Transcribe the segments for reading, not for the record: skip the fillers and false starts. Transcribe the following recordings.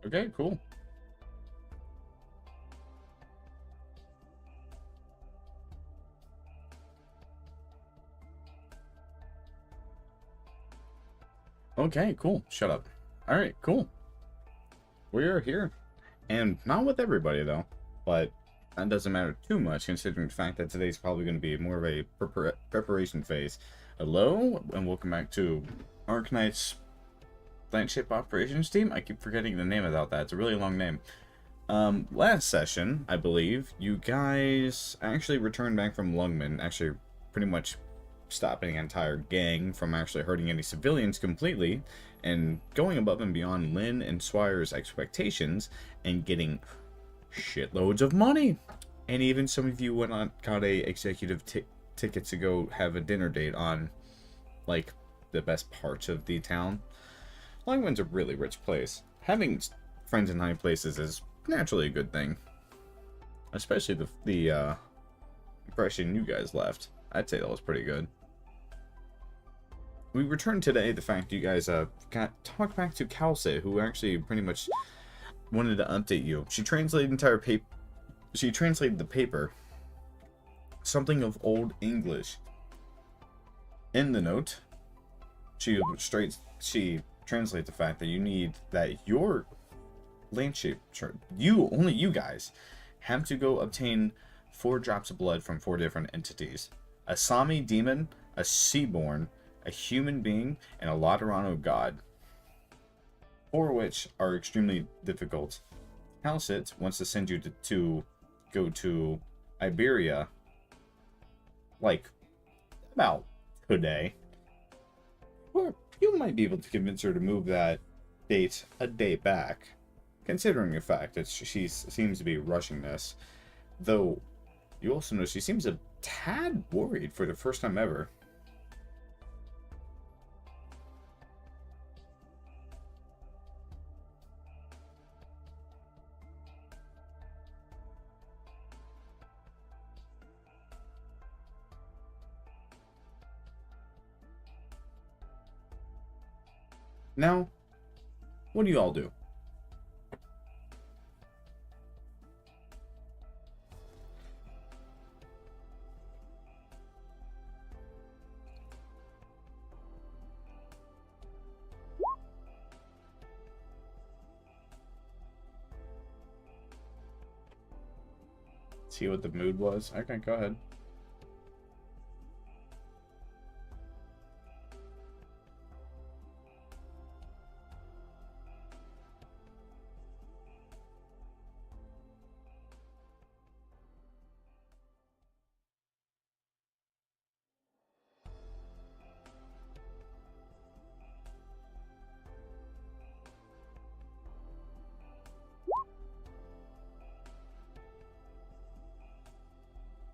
Okay, cool. Okay, cool. Shut up. Alright, cool. We are here. And not with everybody, though. But that doesn't matter too much, considering the fact that today's probably going to be more of a preparation phase. Hello, and welcome back to Arknights Landship Operations Team. I keep forgetting the name about that. It's a really long name. Last session, I believe, you guys actually returned back from Lungman, actually pretty much stopping an entire gang from actually hurting any civilians completely, and going above and beyond Lynn and Swire's expectations, and getting shitloads of money. And even some of you went on, got a executive ticket to go have a dinner date on, like, the best parts of the town. Lungman's a really rich place. Having friends in high places is naturally a good thing. Especially the impression you guys left. I'd say that was pretty good. We returned today the fact you guys talked back to Kalse, who actually pretty much wanted to update you. She translated She translated the paper, something of Old English. In the note, she translates the fact that your Landship, only you guys, have to go obtain 4 drops of blood from 4 different entities: a Sami demon, a Seaborn, a human being, and a Laterano god, 4 which are extremely difficult. Halsit wants to send you to go to Iberia, like, about today. Or you might be able to convince her to move that date a day back, considering the fact that she seems to be rushing this. Though, you also know she seems a tad worried for the first time ever. Now, what do you all do? See what the mood was? Okay, go ahead.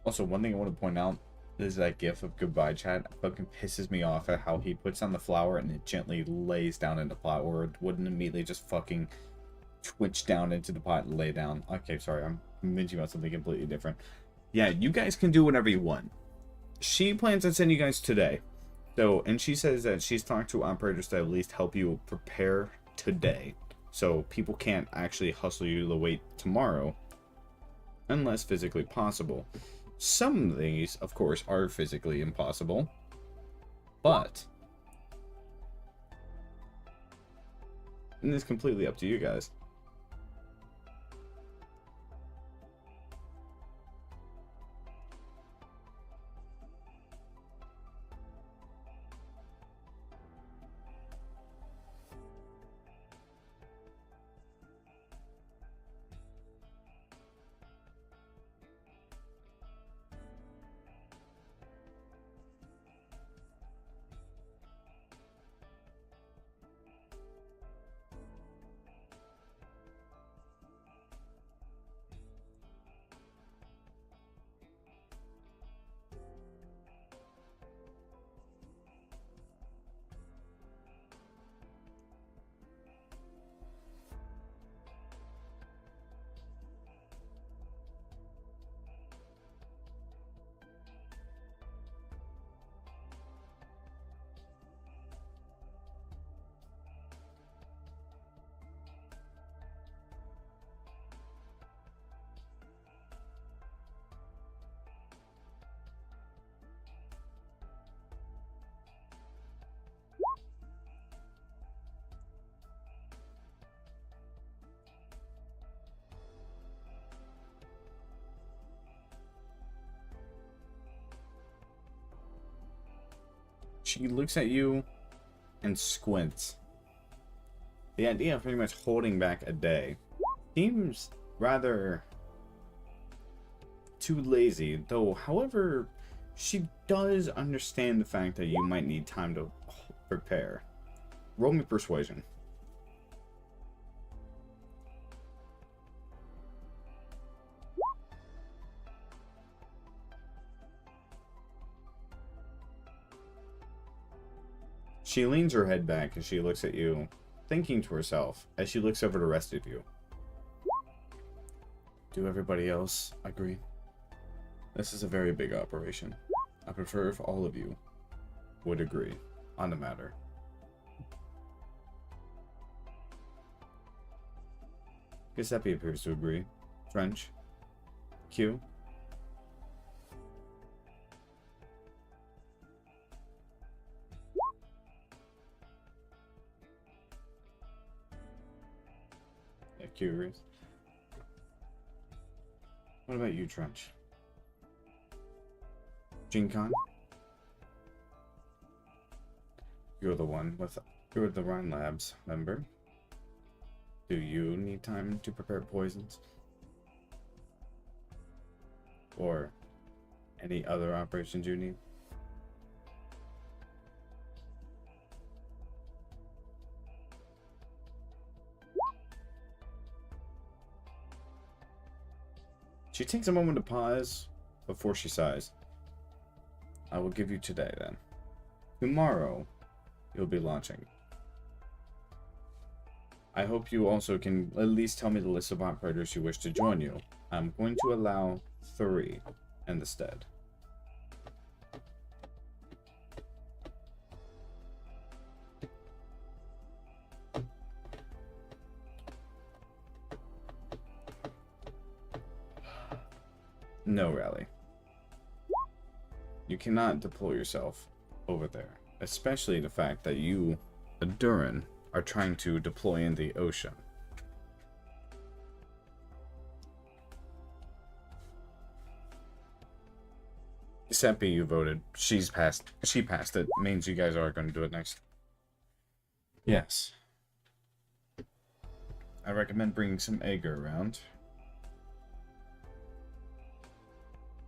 Also, one thing I want to point out is that gif of goodbye chat fucking pisses me off at how he puts on the flower and it gently lays down in the pot, or it wouldn't immediately just fucking twitch down into the pot and lay down. Okay, sorry, I'm mentioning about something completely different. Yeah, you guys can do whatever you want. She plans on sending you guys today. So, and she says that she's talked to operators to at least help you prepare today. So people can't actually hustle you to wait tomorrow, unless physically possible. Some of these, of course, are physically impossible, but it's completely up to you guys. She looks at you and squints. The idea of pretty much holding back a day seems rather too lazy, though, however, she does understand the fact that you might need time to prepare. Roll me persuasion. She leans her head back as she looks at you, thinking to herself as she looks over the rest of you. Do everybody else agree? This is a very big operation. I prefer if all of you would agree on the matter. Giuseppe appears to agree. French. Q. Yeah, Q agrees. What about you, Trench? Jinkon? You're the Rhine Labs member. Do you need time to prepare poisons? Or any other operations you need? She takes a moment to pause before she sighs. I will give you today, then. Tomorrow, you'll be launching. I hope you also can at least tell me the list of operators who wish to join you. I'm going to allow 3 in the stead. No, Rally. You cannot deploy yourself over there, especially the fact that you, Durin, are trying to deploy in the ocean. Giuseppe, you voted. She passed it. Means you guys are going to do it next. Yes. I recommend bringing some Ager around.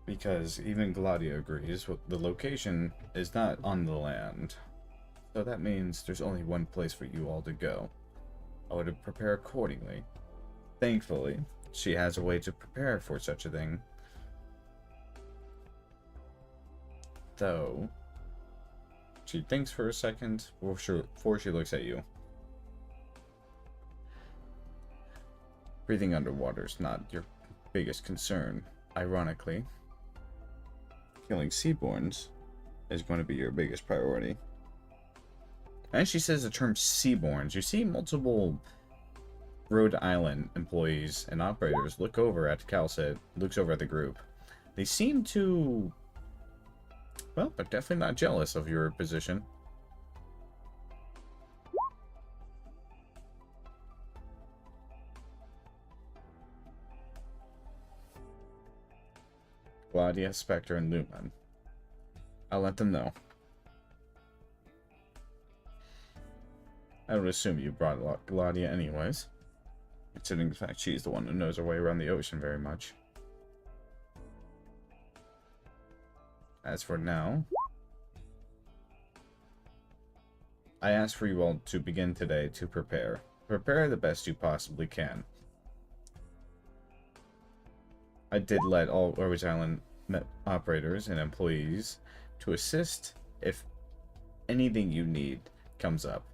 Because even Gladia agrees, the location is not on the land. So that means there's only one place for you all to go. I would prepare accordingly. Thankfully, she has a way to prepare for such a thing. Though, she thinks for a second before she looks at you. Breathing underwater is not your biggest concern. Ironically, killing seaborns is going to be your biggest priority. As she says the term seaborns, you see multiple Rhode Island employees and operators look over at Calcit, looks over at the group. They seem to, well, they're definitely not jealous of your position. Gladia, Spectre, and Lumen. I'll let them know. I would assume you brought Gladia anyways, considering the fact she's the one who knows her way around the ocean very much. As for now, I ask for you all to begin today to prepare. Prepare the best you possibly can. I did let all Rhode Island operators and employees to assist if anything you need comes up.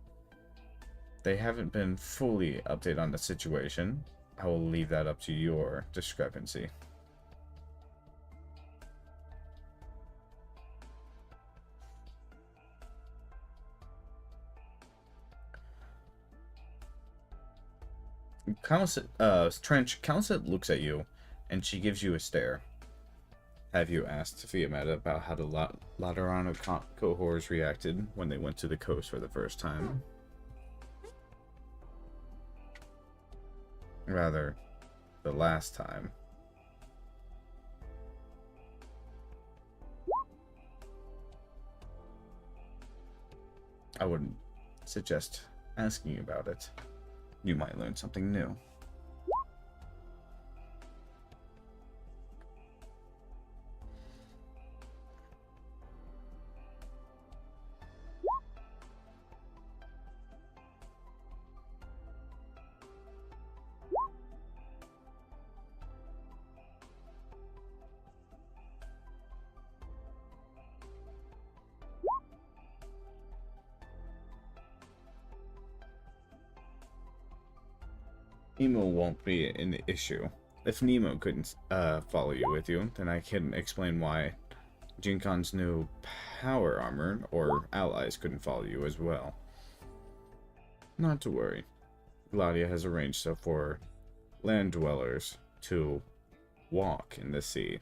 They haven't been fully updated on the situation. I will leave that up to your discrepancy. Trench, Calcit looks at you, and she gives you a stare. Have you asked Fiametta about how the Laterano cohorts reacted when they went to the coast for the first time? Rather, the last time. I wouldn't suggest asking about it. You might learn something new. Nemo won't be an issue. If Nemo couldn't follow you with you, then I can explain why Jinkan's new power armor or allies couldn't follow you as well. Not to worry. Gladia has arranged so for land dwellers to walk in the sea.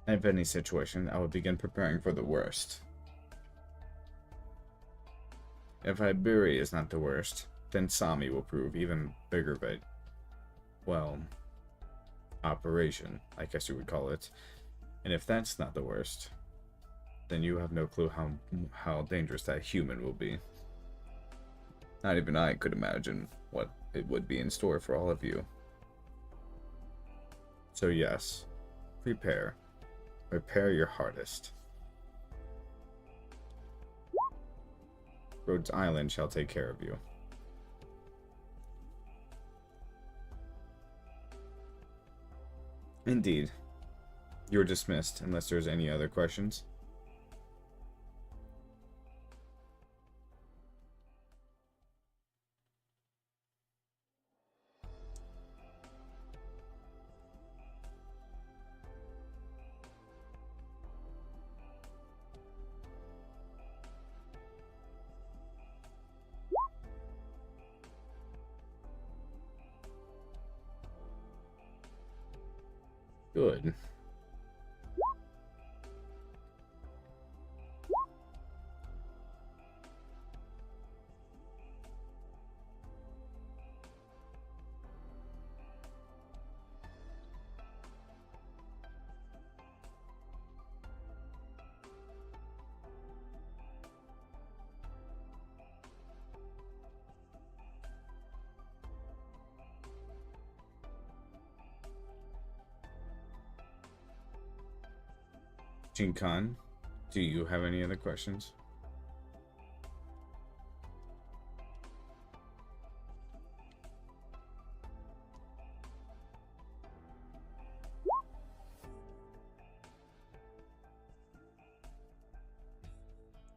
In any situation, I would begin preparing for the worst. If Iberi is not the worst, then Sami will prove even bigger of a, well, operation, I guess you would call it. And if that's not the worst, then you have no clue how dangerous that human will be. Not even I could imagine what it would be in store for all of you. So yes, prepare. Prepare your hardest. Rhodes Island shall take care of you. Indeed. You're dismissed, unless there's any other questions. Good. Jinkan, do you have any other questions?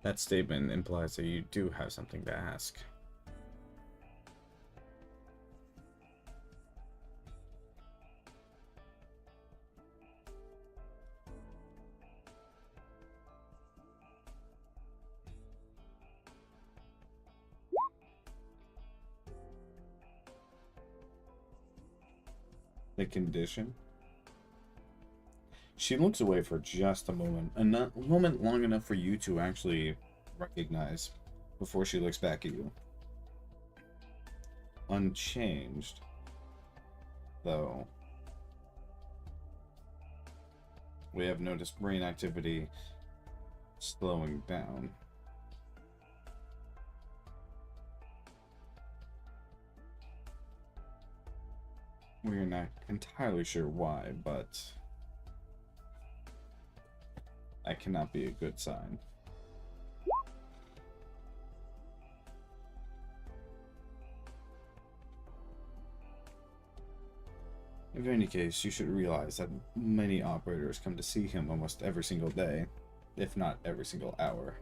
That statement implies that you do have something to ask. The condition? She looks away for just a moment. A moment long enough for you to actually recognize before she looks back at you. Unchanged, though. We have noticed brain activity slowing down. We're not entirely sure why, but that cannot be a good sign. In any case, you should realize that many operators come to see him almost every single day, if not every single hour.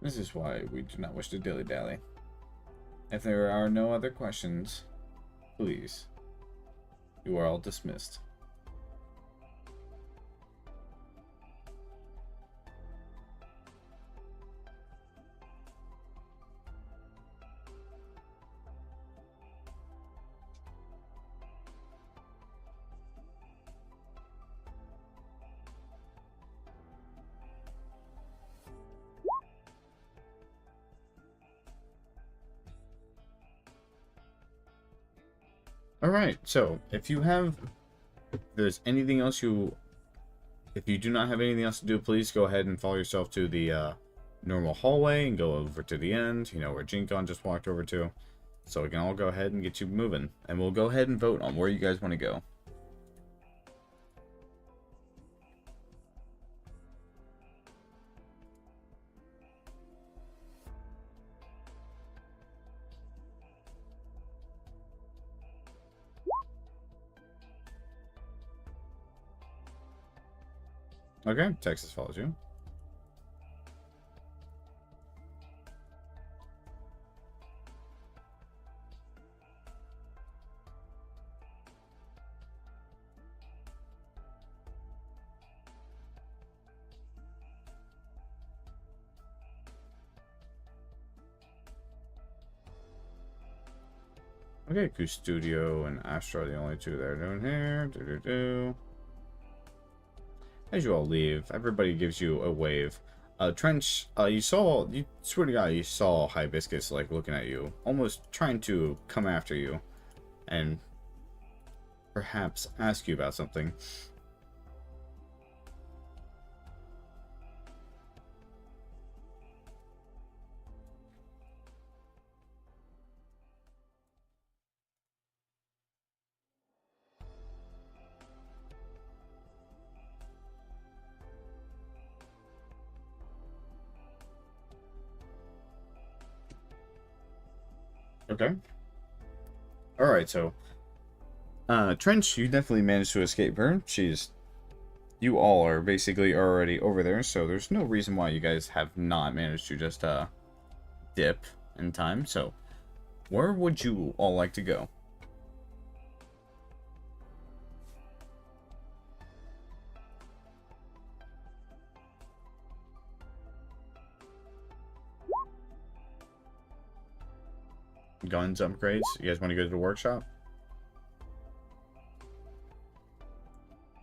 This is why we do not wish to dilly-dally. If there are no other questions, please, you are all dismissed. Alright, so if there's anything else if you do not have anything else to do, please go ahead and follow yourself to the normal hallway and go over to the end, where Jinkon just walked over to. So we can all go ahead and get you moving. And we'll go ahead and vote on where you guys want to go. Okay, Texas follows you. Okay, Custodio and Astro are the only two that are doing here. As you all leave, everybody gives you a wave. Trench, you swear to God, you saw Hibiscus, like, looking at you, almost trying to come after you, and perhaps ask you about something. Okay. Alright, so Trench, you definitely managed to escape her. You all are basically already over there, so there's no reason why you guys have not managed to just dip in time. So where would you all like to go? Guns upgrades? You guys want to go to the workshop?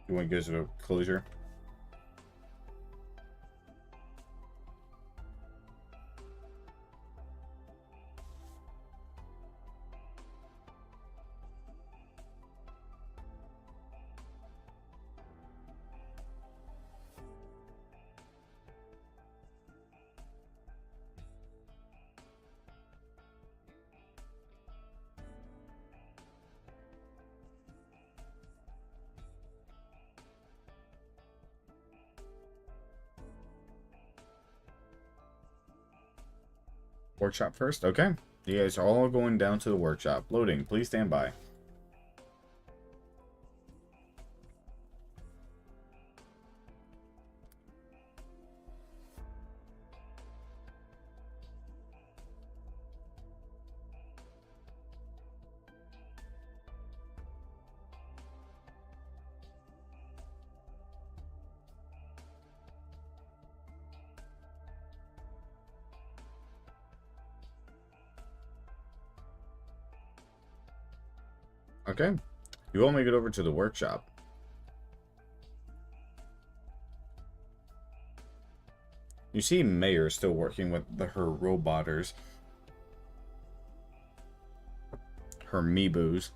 You want to go to the closure? Workshop first? Okay. You guys are all going down to the workshop. Loading. Please stand by. Okay. You all make it over to the workshop. You see Mayor still working with her roboters. Her Meeboos.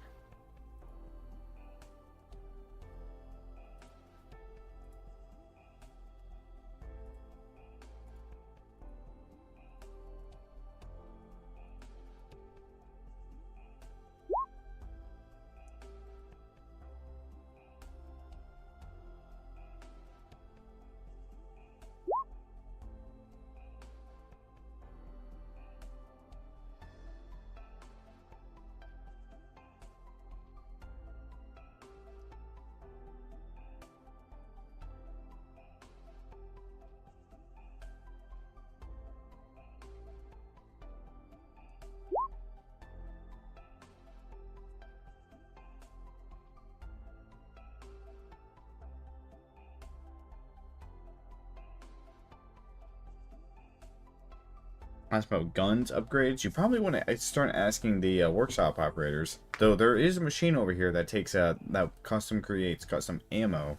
ask about guns upgrades, you probably want to start asking the workshop operators. Though there is a machine over here that takes that custom creates custom ammo,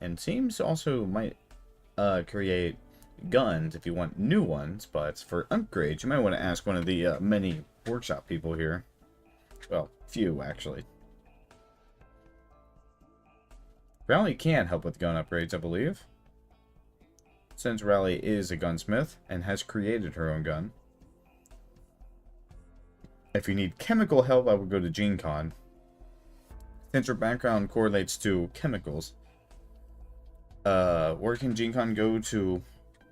and seems also might create guns if you want new ones. But for upgrades, you might want to ask one of the many workshop people here. Well, few actually. Rally can help with gun upgrades, I believe, since Rally is a gunsmith and has created her own gun. If you need chemical help, I would go to GeneCon, since her background correlates to chemicals. Where can GeneCon go to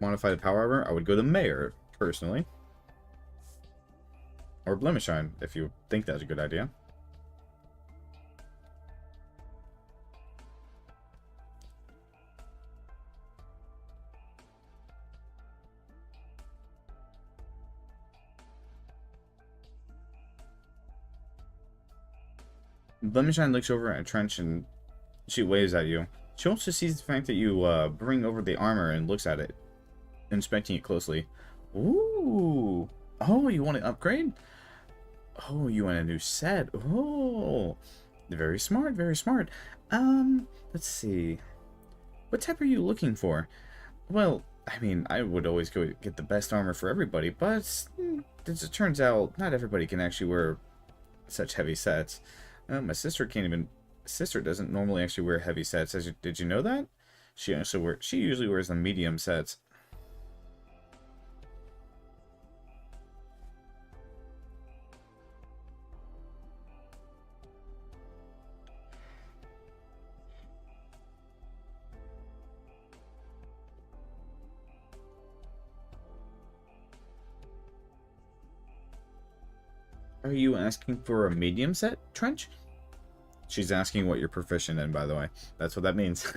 modify the power armor? I would go to Mayor, personally. Or Blemishine, if you think that's a good idea. Blemishine looks over at Trench and she waves at you. She also sees the fact that you bring over the armor and looks at it, inspecting it closely. Ooh. Oh, you want an upgrade? Oh, you want a new set? Oh. Very smart, very smart. Let's see. What type are you looking for? Well, I mean, I would always go get the best armor for everybody, but as it turns out, not everybody can actually wear such heavy sets. My sister can't even. Sister doesn't normally actually wear heavy sets. Did you know that? She usually wears the medium sets. Are you asking for a medium set, Trench? She's asking what you're proficient in, by the way. That's what that means.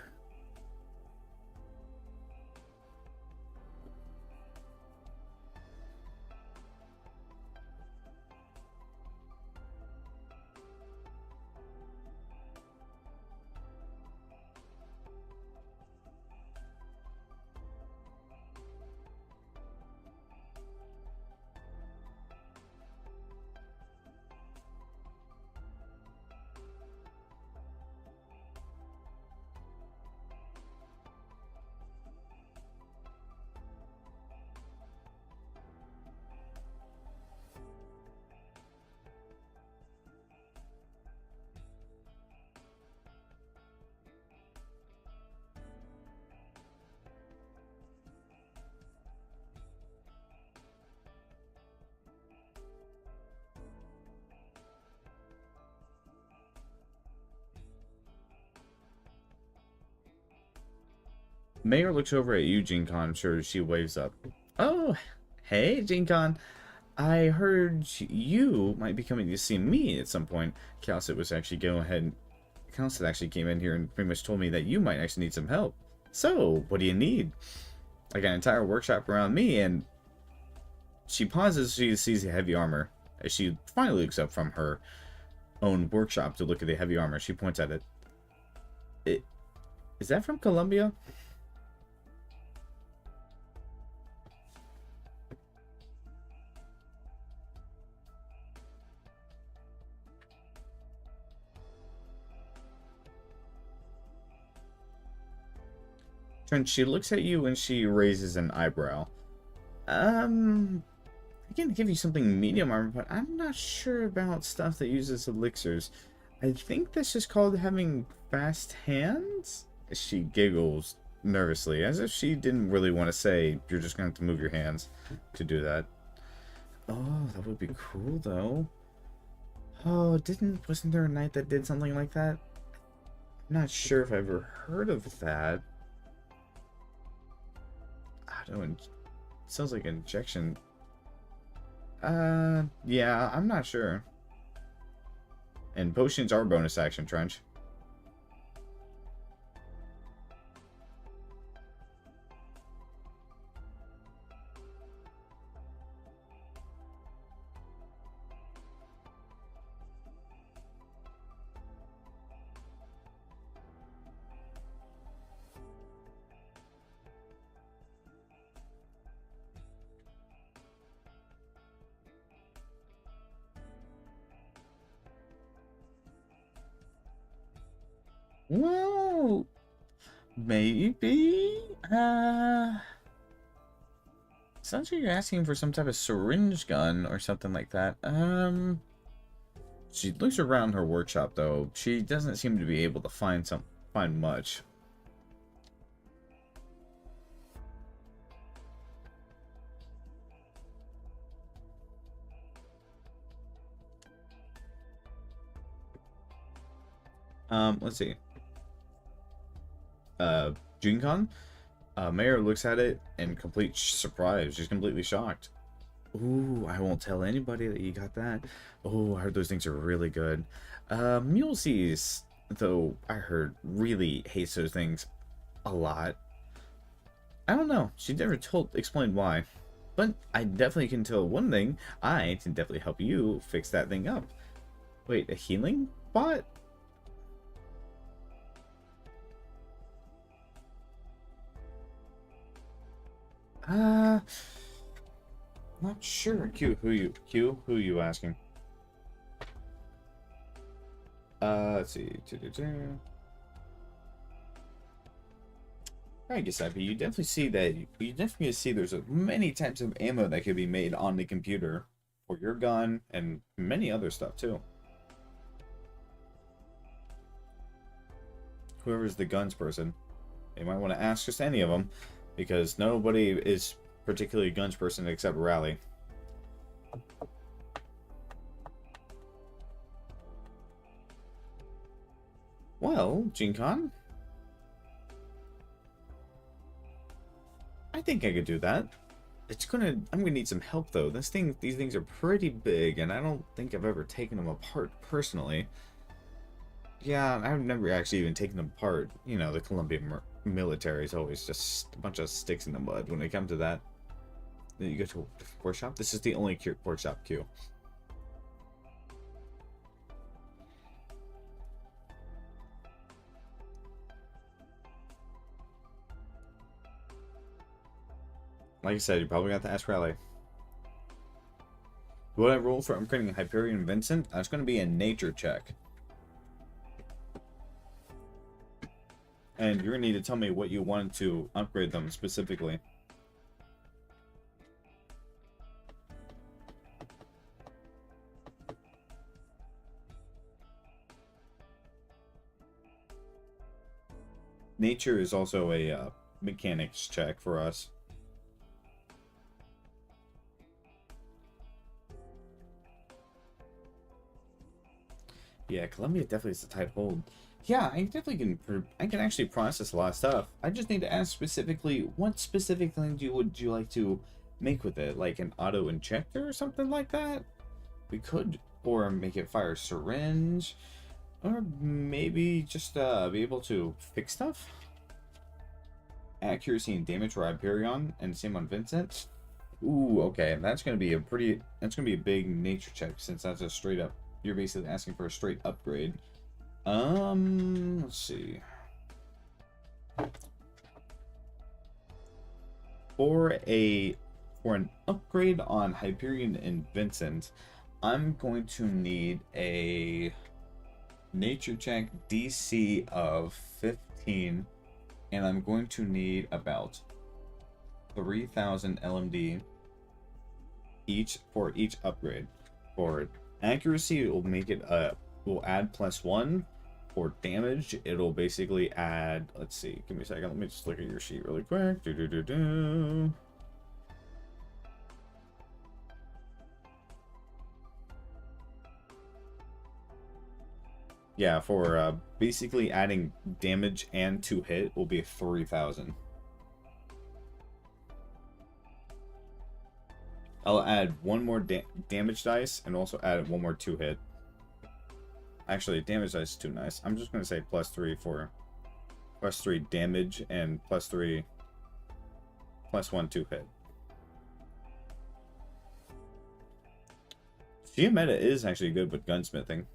Mayor looks over at you, GeneCon. I'm sure she waves up. Oh, hey, GeneCon. I heard you might be coming to see me at some point. Calcit was actually going ahead. Calcit actually came in here and pretty much told me that you might actually need some help. So, what do you need? I got an entire workshop around me, and she pauses. She sees the heavy armor as she finally looks up from her own workshop to look at the heavy armor. She points at it. Is that from Colombia? Trent, she looks at you and she raises an eyebrow. I can give you something medium armor, but I'm not sure about stuff that uses elixirs. I think that's just called having fast hands? She giggles nervously, as if she didn't really want to say, you're just going to have to move your hands to do that. Oh, that would be cool, though. Oh, wasn't there a knight that did something like that? I'm not sure if I've ever heard of that. I don't. Sounds like injection. Yeah, I'm not sure. And potions are bonus action, Trench. Well, maybe. Sounds like you're asking for some type of syringe gun or something like that. She looks around her workshop though. She doesn't seem to be able to find much. Let's see. Jinkon? Mayor looks at it in complete surprise. She's completely shocked. Ooh, I won't tell anybody that you got that. Oh, I heard those things are really good. Mulesys, though, I heard really hates those things a lot. I don't know. She never explained why. But I definitely can tell one thing. I can definitely help you fix that thing up. Wait, a healing bot? Not sure. Who you asking? Let's see. I guess you definitely see that. You definitely see there's many types of ammo that could be made on the computer for your gun and many other stuff too. Whoever's the guns person, they might want to ask just any of them, because nobody is particularly a guns person except Rally. Well, Jinkon, I think I could do that. I'm gonna need some help though. These things are pretty big, and I don't think I've ever taken them apart personally. Yeah, I've never actually even taken them apart. You know, the Colombian military is always just a bunch of sticks in the mud when it comes to that. Then you go to a workshop. This is the only workshop queue. Like I said, you probably got to ask Raleigh. What I roll for upgrading Hyperion Vincent? That's going to be a nature check. And you're going to need to tell me what you wanted to upgrade them specifically. Nature is also a mechanics check for us. Yeah, Columbia definitely is a tight hold. Yeah, I definitely can. I can actually process a lot of stuff. I just need to ask specifically, what specific thing would you like to make with it? Like an auto injector or something like that? We could, or make it fire syringe, or maybe just be able to fix stuff. Accuracy and damage for Hyperion, and same on Vincent. Ooh, okay, that's gonna be a big nature check, since that's a straight up. You're basically asking for a straight upgrade. Let's see. For an upgrade on Hyperion and Vincent, I'm going to need a nature check DC of 15, and I'm going to need about 3,000 LMD for each upgrade. For accuracy, it will make it will add +1. For damage, it'll basically add, let's see, give me a second, let me just look at your sheet really quick. Yeah, for basically adding damage and 2 hit will be 3,000. I'll add one more damage dice and also add one more 2 hit. Actually, damage dice is too nice. I'm just going to say +3 for +3 damage and +3 +1 2 hit. Giametta is actually good with gunsmithing.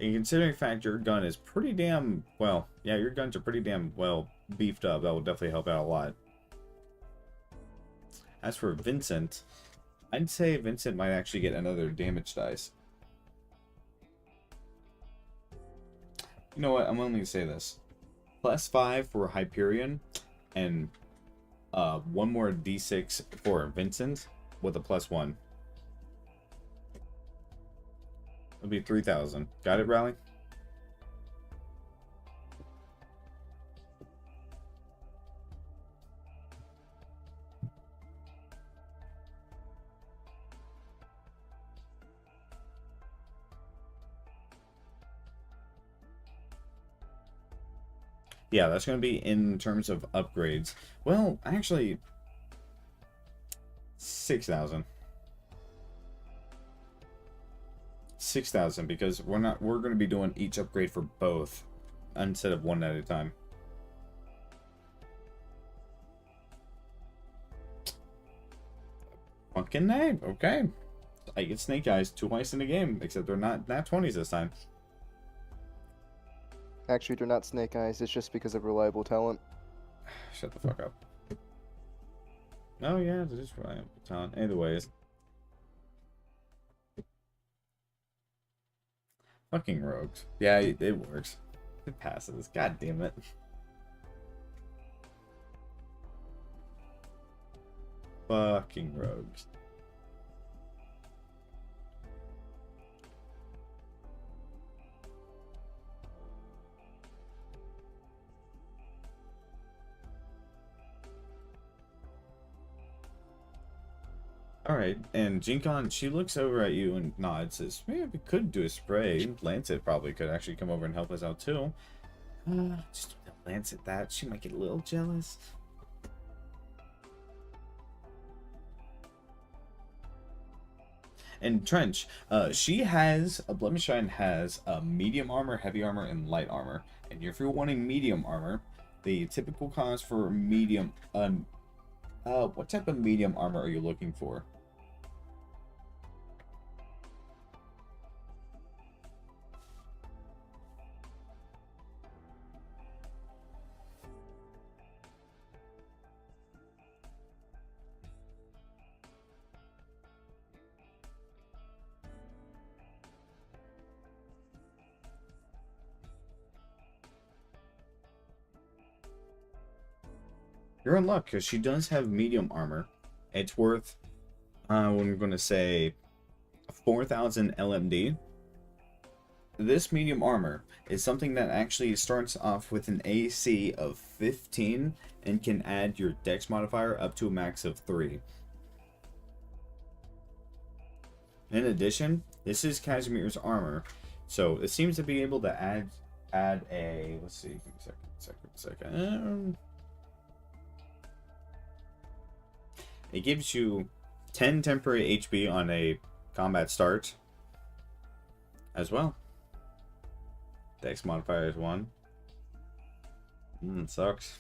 And considering the fact your gun is pretty damn well, yeah, your guns are pretty damn well beefed up. That will definitely help out a lot. As for Vincent, I'd say Vincent might actually get another damage dice. You know what? I'm only gonna say this. +5 for Hyperion, and one more D6 for Vincent with a +1. It'll be 3,000. Got it, Rally? Yeah, that's going to be in terms of upgrades. Well, actually, 6,000. 6,000 because we're going to be doing each upgrade for both instead of one at a time. Fucking name, okay. I get Snake Eyes twice in the game, except they're not nat 20s this time. Actually, they're not Snake Eyes. It's just because of reliable talent. Shut the fuck up. Oh yeah, they're just reliable talent. Anyways. Fucking rogues. Yeah, it works. It passes. God damn it. Fucking rogues. Alright, and Jinkon, she looks over at you and nods, says, maybe we could do a spray. Lancet probably could actually come over and help us out too. Just don't Lancet that. She might get a little jealous. And Trench, she has, Blemish has medium armor, heavy armor, and light armor. And if you're wanting medium armor, the typical cost for medium, what type of medium armor are you looking for? You're in luck because she does have medium armor. It's worth, I'm going to say 4,000 LMD. This medium armor is something that actually starts off with an AC of 15 and can add your dex modifier up to a max of 3. In addition, this is Casimir's armor, so it seems to be able to add a, let's see, give me a second. It gives you 10 temporary HP on a combat start as well. Dex modifier is 1. Sucks.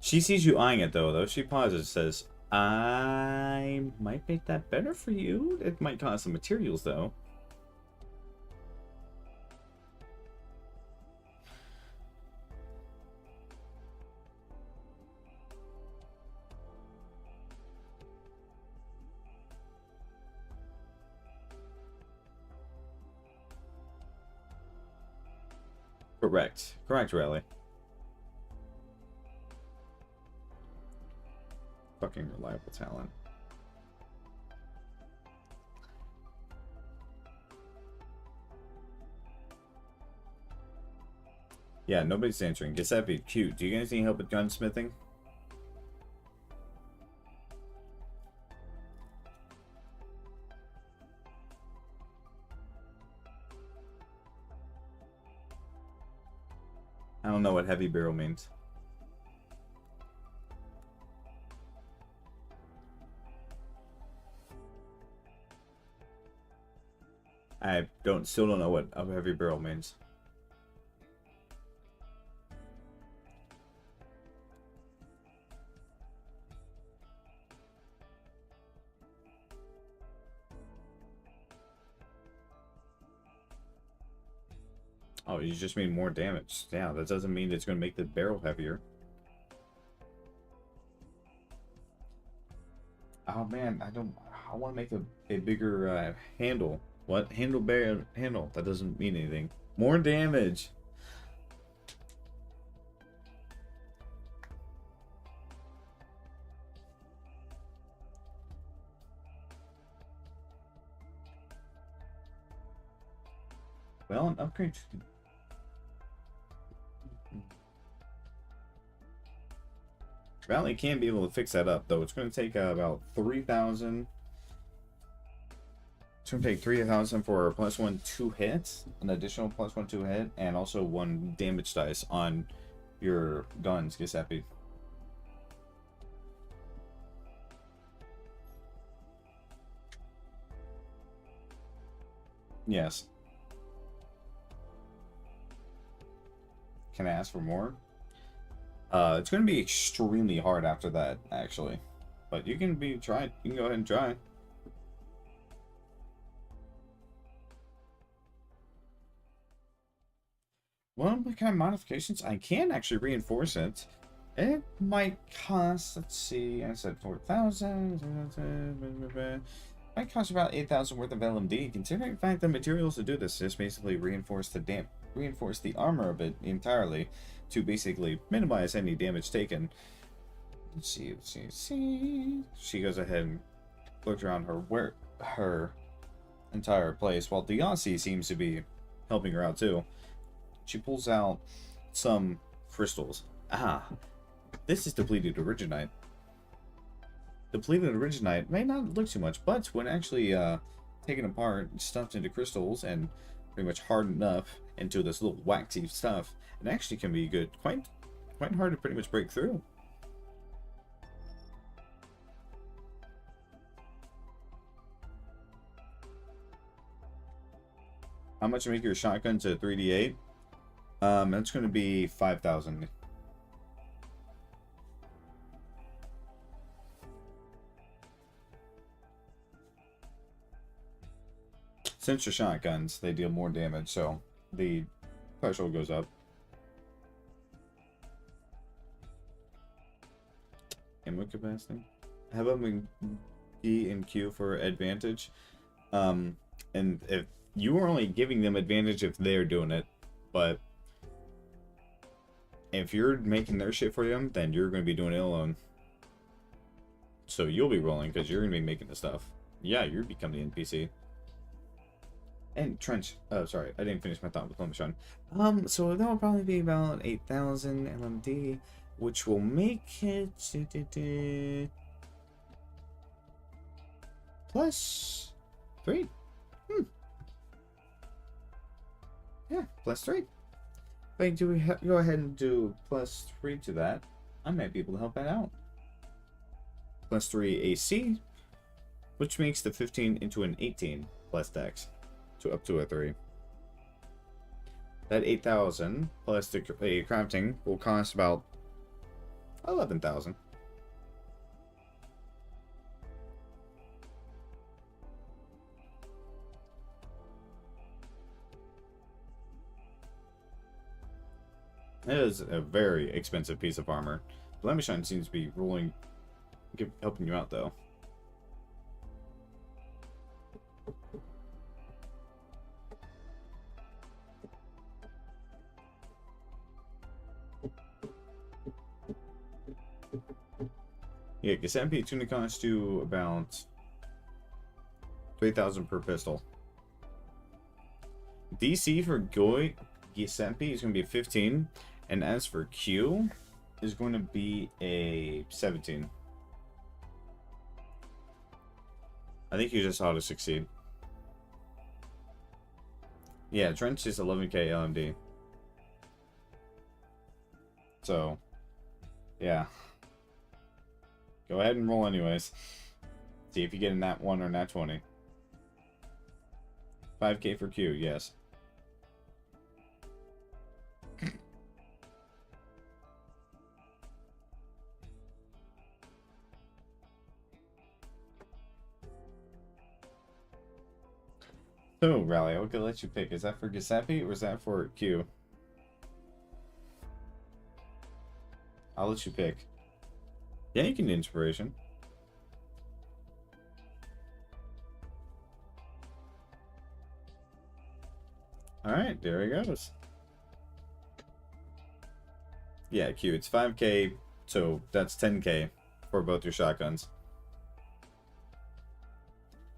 She sees you eyeing it though. She pauses, says, I might make that better for you. It might cost some materials though. Correct. Correct, Raleigh. Fucking reliable talent. Yeah, nobody's answering. Guess that'd be cute. Do you guys need help with gunsmithing? I don't know what heavy barrel means. I still don't know what a heavy barrel means. Oh, you just mean more damage. Yeah, that doesn't mean it's going to make the barrel heavier. Oh man, I want to make a bigger handle. What? Handle bear handle. That doesn't mean anything. More damage. Well, an upgrade. Valley can be able to fix that up, though. It's going to take about 3,000. It's going to take 3,000 for a +1/2 hit, an additional +1/2 hit, and also 1 damage dice on your guns, Giuseppe. Yes. Can I ask for more? It's going to be extremely hard after that, actually. But you can try. You can go ahead and try. Well, what kind of modifications? I can actually reinforce it. It might cost, let's see, I said 4,000. Might cost about 8,000 worth of LMD. Considering the fact the materials to do this just basically reinforce the armor a bit entirely to basically minimize any damage taken. Let's see. She goes ahead and looks around her entire place, while the Aussie seems to be helping her out too. She pulls out some crystals. Ah, this is depleted Originite. Depleted Originite may not look too much, but when actually taken apart, stuffed into crystals, and pretty much hardened up into this little waxy stuff, it actually can be good. Quite hard to pretty much break through. How much to make your shotgun to 3d8? That's going to be 5,000. Since your shotguns, they deal more damage, so the threshold goes up. Ammo capacity. How about E and Q for advantage? And if you are only giving them advantage if they're doing it, but if you're making their shit for them, then you're going to be doing it alone. So you'll be rolling because you're going to be making the stuff. Yeah, you become the NPC. And Trench. Oh, sorry, I didn't finish my thought with Lemishon. So that'll probably be about 8,000 LMD, which will make it +3. Yeah, +3. If I do go ahead and do +3 to that, I might be able to help that out. +3 AC, which makes the 15 into an 18 plus Dex. So up to a 3. That 8,000 plus the crafting will cost about 11,000. It is a very expensive piece of armor. Blemishine seems to be helping you out though. Yeah, because MP tuna costs you about 3,000 per pistol. DC for Giuseppe is going to be a 15, and as for Q, is going to be a 17. I think you just ought to succeed. Yeah, Trench is 11k LMD. So, yeah. Go ahead and roll anyways. See if you get in that 1 or nat 20. 5k for Q, yes. So, Rally, I could let you pick. Is that for Giuseppe or is that for Q? I'll let you pick. Yeah, you can do inspiration. Alright, there he goes. Yeah, Q, it's 5k, so that's 10k for both your shotguns.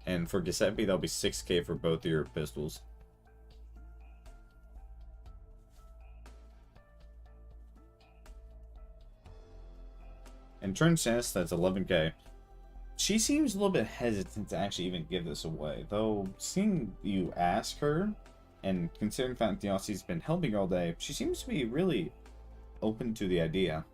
And for Giuseppe, that'll be 6k for both your pistols. And Trenchess, that's 11k. She seems a little bit hesitant to actually even give this away, though seeing you ask her, and considering the fact that Yossi's been helping all day, she seems to be really open to the idea.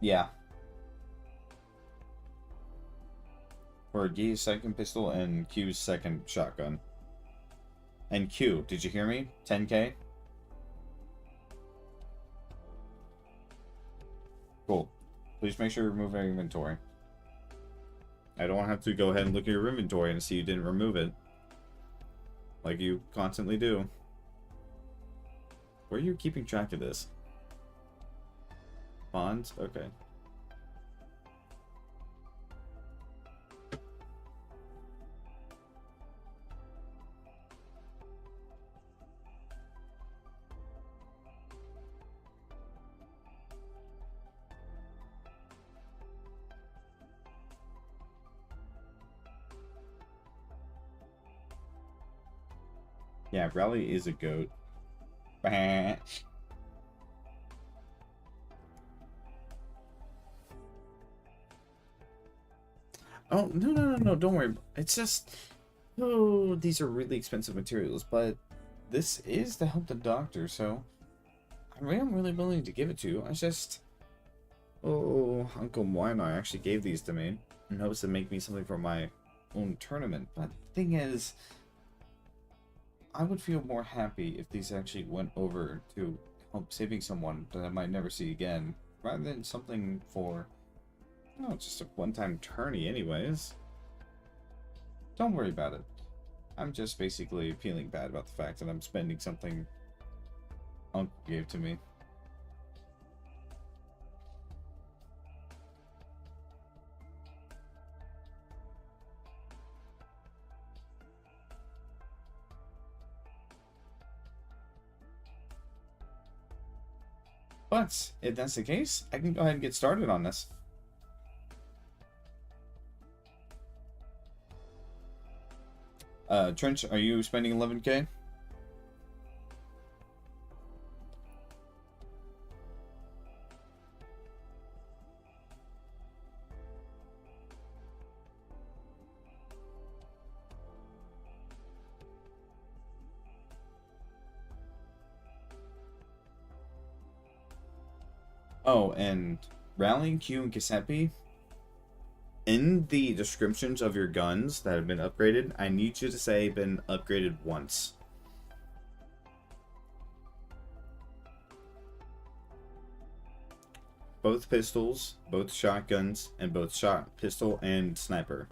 Yeah. For G's second pistol and Q's second shotgun. And Q, did you hear me? 10k? Cool. Please make sure you remove our inventory. I don't have to go ahead and look at your inventory and see you didn't remove it. Like you constantly do. Where are you keeping track of this? Bonds? Okay. Yeah, Rally is a goat. Bah. Oh, no, don't worry. It's just... Oh, these are really expensive materials, but this is to help the doctor, so... I am really willing to give it to you. I just... Oh, Uncle Moina actually gave these to me in hopes to make me something for my own tournament. But the thing is... I would feel more happy if these actually went over to help saving someone that I might never see again, rather than something for... Oh, it's just a one-time tourney anyways. Don't worry about it. I'm just basically feeling bad about the fact that I'm spending something Uncle gave to me. But, if that's the case, I can go ahead and get started on this. Trench, are you spending 11k? Oh, and Rally, Q, and Giuseppe, in the descriptions of your guns that have been upgraded, I need you to say been upgraded once. Both pistols, both shotguns, and both pistol and sniper.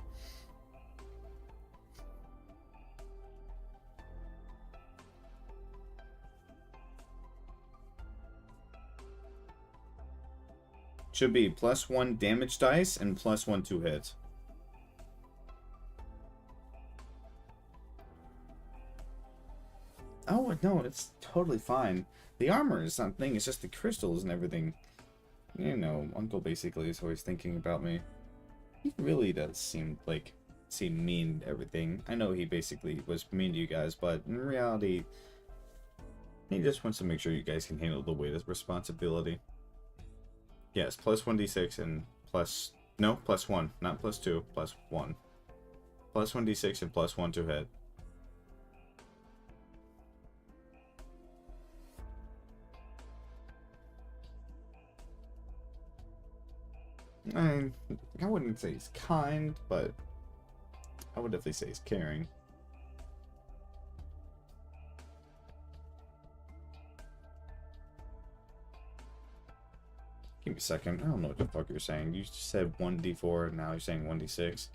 Should be +1 damage dice and +1 to hit. Oh, no, it's totally fine. The armor is something, it's just the crystals and everything. You know, Uncle basically is always thinking about me. He really does seem mean to everything. I know he basically was mean to you guys, but in reality, he just wants to make sure you guys can handle the weight of responsibility. Yes, +1d6 and +1, not +2, +1. +1d6 and +1 to hit. I wouldn't say he's kind, but I would definitely say he's caring. Give me a second. I don't know what the fuck you're saying. You said 1d4, now you're saying 1d6.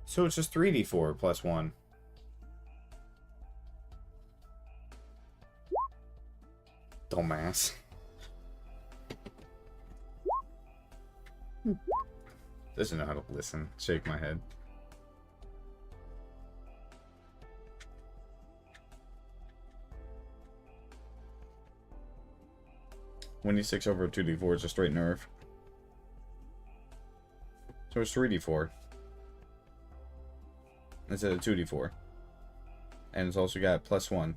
So it's just 3d4 plus 1. Dumbass. Doesn't know how to listen. Shake my head. When you 6 over 2d4 is a straight nerf. So it's 3d4 instead of 2d4. And it's also got plus 1.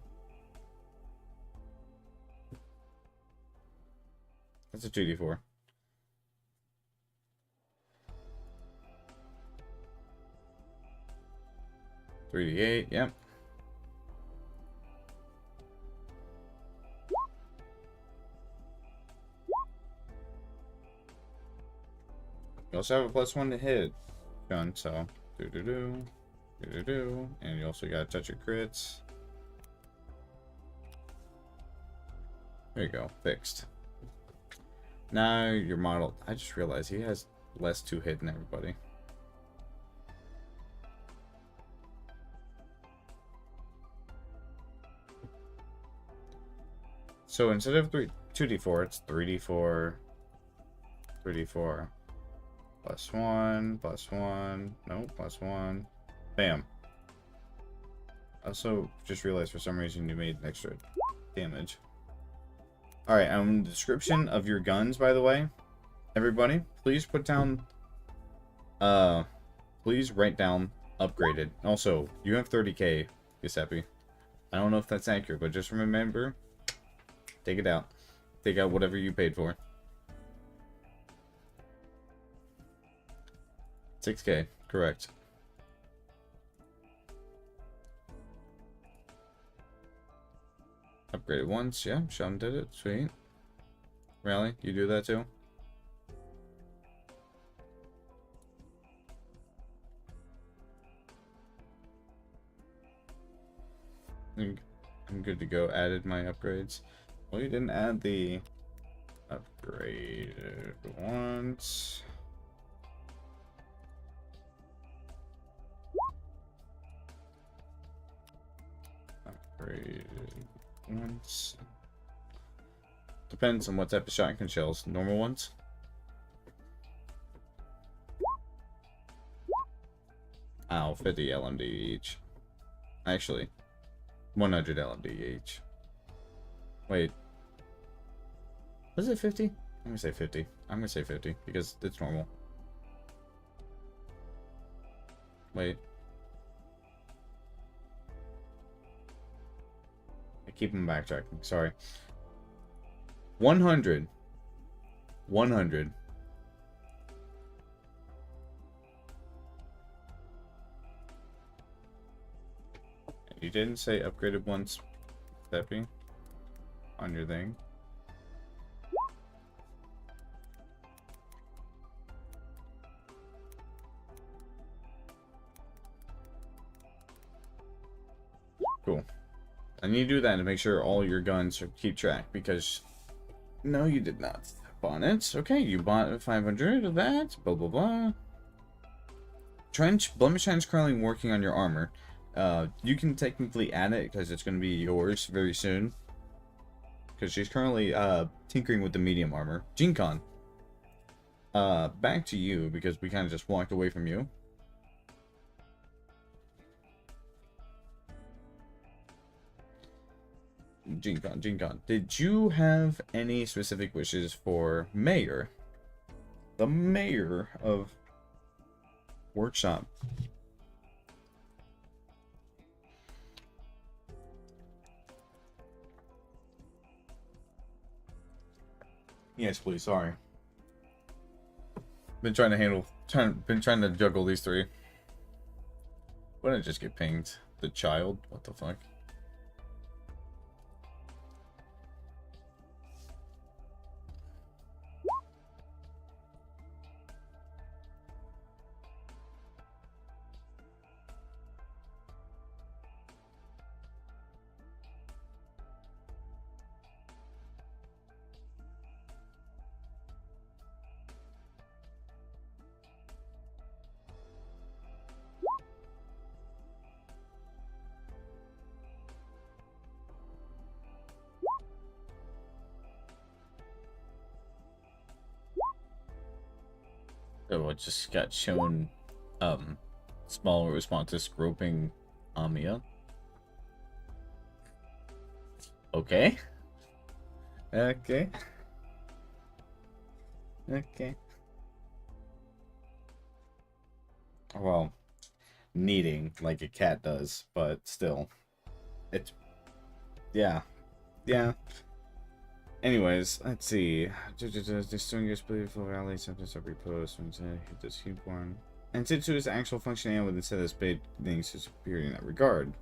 That's a 2d4. $3d8, yep. You also have a plus 1 to hit gun, so do. And you also gotta touch your crits. There you go, fixed. Now your model, I just realized he has less 2 hit than everybody. So instead of 2d4, it's 3d4, 3d4. Plus 1, plus 1, no, plus 1. Bam. Also, just realized for some reason you made extra damage. Alright, the description of your guns, by the way, everybody, please put down, please write down upgraded. Also, you have 30k, Giuseppe. I don't know if that's accurate, but just remember, take it out. Take out whatever you paid for. 6k, correct. Upgraded once, yeah, Sean did it, sweet. Rally, you do that too? I'm good to go, added my upgrades. Well, you didn't add the upgraded once. Once. Depends on what type of shotgun shells. Normal ones. Ow, 50 LMD each. Actually, 100 LMD each. Wait. Was it 50? I'm gonna say 50. I'm gonna say 50 because it's normal. Wait. Keep them backtracking. Sorry. 100. 100. You didn't say upgraded once, Steppy, on your thing. Cool. And you do that to make sure all your guns keep track, because no, you did not. Bonnets. Okay, you bought 500 of that. Blah, blah, blah. Trench. Blemishine's currently working on your armor. You can technically add it because it's going to be yours very soon. Because she's currently tinkering with the medium armor. Gene-Con. Back to you, because we kind of just walked away from you. Gene-Con. Did you have any specific wishes for Mayor? The Mayor of Workshop. Yes, please. Sorry. Been trying to juggle these three. Why didn't I just get pinged? The child? What the fuck? So it just got shown, small responses groping Amia. Okay. Okay. Okay. Well, kneading like a cat does, but still. It's, yeah. Yeah. Anyways, let's see. Distinguish beautiful rally sometimes every post when hit this unicorn. And since it was actual functionality with instead of this big things to superior in that regard.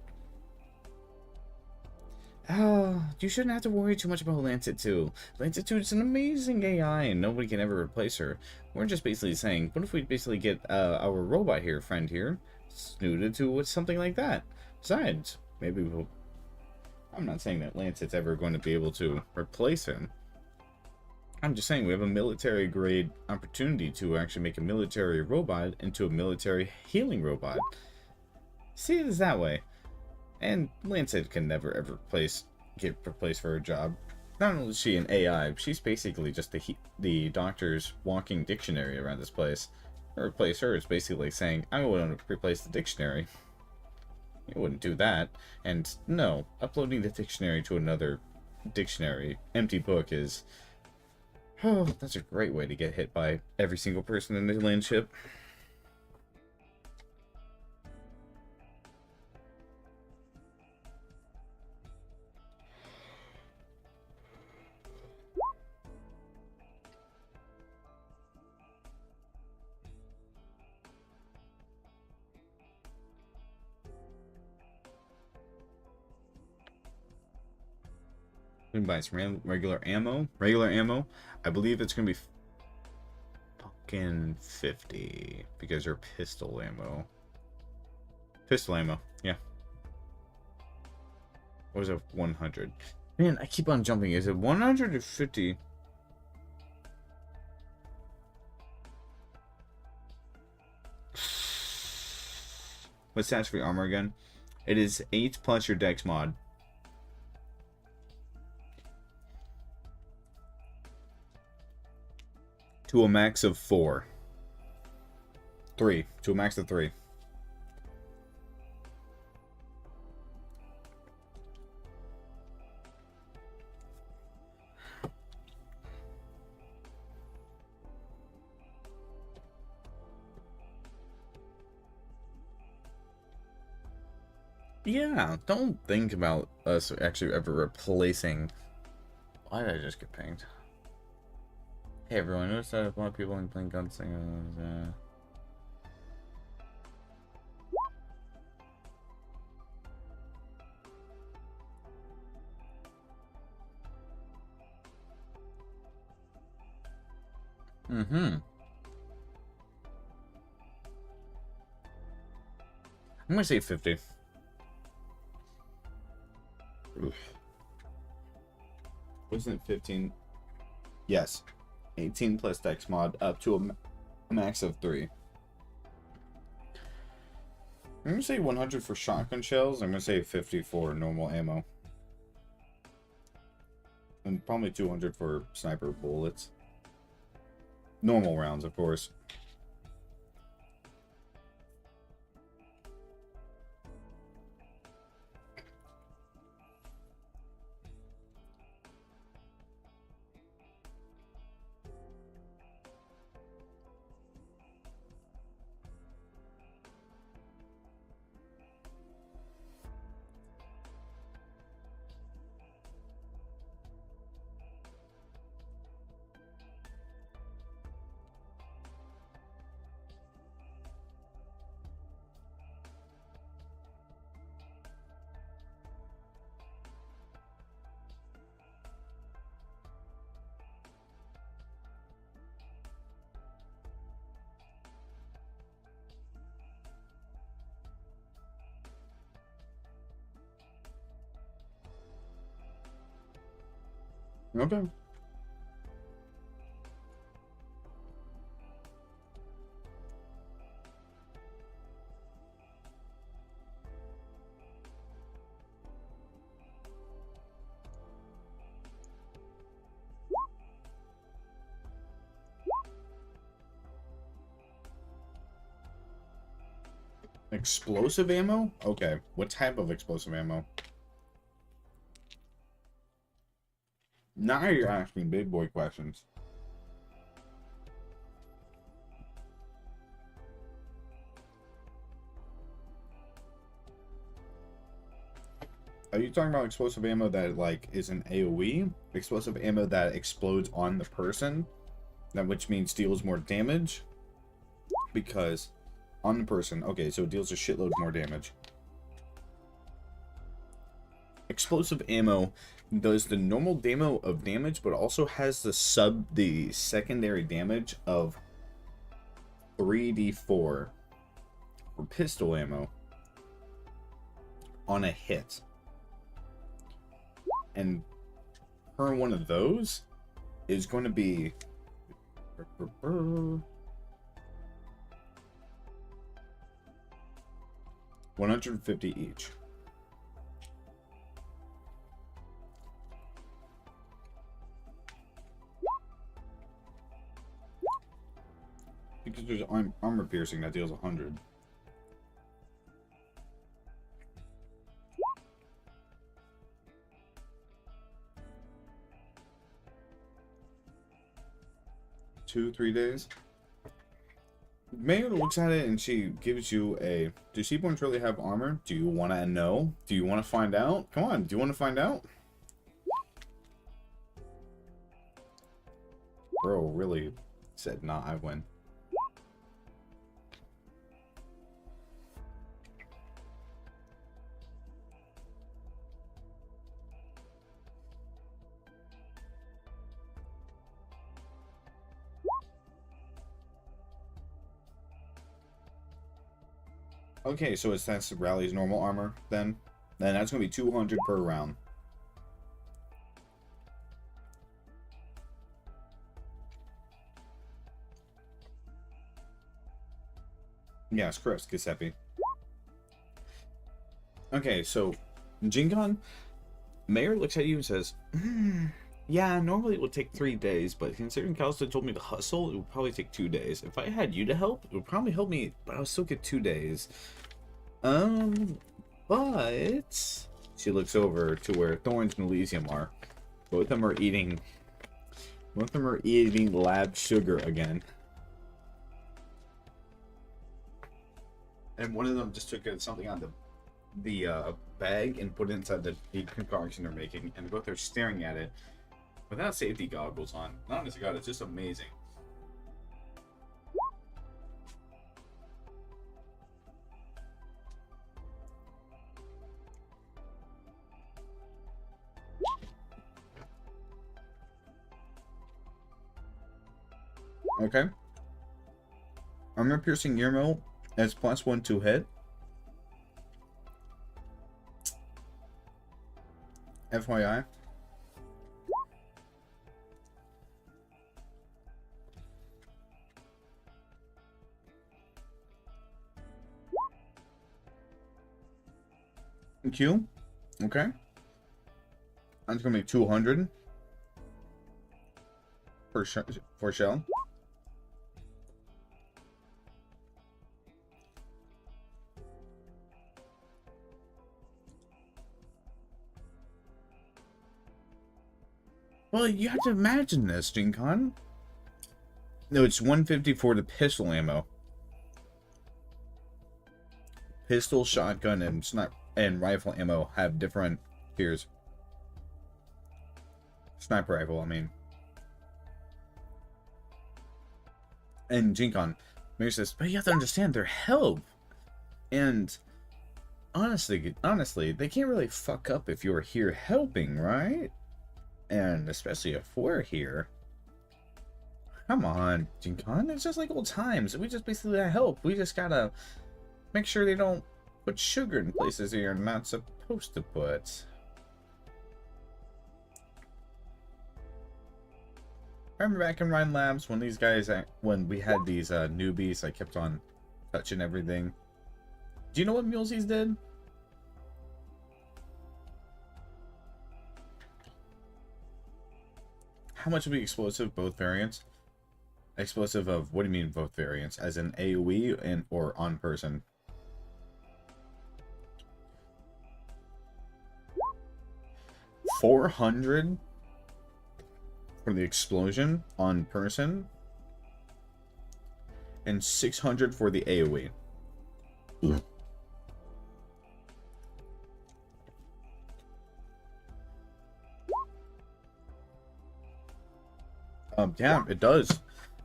Oh, you shouldn't have to worry too much about Landship 2. Landship 2 is an amazing AI and nobody can ever replace her. We're just basically saying, what if we basically get our robot here, friend here, snooted to something like that? Besides, maybe we'll... I'm not saying that Landship's ever going to be able to replace him. I'm just saying we have a military grade opportunity to actually make a military robot into a military healing robot. See it as that way. And Landship can never ever get replaced for her job. Not only is she an AI, she's basically just the doctor's walking dictionary around this place. To replace her is basically saying, I want to replace the dictionary. You wouldn't do that. And no, uploading the dictionary to another dictionary, empty book is... Oh, that's a great way to get hit by every single person in the Landship. We can buy some regular ammo. Regular ammo, I believe it's going to be fucking 50. Because they're pistol ammo. Pistol ammo, yeah. What was it? 100. Man, I keep on jumping. Is it 100 or 50? What's stats for your armor again? It is 8 plus your dex mod. To a max of 4. 3. To a max of 3. Yeah, don't think about us actually ever replacing... Why did I just get pinged? Hey everyone, notice that a lot of people in playing gunslinger. I'm gonna say 50. Oof. Wasn't it 15? Yes. 18 plus dex mod up to a max of 3. I'm gonna say 100 for shotgun shells. I'm gonna say 50 for normal ammo. And probably 200 for sniper bullets. Normal rounds, of course. Okay. Explosive ammo? Okay. What type of explosive ammo? Now you're asking big boy questions. Are you talking about explosive ammo that, like, is an AoE? Explosive ammo that explodes on the person? That which means deals more damage? Because on the person, okay, so it deals a shitload more damage. Explosive ammo does the normal damage, but also has the secondary damage of 3d4 for pistol ammo on a hit. And per one of those is going to be 150 each. Because there's armor piercing that deals 100. Two, 3 days. Mayor looks at it and she gives you a... Do Seaborns really have armor? Do you want to know? Do you want to find out? Come on, do you want to find out? Bro really said, nah, I win. Okay, so that's Rally's normal armor, then? Then that's going to be 200 per round. Yes, Chris Giuseppe. Okay, so, Jingon, Mayor looks at you and says, yeah, normally it would take 3 days, but considering Calista told me to hustle, it would probably take 2 days. If I had you to help, it would probably help me, but I would still get 2 days. But... She looks over to where Thorns and Elysium are. Both of them are eating lab sugar again. And one of them just took something out of the bag and put it inside the concoction they're making, and both are staring at it without safety goggles on. Honest to God, it's just amazing. Okay. Armor piercing Yermo as +1 to hit. FYI. Q. Okay. That's gonna be 200 for shell. Well, you have to imagine this, Jinkon. No, it's 150 for the pistol ammo. Pistol, shotgun, and rifle ammo have different tiers. Sniper rifle, I mean. And Jinkon, Mary says, but you have to understand their help. And honestly, they can't really fuck up if you're here helping, right? And especially if we're here. Come on, Jinkon, it's just like old times. We just basically help. We just gotta make sure they don't put sugar in places you're not supposed to put. Remember back in Rhine Labs when these guys, when we had these newbies, I kept on touching everything. Do you know what Mulesies did? How much would be explosive, both variants? Explosive of, what do you mean both variants? As in AoE and or on person? 400 for the explosion on person, and 600 for the AoE. Yeah. Yeah, it does,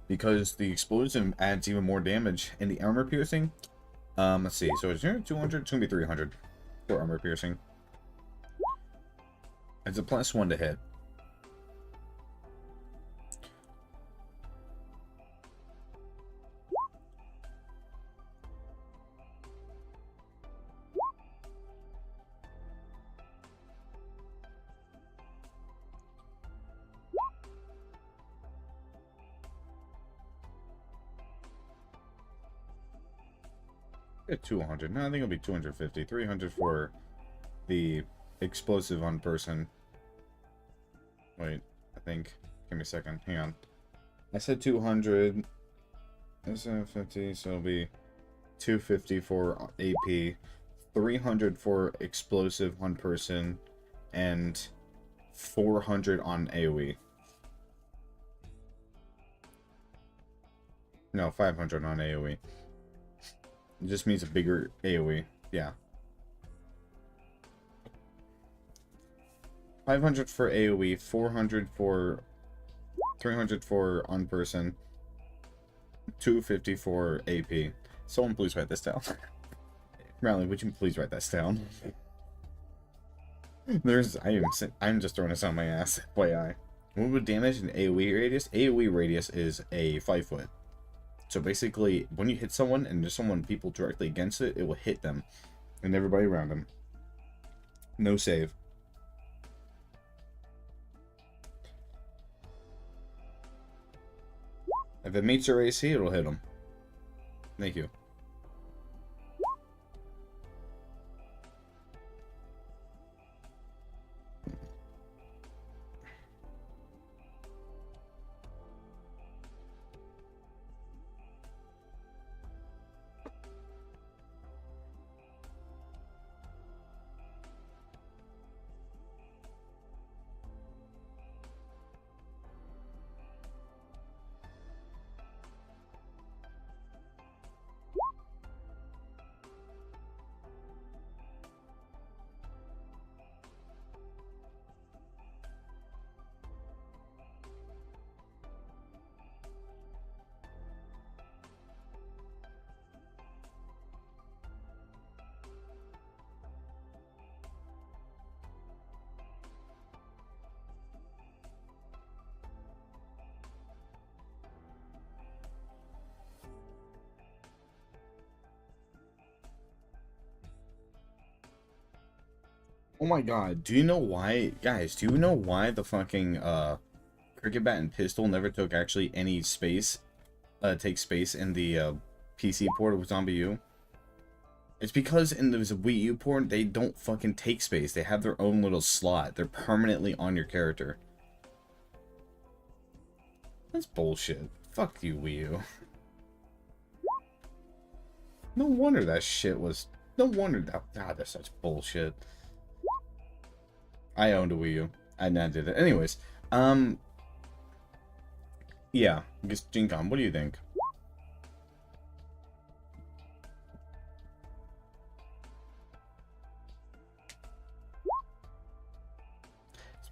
because the explosion adds even more damage, and the armor piercing. Let's see. So it's 200. It's gonna be 300 for armor piercing. It's a +1 to hit. At 200. No, I think it'll be 250. 300 for the explosive on person. Wait, I think. Give me a second. Hang on. I said 200. I said 50, so it'll be 250 for AP, 300 for explosive on person, and 400 on AoE. No, 500 on AoE. It just means a bigger AoE. Yeah. 500 for AoE, 400 for 300 for on person, 250 for AP. Someone please write this down. Riley, would you please write this down? I'm just throwing this on my ass. FYI. What would damage an AoE radius? AoE radius is a 5 foot. So basically, when you hit someone and there's people directly against it, it will hit them and everybody around them. No save. If it meets your AC, it'll hit them. Thank you. Oh my god, do you know why, guys, do you know why the fucking, cricket bat and pistol never took actually any space, take space in the, PC port of Zombie U? It's because in the Wii U port, they don't fucking take space. They have their own little slot. They're permanently on your character. That's bullshit. Fuck you, Wii U. No wonder that shit was... No wonder that... God, that's such bullshit. I owned a Wii U. I did it. Anyways, yeah. I guess, Jincon, what do you think?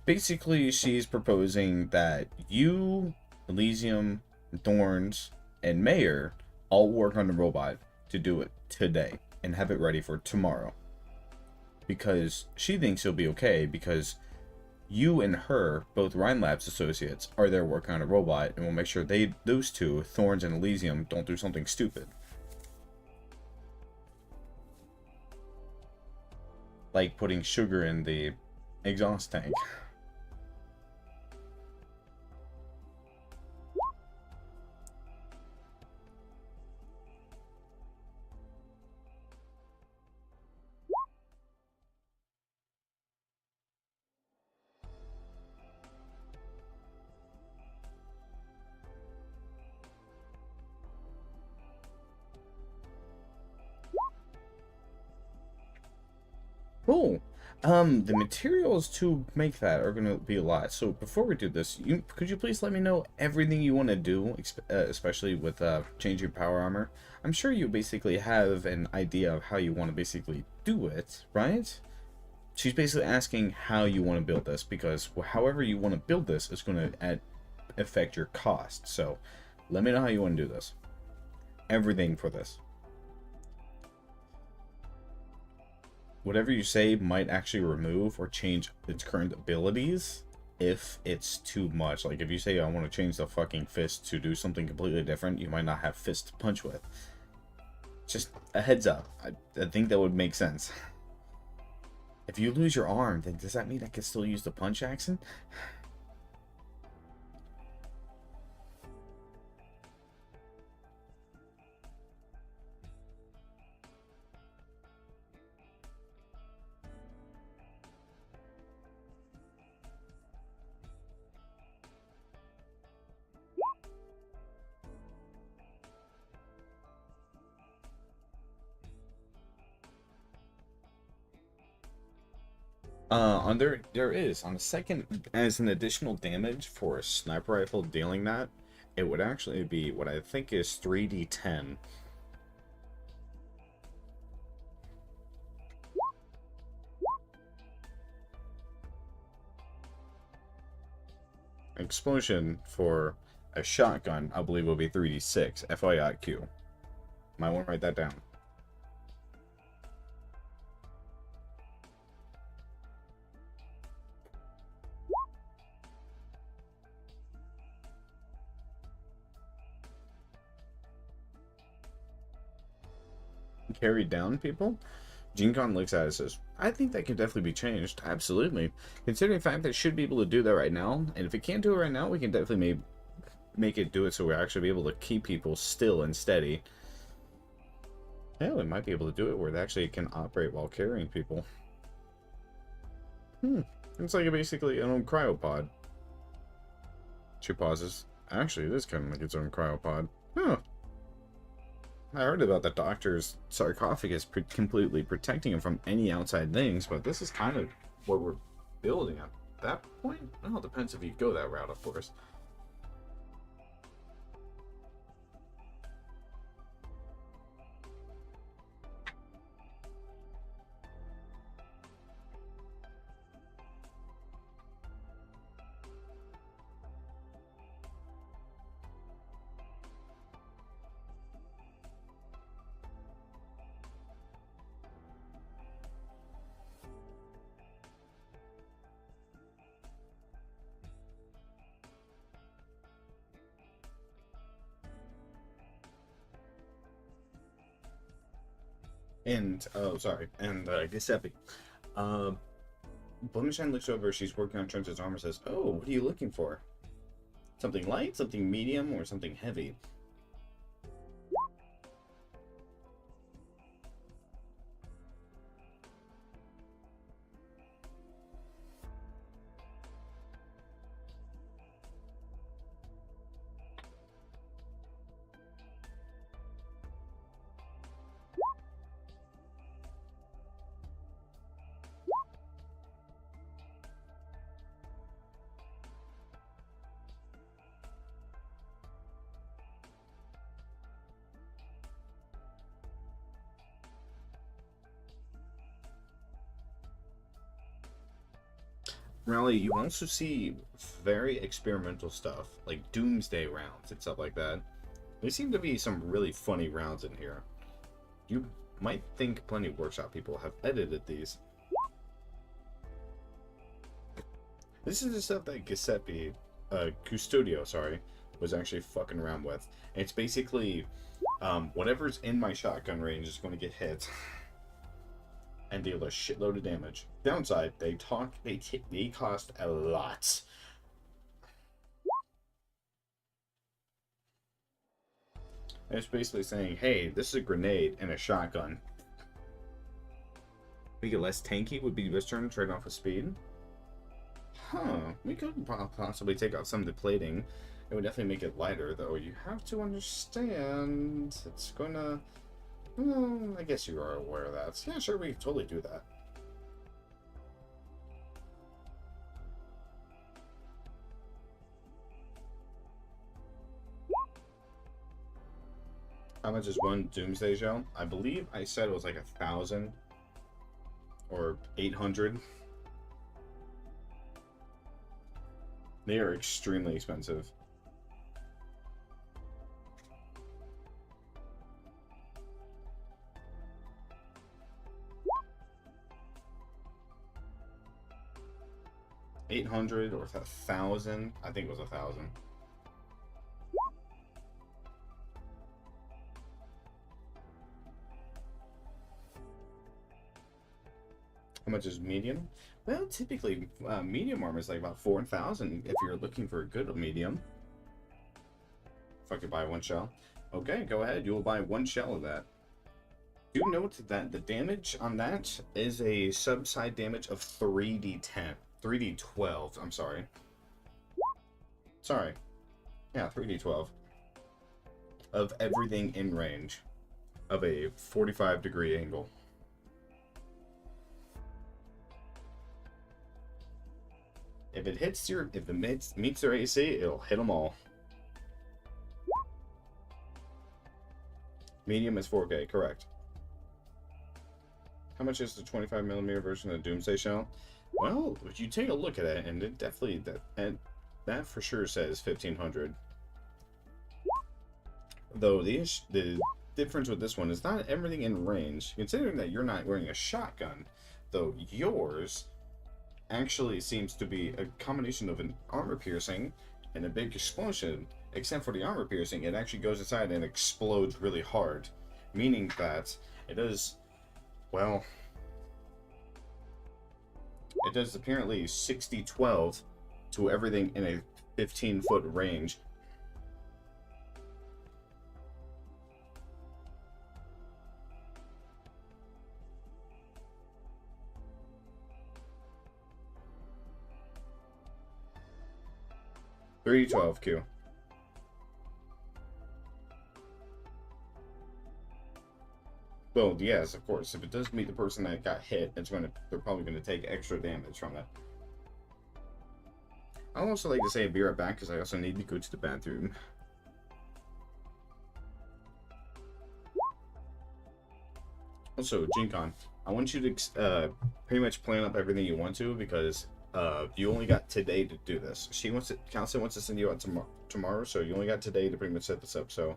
Basically, she's proposing that you, Elysium, Thorns, and Mayor all work on the robot to do it today and have it ready for tomorrow. Because she thinks it'll be okay because you and her, both Rhine Labs associates, are there working on a robot and will make sure those two, Thorns and Elysium, don't do something stupid. Like putting sugar in the exhaust tank. Cool. The materials to make that are going to be a lot. So before we do this, could you please let me know everything you want to do, especially with changing power armor? I'm sure you basically have an idea of how you want to basically do it, right? She's basically asking how you want to build this, because however you want to build this is going to affect your cost. So let me know how you want to do this. Everything for this. Whatever you say might actually remove or change its current abilities if it's too much. Like if you say I want to change the fucking fist to do something completely different, you might not have fist to punch with. Just a heads up. I think that would make sense. If you lose your arm, then does that mean I can still use the punch action? There is on the second, as an additional damage for a sniper rifle dealing that, it would actually be what I think is 3d10. Explosion for a shotgun, I believe, will be 3d6. FYIQ. Might want to write that down. Carry down people? GeneCon looks at it and says, I think that can definitely be changed. Absolutely. Considering the fact that it should be able to do that right now, and if it can't do it right now, we can definitely make it do it so we're actually be able to keep people still and steady. Yeah, we might be able to do it where it actually can operate while carrying people. It's like basically an own cryopod. She pauses. Actually, it is kind of like its own cryopod. Huh. I heard about the doctor's sarcophagus completely protecting him from any outside things, but this is kind of what we're building at that point. Well, it depends if you go that route, of course. And, oh, sorry, and Giuseppe. Blumishine looks over, she's working on Trench's armor, says, oh, what are you looking for? Something light, something medium, or something heavy? Rally, you also see very experimental stuff, like doomsday rounds and stuff like that. There seem to be some really funny rounds in here. You might think plenty of workshop people have edited these. This is the stuff that Giuseppe, Custodio, sorry, was actually fucking around with. It's basically, whatever's in my shotgun range is going to get hit. And deal a shitload of damage. Downside, they cost a lot. And it's basically saying, hey, this is a grenade and a shotgun. Make it less tanky would be this turn, trade off with speed. Huh, we could possibly take out some of the plating. It would definitely make it lighter, though. You have to understand, it's gonna... Well, I guess you are aware of that. Yeah, sure, we can totally do that. How much is one Doomsday Shell? I believe I said it was like 1,000 or 800. They are extremely expensive. $800 or 1,000? I think it was 1,000. How much is medium? Well, typically, medium armor is like about 4,000 if you're looking for a good medium. If I could buy one shell. Okay, go ahead. You will buy one shell of that. Do note that the damage on that is a subside damage of 3d10. 3d12, I'm sorry. Sorry. Yeah, 3d12. Of everything in range of a 45-degree angle. If it hits your, if it meets their AC, it'll hit them all. Medium is 4K, correct. How much is the 25mm version of Doomsday Shell? Well, if you take a look at it, and it definitely, that for sure says 1,500. Though the difference with this one is not everything in range. Considering that you're not wearing a shotgun, though yours actually seems to be a combination of an armor piercing and a big explosion. Except for the armor piercing, it actually goes inside and explodes really hard. Meaning that it does, well, it does apparently 60-12 to everything in a 15-foot range. $312 Q. Well, yes, of course. If it does meet the person that got hit, they're probably gonna take extra damage from it. I'd also like to say be right back because I also need to go to the bathroom. Also, Jincon, I want you to pretty much plan up everything you want to because you only got today to do this. Council wants to send you out tomorrow, so you only got today to pretty much set this up. So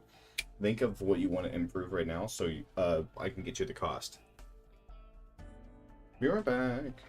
think of what you want to improve right now, so I can get you the cost. Be right back.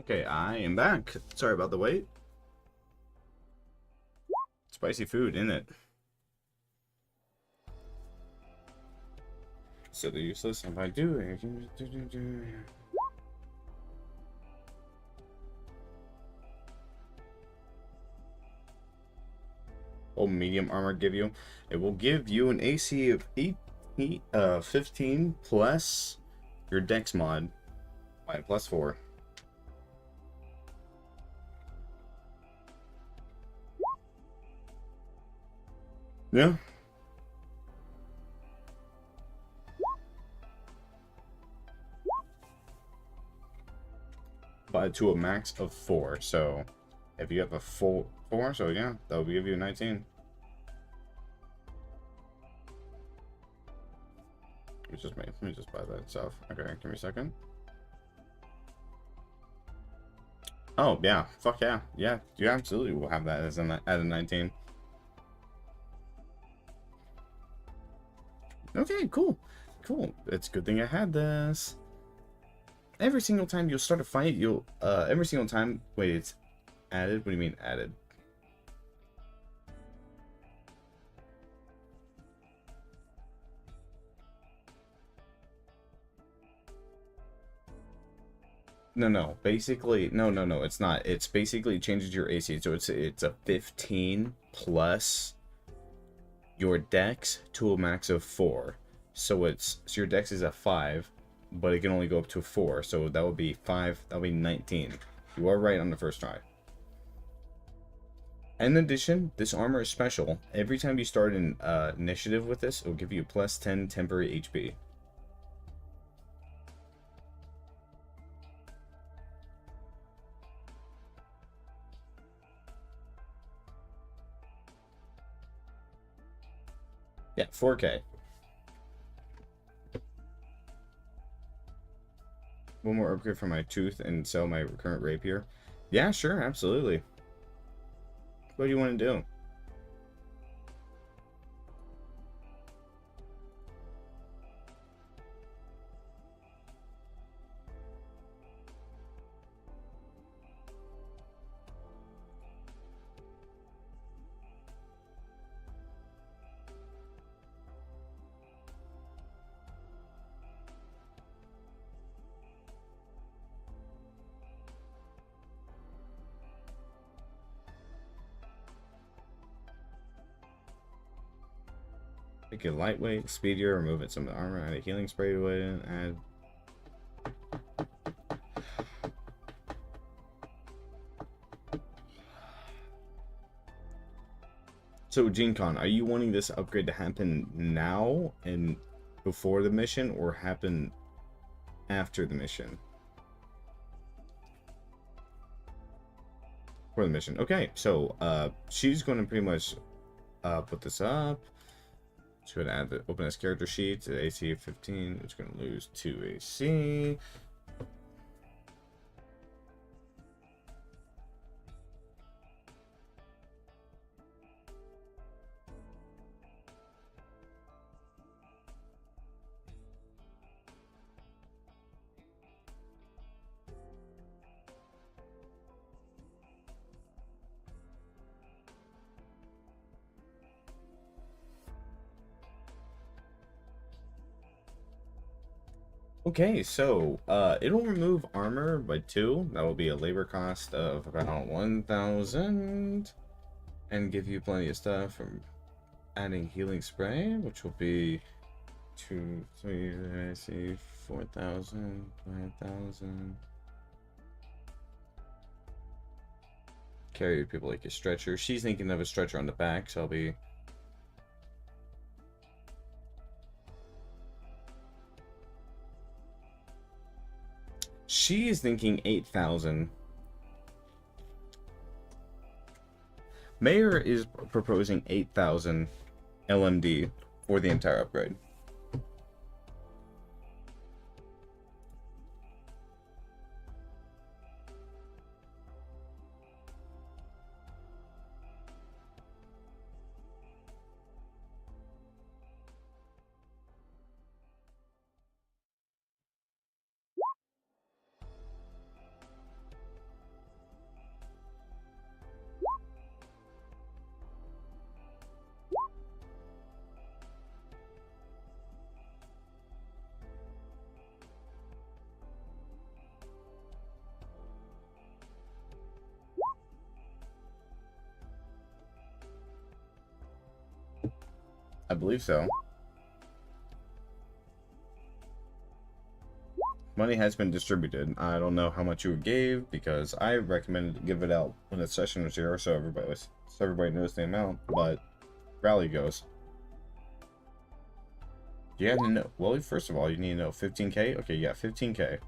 Okay, I am back. Sorry about the wait. Spicy food, in it? So they're useless if I do. Oh, medium armor give you? It will give you an AC of 15 plus your Dex mod by +4. Yeah. But to a max of 4. So if you have a full 4, so yeah, that will give you 19. Let me just buy that stuff. Okay, give me a second. Oh yeah, fuck yeah, yeah. You absolutely will have that as at a 19. Okay, cool, cool. It's a good thing I had this. Every single time you'll start a fight, you'll every single time. Wait, it's added. What do you mean added? No. Basically, no. It's not. It's basically changes your AC. So it's a 15 plus your Dex to a max of 4. So your Dex is at 5, but it can only go up to 4. So that would be 5. That would be 19. You are right on the first try. In addition, this armor is special. Every time you start an initiative with this, it will give you +10 temporary HP. Yeah, 4K. One more upgrade for my tooth and sell my current rapier. Yeah, sure, absolutely. What do you want to do? Make it lightweight, speedier, remove it some of the armor, add a healing spray to it, add. So, GeneCon, are you wanting this upgrade to happen now and before the mission, or happen after the mission? For the mission. Okay, so she's going to pretty much put this up. She's going to add the open as character sheet to AC of 15. It's going to lose 2 AC. Okay, so it'll remove armor by 2. That will be a labor cost of about 1,000, and give you plenty of stuff from adding healing spray, which will be 2, 3, I see 4,000, 5,000. Carry people like a stretcher. She's thinking of a stretcher on the back, so I'll be. She is thinking 8,000. Mayor is proposing 8,000 LMD for the entire upgrade. I believe so. Money has been distributed. I don't know how much you gave because I recommended to give it out when the session was here, so everybody knows the amount. But rally goes. You have to know. Well, first of all, you need to know 15K. Okay, yeah, 15K.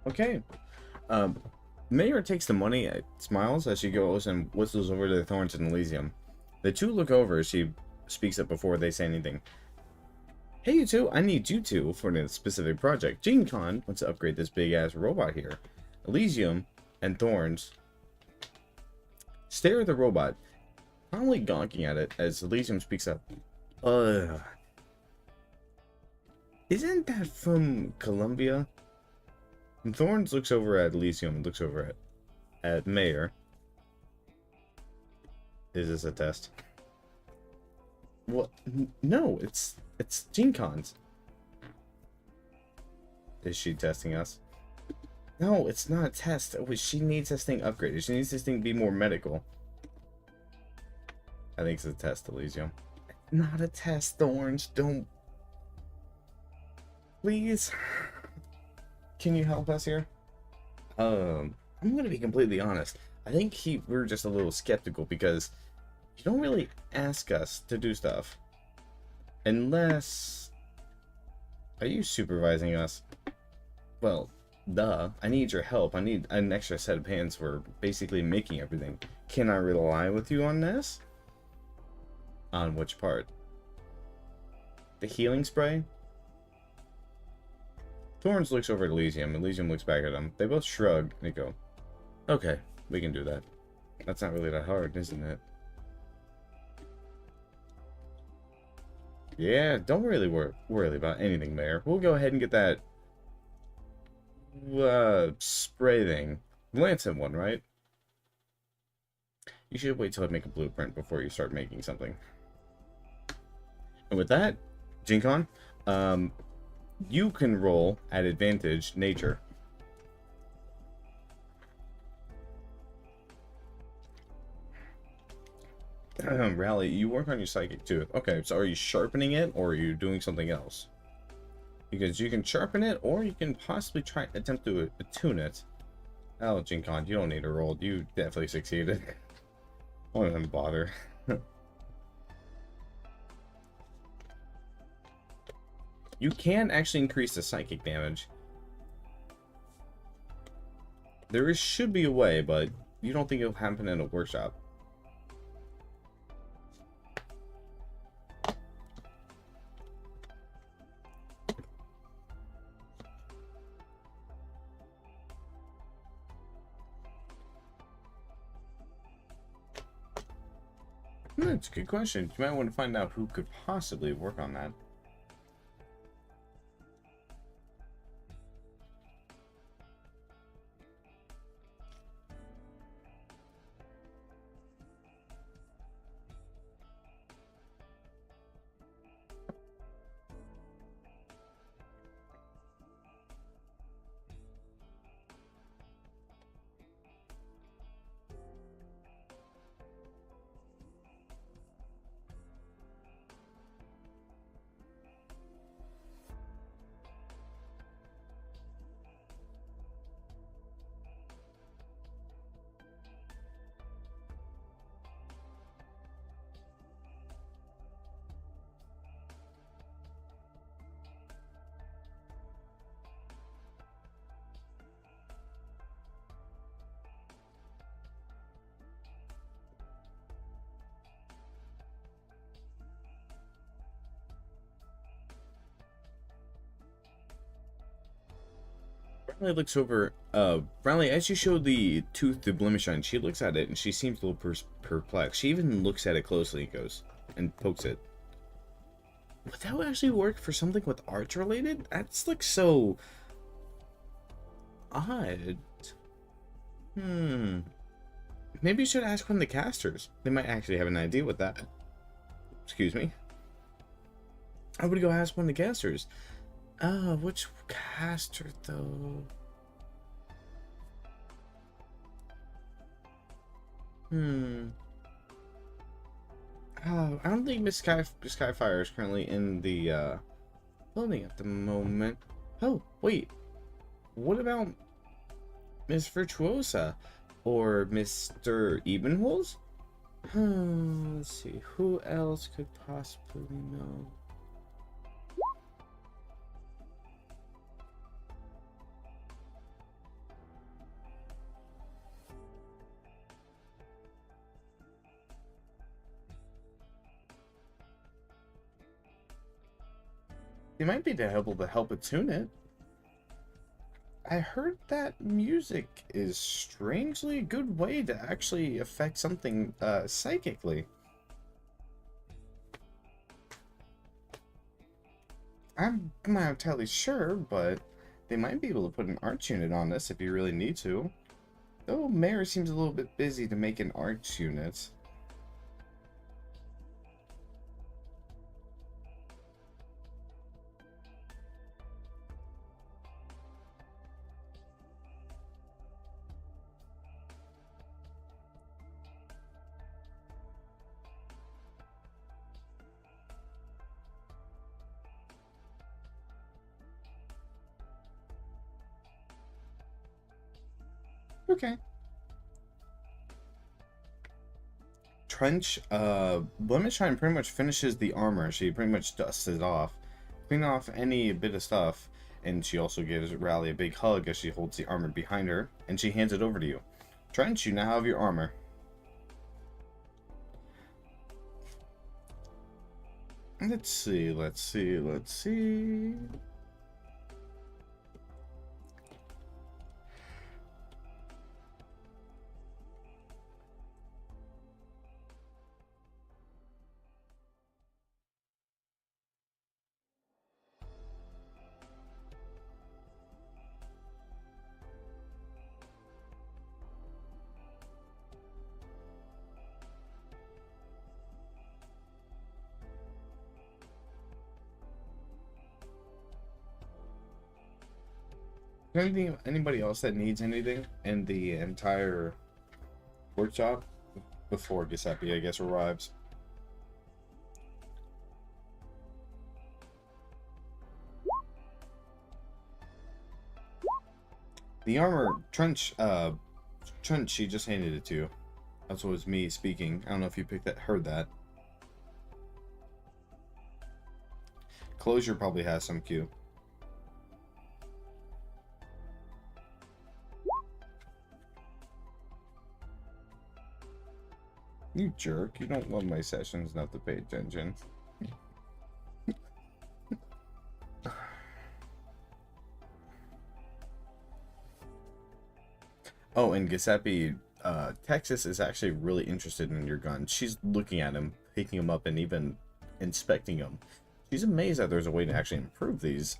Okay. Mayor takes the money, smiles as she goes and whistles over to the Thorns and Elysium. The two look over as she speaks up before they say anything. Hey, you two, I need you two for a specific project. Gene Con wants to upgrade this big-ass robot here. Elysium and Thorns stare at the robot, probably gawking at it as Elysium speaks up. Isn't that from Colombia? And Thorns looks over at Elysium and looks over at Mayor. Is this a test? What? No, it's Gene Con's. Is she testing us? No, it's not a test. She needs this thing upgraded. She needs this thing to be more medical. I think it's a test, Elysium. Not a test, Thorns. Don't. Please. Can you help us here? I'm gonna be completely honest. I think we're just a little skeptical because you don't really ask us to do stuff. Unless... Are you supervising us? Well, duh. I need your help. I need an extra set of hands for basically making everything. Can I rely with you on this? On which part? The healing spray? Thorns looks over at Elysium. Elysium looks back at him. They both shrug and they go, okay, we can do that. That's not really that hard, isn't it? Yeah, don't really worry about anything, Mayor. We'll go ahead and get that spray thing. Landship one, right? You should wait till I make a blueprint before you start making something. And with that, Jinkon, you can roll at advantage nature. Rally, you work on your psychic too. Okay, so are you sharpening it or are you doing something else? Because you can sharpen it or you can possibly attempt to attune it. Oh, Jinkon, you don't need to roll. You definitely succeeded. I won't even bother. You can actually increase the psychic damage. Should be a way, but you don't think it'll happen in a workshop. That's a good question. You might want to find out who could possibly work on that. Riley looks over. Riley, as you show the tooth to Blemishine, she looks at it and she seems a little perplexed. She even looks at it closely and goes and pokes it. Would that actually work for something with arts related? That's like so odd. Maybe you should ask one of the casters. They might actually have an idea with that. Excuse me. I would go ask one of the casters. Which caster though? I don't think Miss Skyfire is currently in the building at the moment. Oh, wait. What about Miss Virtuosa or Mr. Ebenholz? Let's see. Who else could possibly know? They might be able to help attune it. I heard that music is strangely a good way to actually affect something psychically. I'm not entirely sure, but they might be able to put an arts unit on this if you really need to. Though Mayor seems a little bit busy to make an arts unit. Okay. Blemishine pretty much finishes the armor. She pretty much dusts it off. Clean off any bit of stuff. And she also gives Rally a big hug as she holds the armor behind her. And she hands it over to you. Trench, you now have your armor. Let's see. Anybody else that needs anything in the entire workshop before Giuseppe, I guess, arrives? The armor, Trench, she just handed it to you. That's what was me speaking. I don't know if you heard that. Closure probably has some Q. You jerk. You don't love my sessions not to pay attention. Oh, and Giuseppe, Texas is actually really interested in your gun. She's looking at him, picking him up, and even inspecting him. She's amazed that there's a way to actually improve these.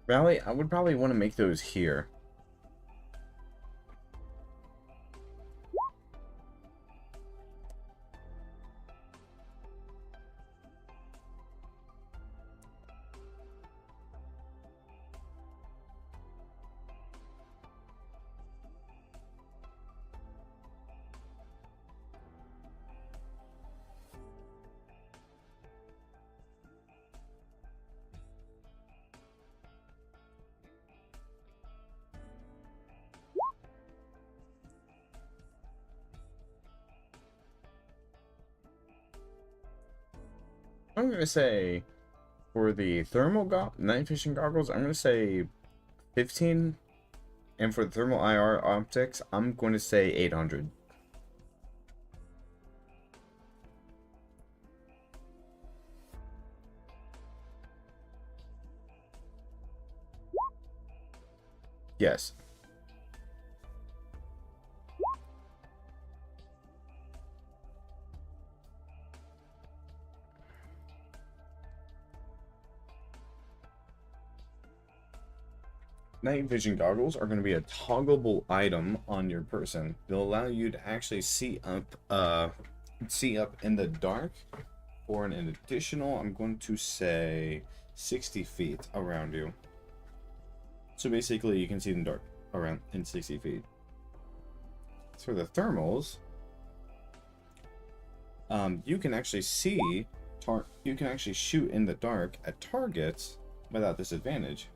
Rally, I would probably want to make those here. I'm going to say, for the thermal night vision goggles, I'm going to say 15. And for the thermal IR optics, I'm going to say 800. Yes. Night vision goggles are going to be a toggleable item on your person. They'll allow you to actually see up in the dark for an additional, I'm going to say 60 feet around you. So basically you can see in the dark around in 60 feet. So for the thermals, you can actually you can actually shoot in the dark at targets without disadvantage.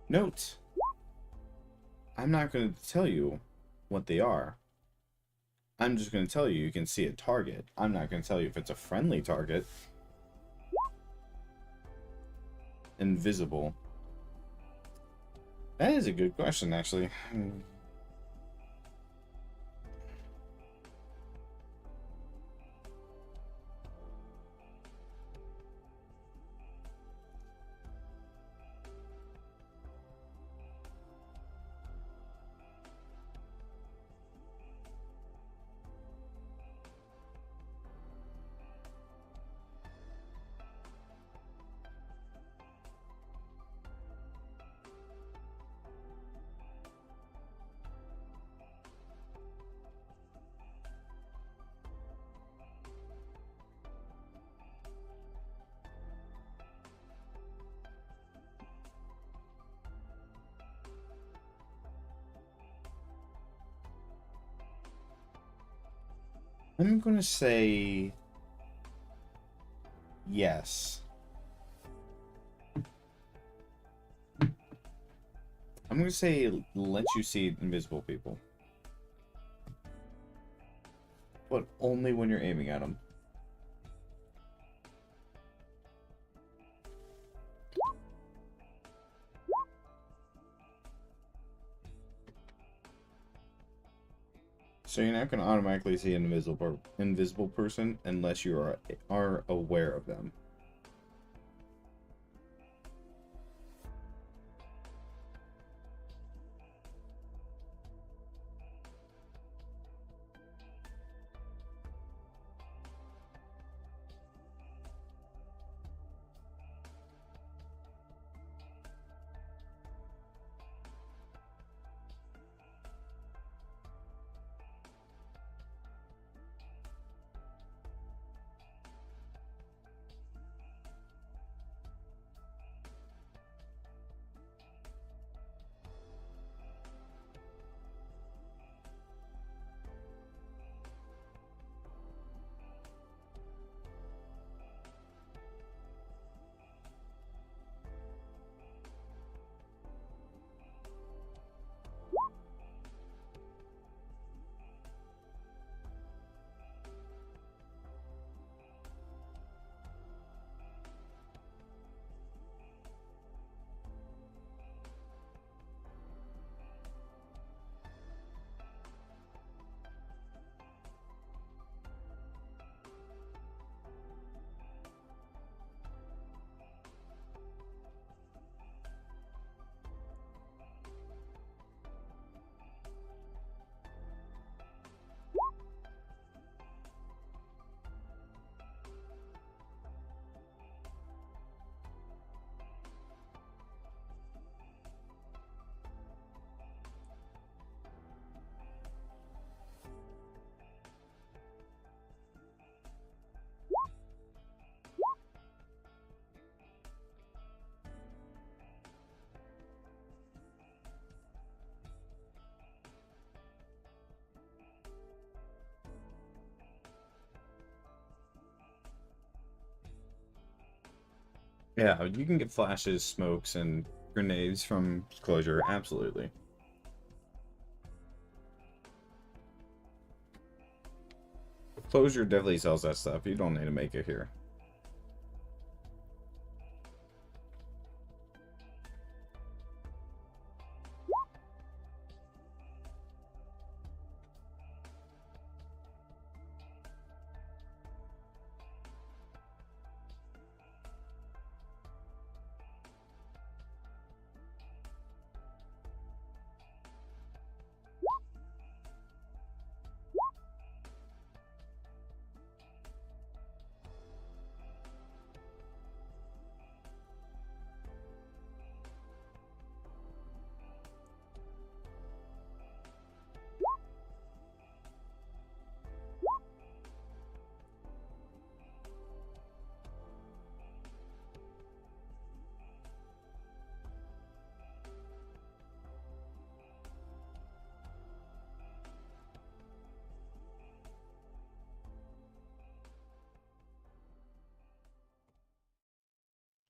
Note, I'm not going to tell you what they are. I'm just going to tell you you can see a target. I'm not going to tell you if it's a friendly target. Invisible. That is a good question, actually. I'm gonna say yes. I'm gonna say let you see invisible people. But only when you're aiming at them. So you're not gonna automatically see an invisible person unless you are aware of them. Yeah, you can get flashes, smokes, and grenades from closure, absolutely. Closure definitely sells that stuff. You don't need to make it here.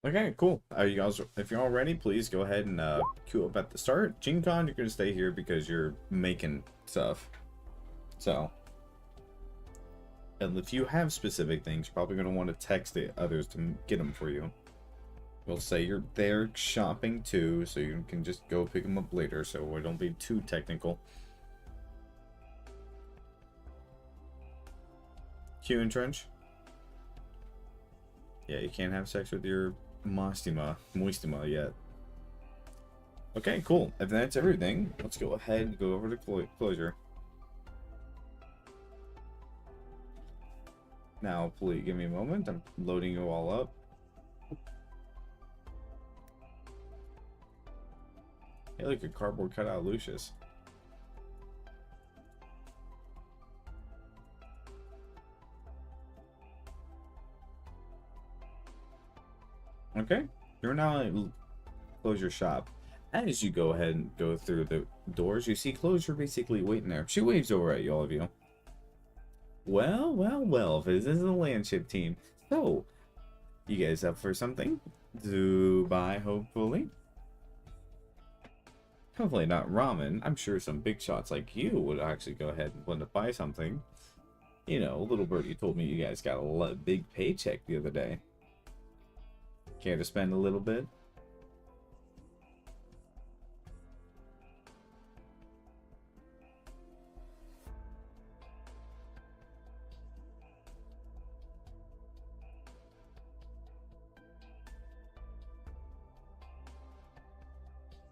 Okay, cool. Are you guys, if you're all ready, please go ahead and queue up at the start. Gen Con, you're gonna stay here because you're making stuff. So, and if you have specific things, you're probably gonna want to text the others to get them for you. We'll say you're there shopping too, so you can just go pick them up later, so we don't be too technical. Q and Trench. Yeah, you can't have sex with your moistima yet. Okay, cool. If that's everything, let's go ahead and go over to closure. Now, please give me a moment. I'm loading you all up. Hey, look, a cardboard cutout of Lucius. Okay, you're now in closure shop. As you go ahead and go through the doors, you see closure basically waiting there. She waves over at you, all of you. Well, well, well, this is the Landship team. So, you guys up for something? Dubai, hopefully. Hopefully not ramen. I'm sure some big shots like you would actually go ahead and want to buy something. You know, little birdie told me you guys got a big paycheck the other day. Care to spend a little bit?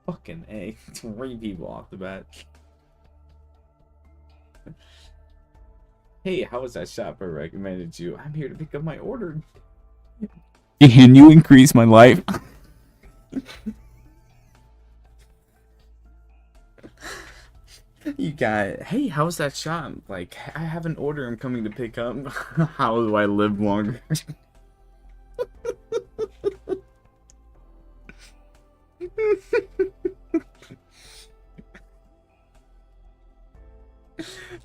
Fucking A. 3 people off the bat. Hey, how was that shop I recommended you? I'm here to pick up my order. Can you increase my life? You got, hey, how's that shop? Like, I have an order I'm coming to pick up. How do I live longer?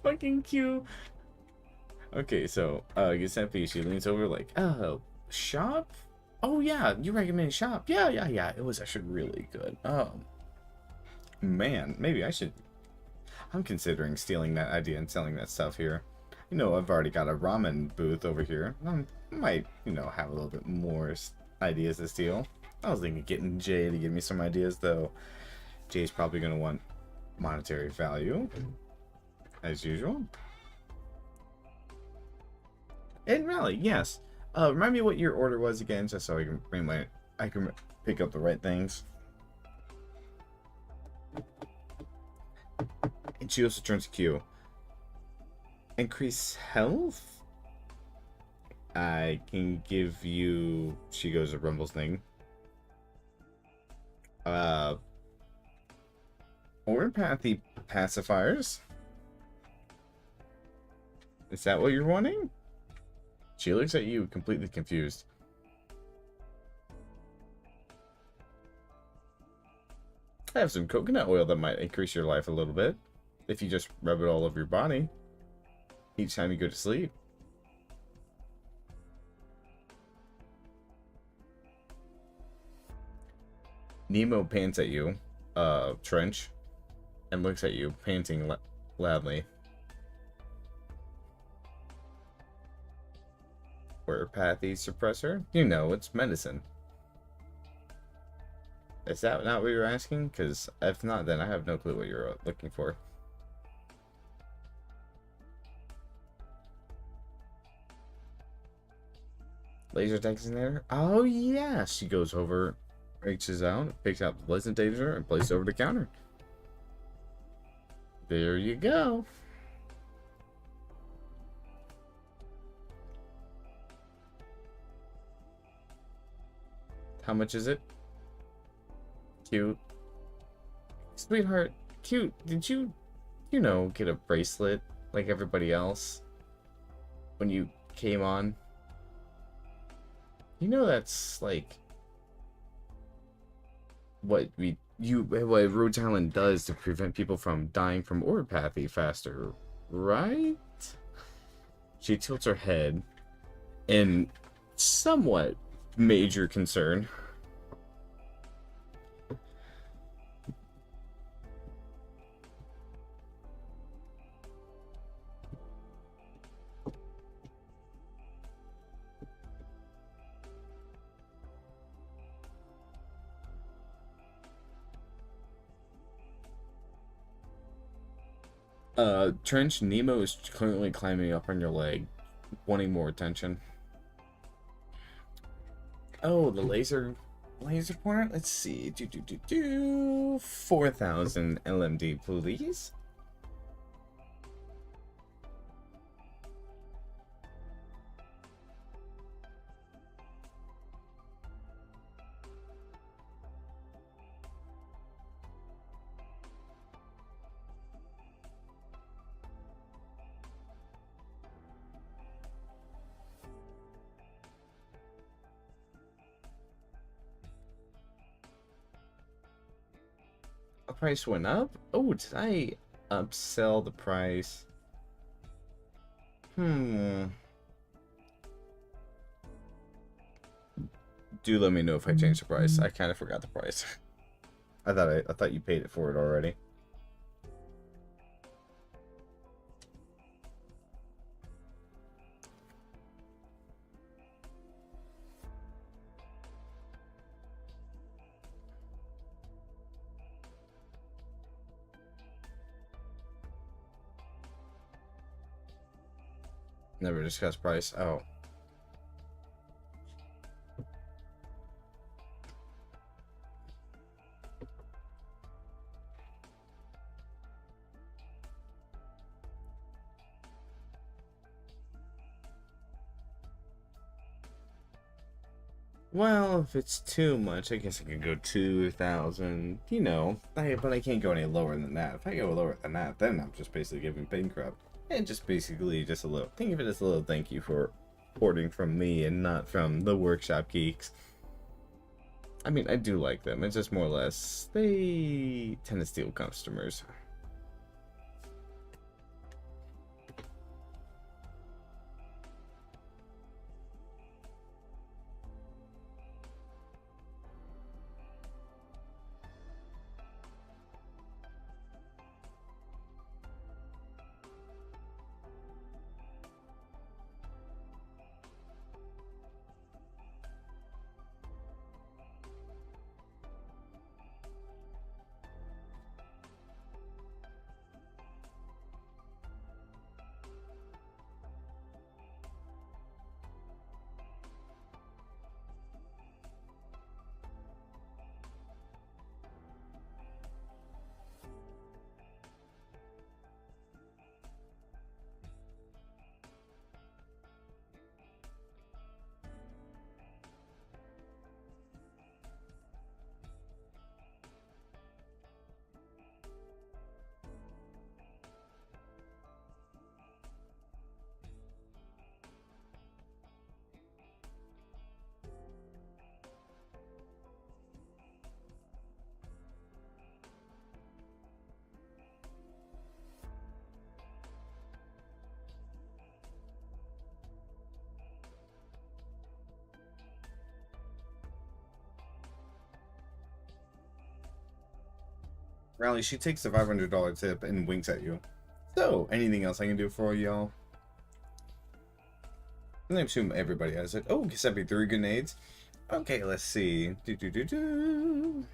Fucking cute. Okay, so, Giuseppe, she leans over like, oh, shop? Oh, yeah, you recommended shop. Yeah. It was actually really good. Oh, man, maybe I should. I'm considering stealing that idea and selling that stuff here. You know, I've already got a ramen booth over here. I might, you know, have a little bit more ideas to steal. I was thinking of getting Jay to give me some ideas, though. Jay's probably going to want monetary value, as usual. And Rally, yes. Remind me what your order was again, just so I can pick up the right things. And she also turns to Q. Increase health? I can give you. She goes to Rumble's thing. Orpathy pacifiers? Is that what you're wanting? She looks at you completely confused. I have some coconut oil that might increase your life a little bit. If you just rub it all over your body each time you go to sleep. Nemo pants at you, Trench, and looks at you, panting loudly. Orpathy suppressor? You know, it's medicine. Is that not what you're asking? Because if not, then I have no clue what you're looking for. Laser designator? Oh, yeah. She goes over, reaches out, picks out the laser designator, and places it over the counter. There you go. How much is it? Cute. Sweetheart, cute. Did you know, get a bracelet like everybody else when you came on? You know that's like what Rhodes Island does to prevent people from dying from orpathy faster, right? She tilts her head in somewhat major concern. Trench, Nemo is currently climbing up on your leg, wanting more attention. Oh, the laser pointer? Let's see. 4,000 LMD, please. The price went up? Oh, did I upsell the price? Hmm. Do let me know if I change the price. I kind of forgot the price. I thought you paid it for it already. Never discussed price. Oh. Well, if it's too much, I guess I could go 2,000. You know, but I can't go any lower than that. If I go lower than that, then I'm just basically giving bankrupt. And just basically just a little. Think of it as a little thank you for ordering from me and not from the workshop geeks. I mean, I do like them. It's just more or less they tend to steal customers. Rally, she takes the $500 tip and winks at you. So, anything else I can do for y'all? I assume everybody has it. Oh, guess that'd be 3 grenades. Okay, let's see. Do do do do.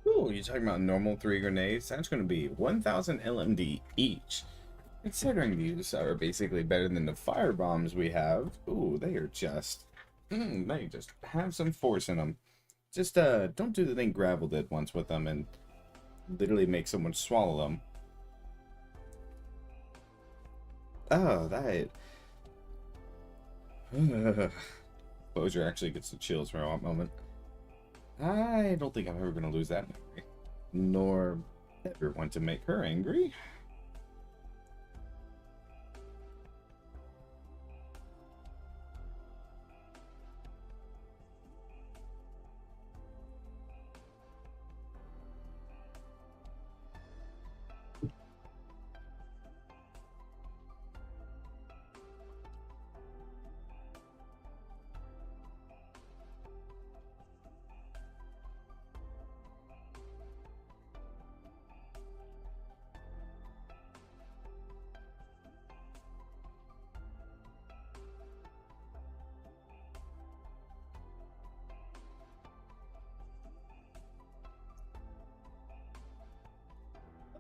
Ooh, you're talking about normal 3 grenades? That's going to be 1,000 LMD each. Considering these are basically better than the fire bombs we have, ooh, they are just, they just have some force in them. Just, don't do the thing Gravel did once with them and literally make someone swallow them. Oh, that. Bozier actually gets the chills for a moment. I don't think I'm ever going to lose that memory. Nor ever want to make her angry.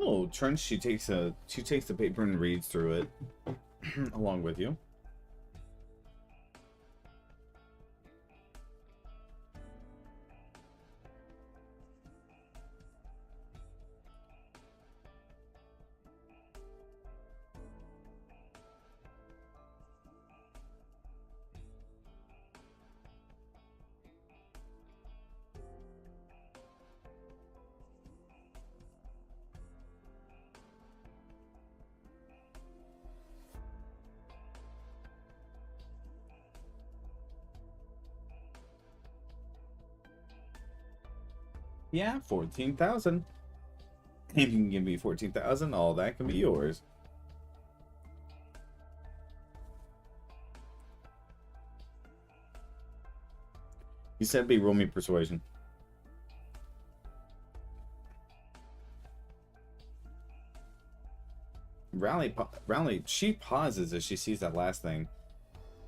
Oh, Trench, she takes the paper and reads through it along with you. Yeah, 14,000. If you can give me 14,000, all that can be yours. You said be roll me persuasion. Rally, she pauses as she sees that last thing.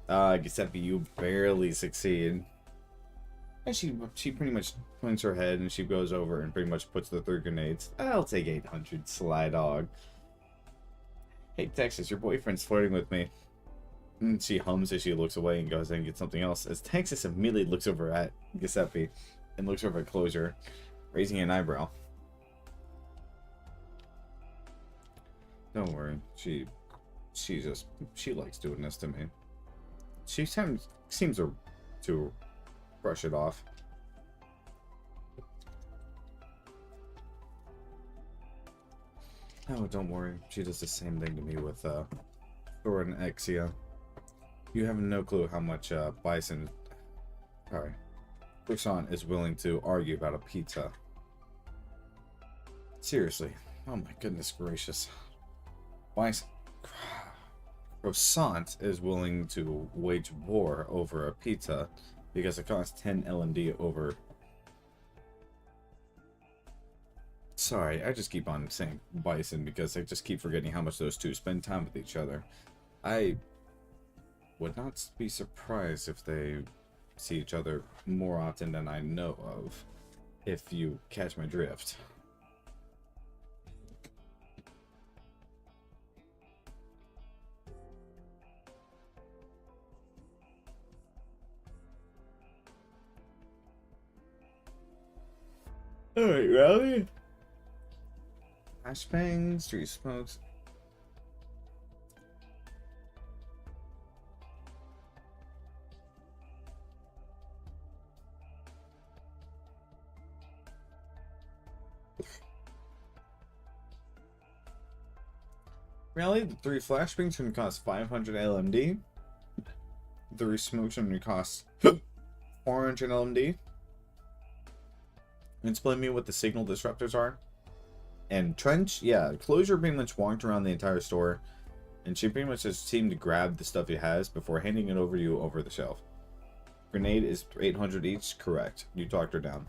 Giuseppe, you barely succeed. And she pretty much points her head and she goes over and pretty much puts the 3 grenades. I'll take 800, sly dog. Hey, Texas, your boyfriend's flirting with me. And she hums as she looks away and goes and gets something else. As Texas immediately looks over at Giuseppe and looks over at Closure, raising an eyebrow. Don't worry, she likes doing this to me. She seems to brush it off. Oh, don't worry. She does the same thing to me with Thor and Exia. You have no clue how much Croissant is willing to argue about a pizza. Seriously. Oh my goodness gracious. Croissant is willing to wage war over a pizza because it costs 10 LMD over. Sorry, I just keep on saying Bison because I just keep forgetting how much those two spend time with each other. I would not be surprised if they see each other more often than I know of, if you catch my drift. Alright, Rally? Flashbangs, street smokes. Really? The 3 flashbangs are going to cost 500 LMD. The 3 smokes are going to cost 400 LMD. Explain me what the signal disruptors are. And Trench, yeah, Closure pretty much walked around the entire store, and she pretty much just seemed to grab the stuff he has before handing it over to you over the shelf. Grenade is 800 each, correct. You talked her down.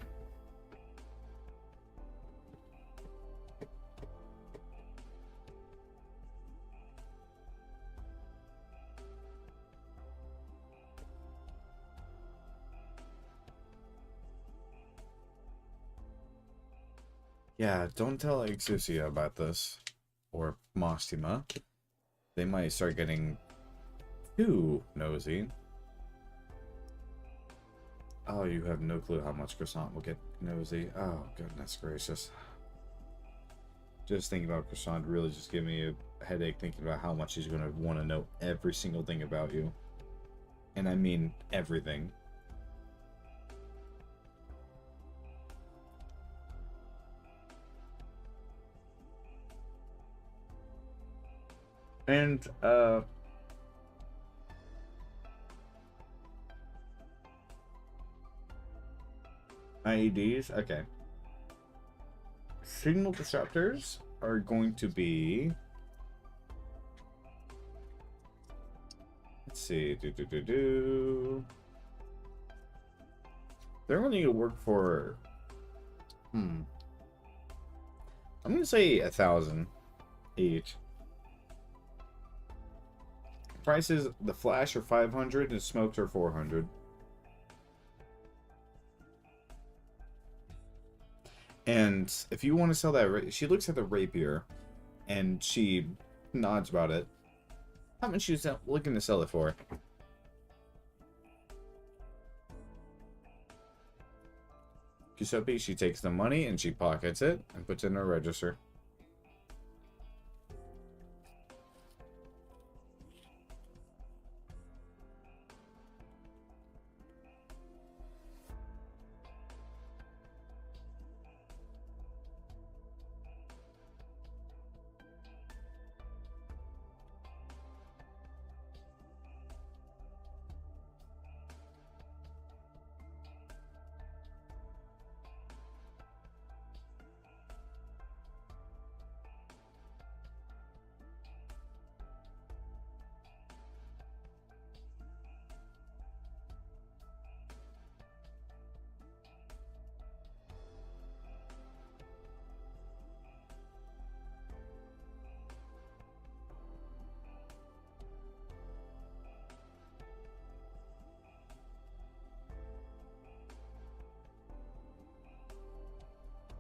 Yeah, don't tell Exusia about this. Or Mostima. They might start getting too nosy. Oh, you have no clue how much Croissant will get nosy. Oh, goodness gracious. Just thinking about Croissant really just gave me a headache thinking about how much she's going to want to know every single thing about you. And I mean everything. And, IEDs? Okay. Signal disruptors are going to be... Let's see. They're only going to work for... I'm going to say 1,000 each. Prices, the flash are 500 and smokes are 400. And if you want to sell that, she looks at the rapier and she nods about it. How much are you looking to sell it for? Giuseppe, she takes the money and she pockets it and puts it in her register.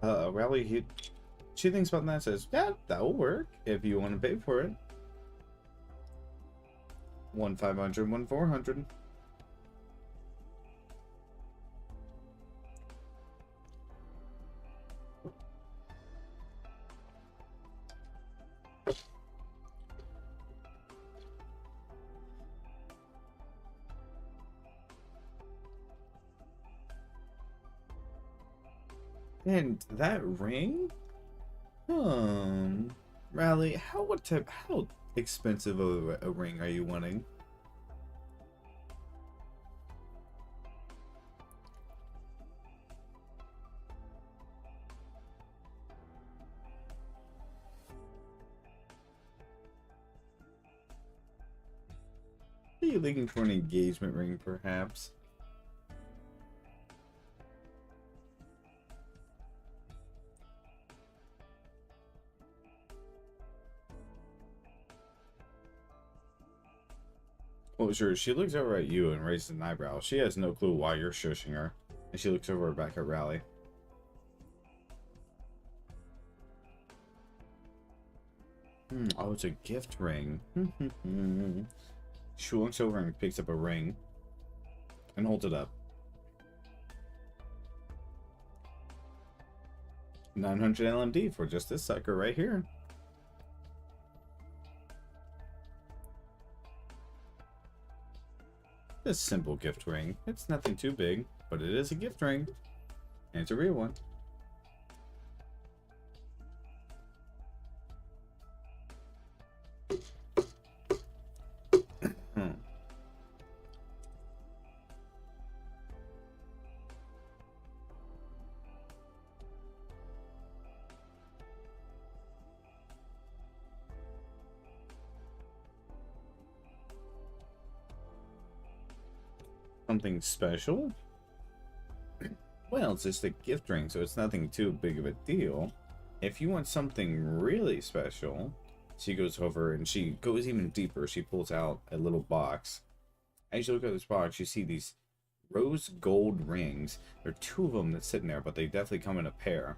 Rally, she thinks about that and says, yeah, that'll work if you want to pay for it. 1,500, 1,400. And that ring? Rally, how expensive of a ring are you wanting? Are you looking for an engagement ring, perhaps? Oh, sure. She looks over at you and raises an eyebrow. She has no clue why you're shushing her. And she looks over back at Rally. Oh, it's a gift ring. She looks over and picks up a ring and holds it up. 900 LMD for just this sucker right here. This simple gift ring. It's nothing too big, but it is a gift ring. And it's a real one. Something special? Well, it's just a gift ring, so it's nothing too big of a deal. If you want something really special, she goes over and she goes even deeper. She pulls out a little box. As you look at this box, you see these rose gold rings. There are two of them that's sitting there, but they definitely come in a pair.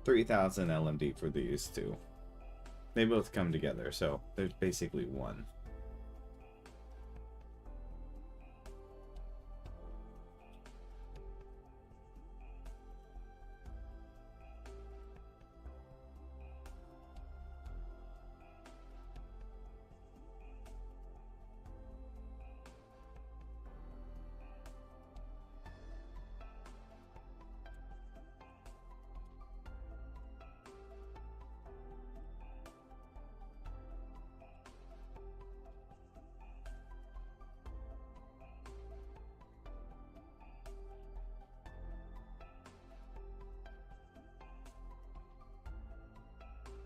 3,000 LMD for these two. They both come together, so there's basically one.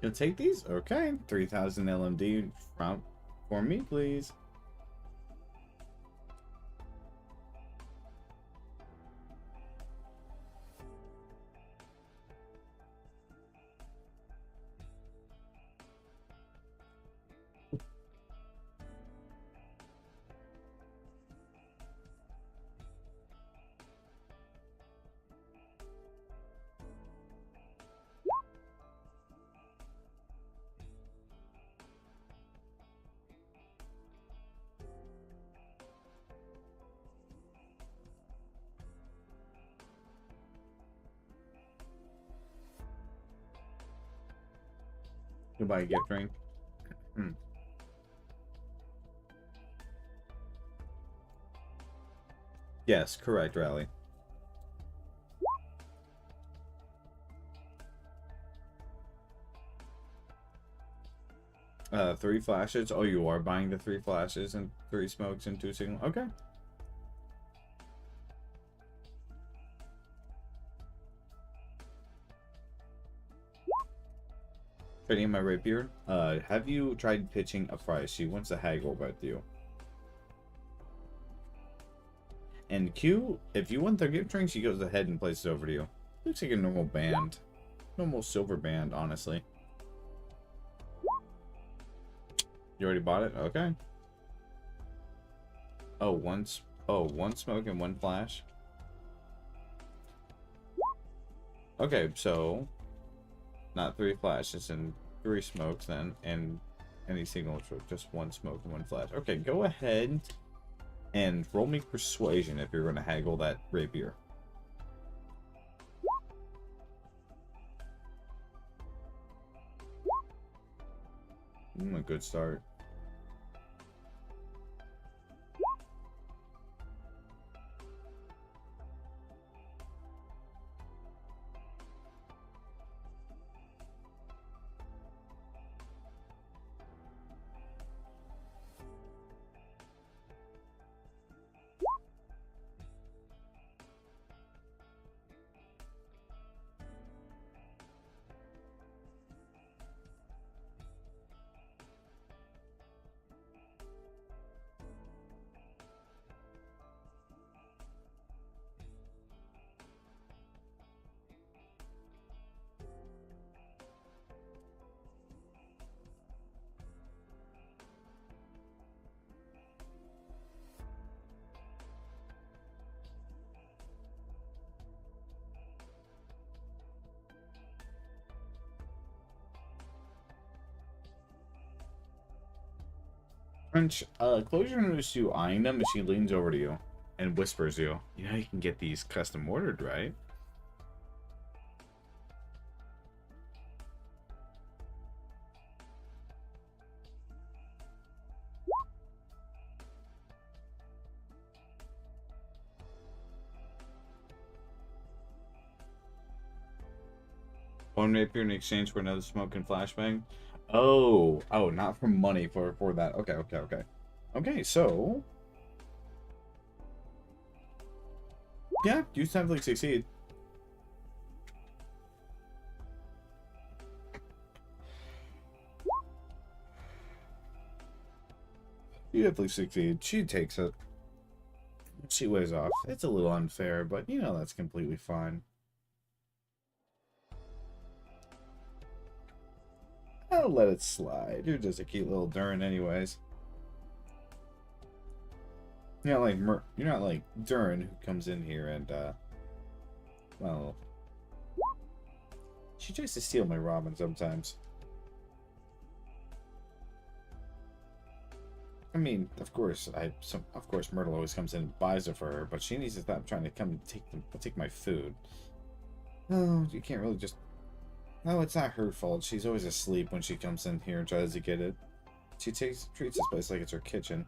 You'll take these? Okay. 3,000 LMD for me, please. You'll buy a gift ring. Yes, correct, Rally. Three flashes. Oh, you are buying the 3 flashes and 3 smokes and 2 signal. Okay. Trading my rapier. Have you tried pitching a price? She wants to haggle with you. And Q, if you want their gift ring, she goes ahead and places over to you. Looks like a normal band. Normal silver band, honestly. You already bought it? Okay. Oh, one smoke and 1 flash. Okay, so not 3 flashes and 3 smokes then, and any signal, just 1 smoke and 1 flash. Okay, go ahead and roll me persuasion if you're going to haggle that rapier. A good start. French, Closure notices you eyeing them, and she leans over to you and whispers you. You know you can get these custom ordered, right? One rapier in exchange for another smoke and flashbang. Oh, not for money, for that. Okay. Okay, so yeah, you definitely succeed. You definitely succeed. She takes it. She weighs off. It's a little unfair, but you know that's completely fine. I'll let it slide. You're just a cute little Durin anyways. You're not like Durin who comes in here and well, she tries to steal my ramen sometimes. I mean, of course, of course Myrtle always comes in and buys it for her, but she needs to stop trying to come and take my food. No, you can't really just. No, it's not her fault. She's always asleep when she comes in here and tries to get it. She treats this place like it's her kitchen.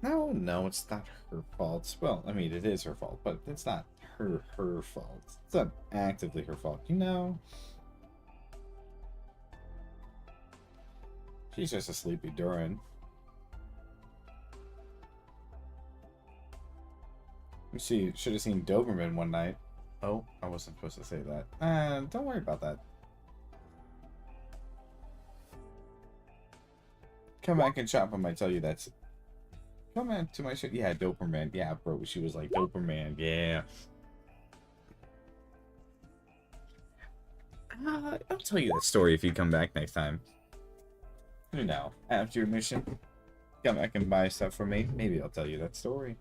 No, it's not her fault. Well, I mean, it is her fault, but it's not her fault. It's not actively her fault, you know? She's just a sleepy Durin. You see, should have seen Doberman one night. Oh, I wasn't supposed to say that. Don't worry about that. Come back and shop. I might tell you that's. Come back to my shop. Yeah, Doberman. Yeah, bro. She was like Doberman. Yeah. I'll tell you that story if you come back next time. You know, after your mission, come back and buy stuff for me. Maybe I'll tell you that story.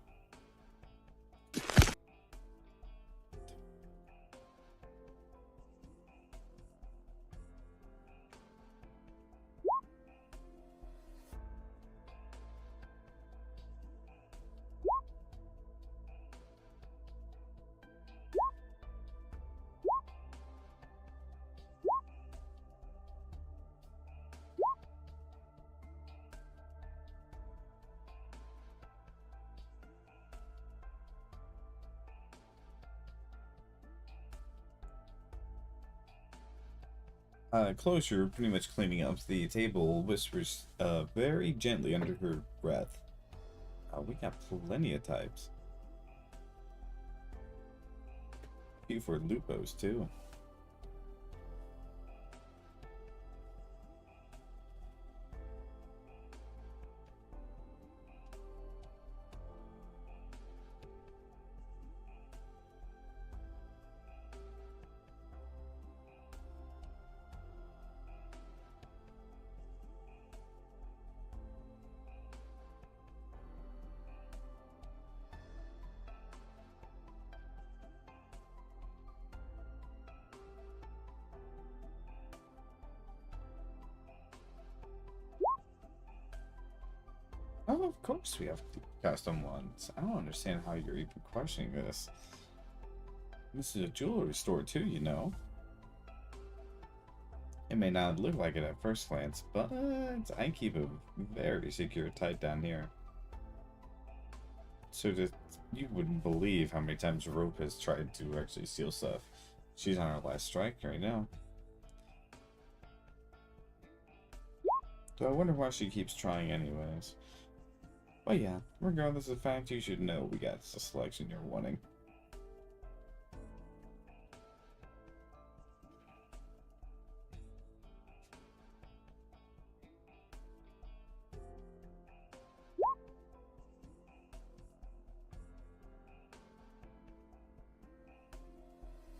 Closure, pretty much cleaning up the table, whispers very gently under her breath. We got plenty of types. A few for Lupos, too. of course we have custom ones. I don't understand how you're even questioning this. This is a jewelry store too, you know. It may not look like it at first glance, but I keep it very secure tight down here. So that you wouldn't believe how many times Rope has tried to actually steal stuff. She's on her last strike right now. So I wonder why she keeps trying anyways. But yeah, regardless of the fact, you should know we got the selection you're wanting.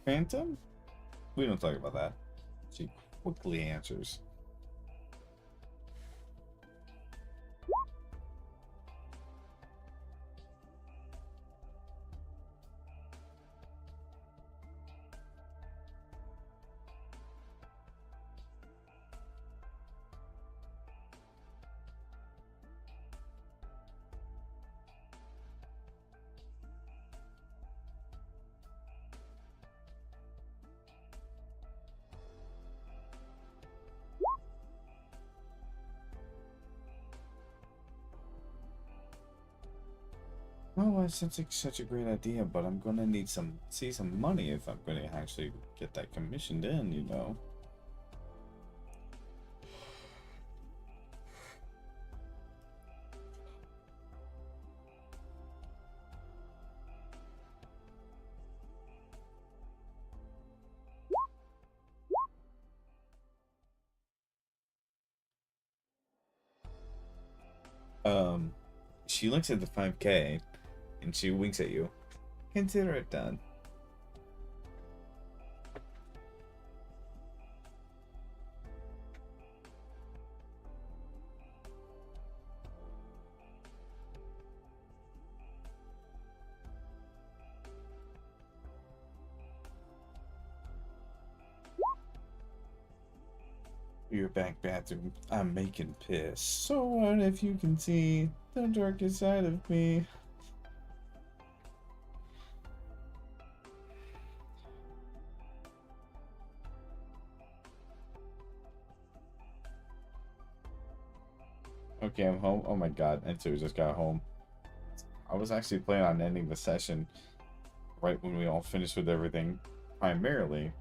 Phantom? We don't talk about that. She quickly answers. Oh, that sounds like such a great idea, but I'm gonna need some money if I'm gonna actually get that commissioned in, you know. She looks at the 5K and she winks at you. Consider it done. Your back bathroom. I'm making piss. So what if you can see the darkest side of me? Okay, I'm home. Oh my god, Enzo just got home. I was actually planning on ending the session right when we all finished with everything, primarily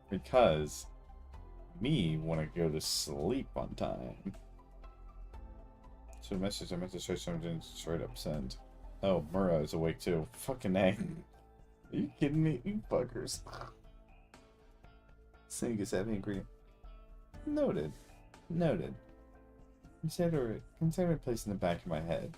because me want to go to sleep on time. So message, I meant to search something straight up send. Oh, Mura is awake too. Fucking A. Are you kidding me? You fuckers. Sing is heavy ingredient. Noted. Noted. Consider a place in the back of my head.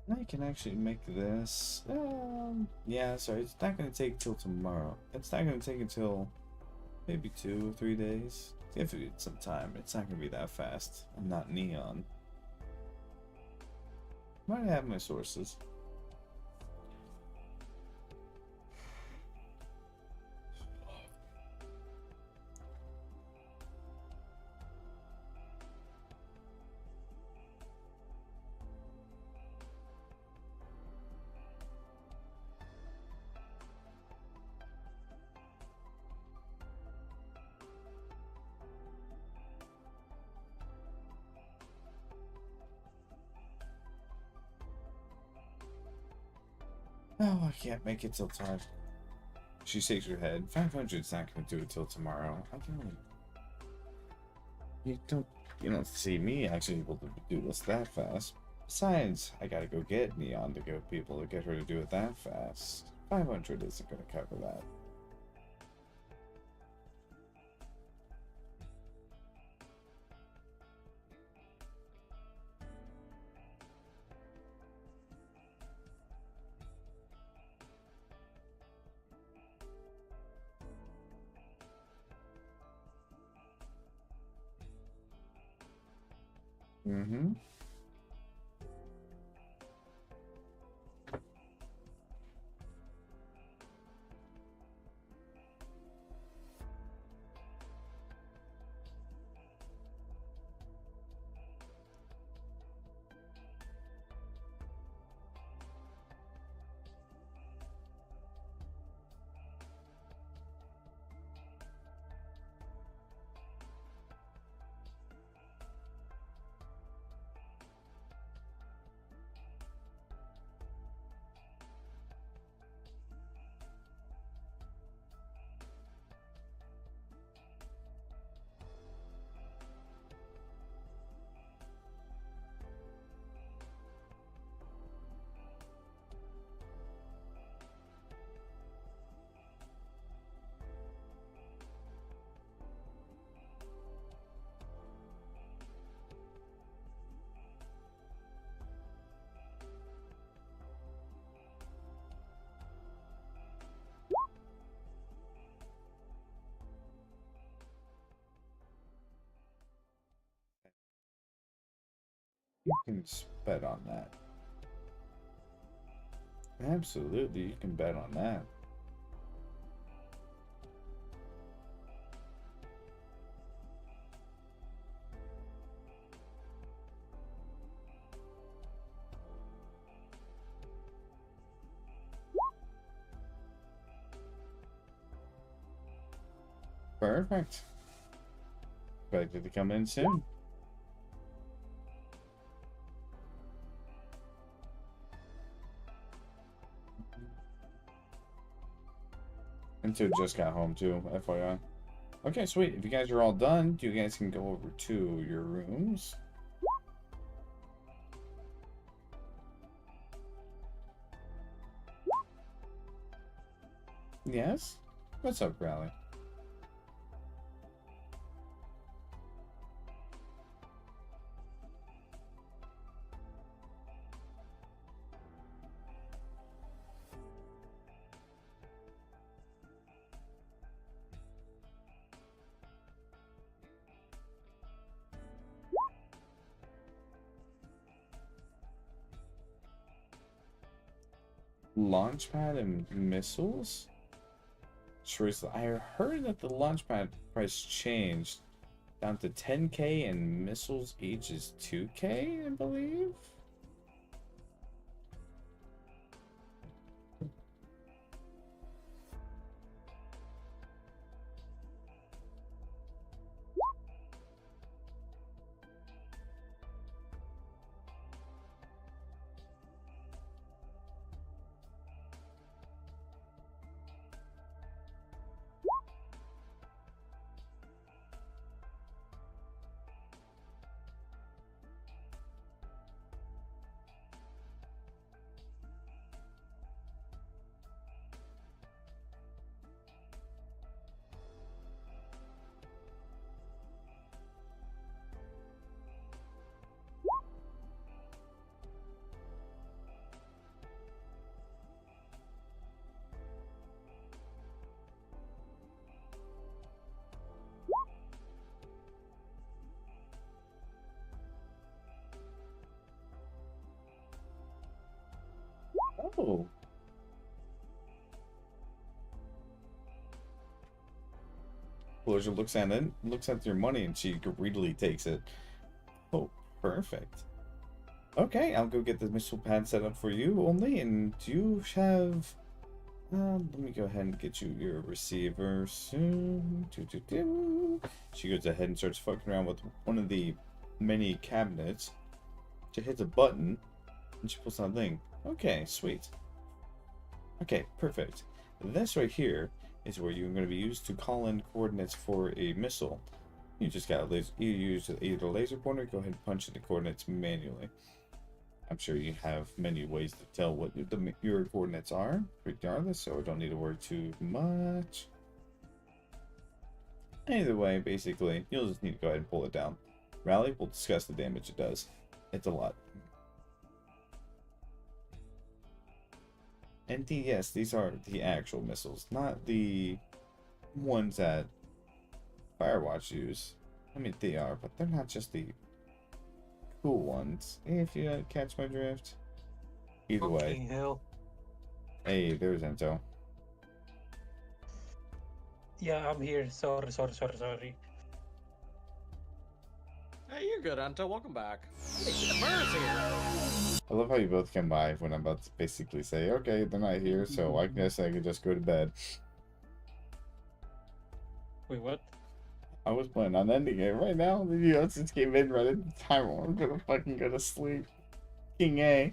I can actually make this. Yeah, sorry, it's not gonna take till tomorrow. It's not gonna take until maybe 2 or 3 days. Give it some time. It's not gonna be that fast. I'm not neon. Might have my sources. Oh, I can't make it till time. She shakes her head. 500's not gonna do it till tomorrow. I can only... You don't see me actually able to do this that fast. Besides, I gotta go get Neon to go people to get her to do it that fast. 500 isn't gonna cover that. Mm-hmm. You can bet on that. Absolutely, you can bet on that. Perfect. Expected to come in soon. And two just got home too, FYI. Okay, sweet. If you guys are all done, you guys can go over to your rooms. Yes? What's up, Rally? Launchpad and missiles? Seriously, I heard that the launchpad price changed down to 10K and missiles each is 2K, I believe? Oh. Pleasure looks at it, looks at your money, and she greedily takes it. Oh, perfect. Okay, I'll go get the missile pad set up for you only, and you have... let me go ahead and get you your receiver soon. She goes ahead and starts fucking around with one of the many cabinets. She hits a button, and she pulls out a thing. Okay, sweet. Okay, perfect. This right here is where you're going to be used to call in coordinates for a missile. You just got you use either laser pointer. Go ahead and punch in the coordinates manually. I'm sure you have many ways to tell what your coordinates are, regardless, so I don't need to worry too much. Either way, basically, you'll just need to go ahead and pull it down. Rally, we'll discuss the damage it does. It's a lot. And yes, these are the actual missiles, not the ones that Firewatch use. I mean, they are, but they're not just the cool ones, if you catch my drift. Either way. Hell. Hey, there's Enzo. Yeah, I'm here. Sorry. Hey, you're good, Anto. Welcome back. Hey, shit, Murray's here. I love how you both come by when I'm about to basically say, okay, they're not here, so I guess I could just go to bed. Wait, what? I was planning on ending it right now. The just came in right at the time I'm gonna fucking go to sleep. King A.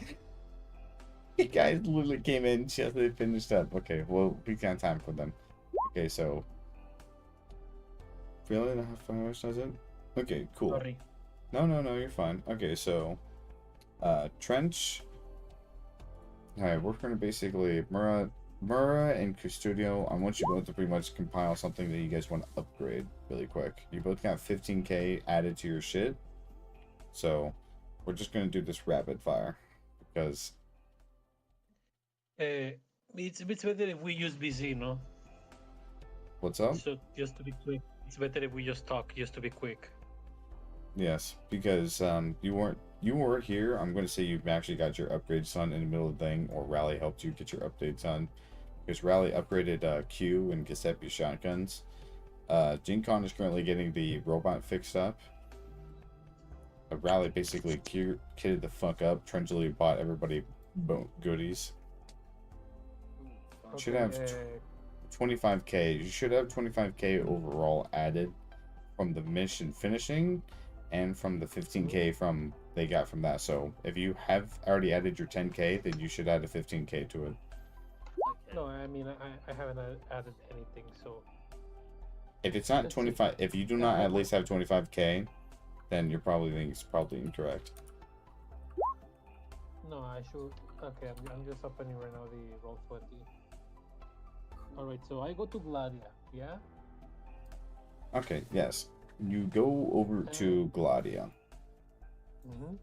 You guys literally came in just as they finished up. Okay, well, we got time for them. Okay, so. Really? Not how much does it? Okay, cool. Sorry. No, you're fine. Okay, so. Trench. Alright, we're gonna basically. Mura and Custodio, I want you both to pretty much compile something that you guys want to upgrade really quick. You both got 15k added to your shit. So, we're just going to do this rapid fire. Because... It's better if we use BZ, no? What's up? So, just to be quick. It's better if we just talk, just to be quick. Yes, because you weren't here. I'm going to say you actually got your upgrades done in the middle of the thing, or Rally helped you get your updates done. Because Rally upgraded Q and Giuseppe shotguns. Con is currently getting the robot fixed up. Rally basically kitted the fuck up. Trengely bought everybody goodies. Okay, Should have 25k. You should have 25k overall added from the mission finishing and from the 15k from they got from that. So if you have already added your 10k, then you should add a 15k to it. No, I mean, I haven't added anything, so... If it's not 25, if you do not at least have 25k, then you're probably thinking it's probably incorrect. No, I should... Okay, I'm just opening right now the Roll20. Alright, so I go to Gladia, yeah? Okay, yes. You go over to Gladia. Mm-hmm.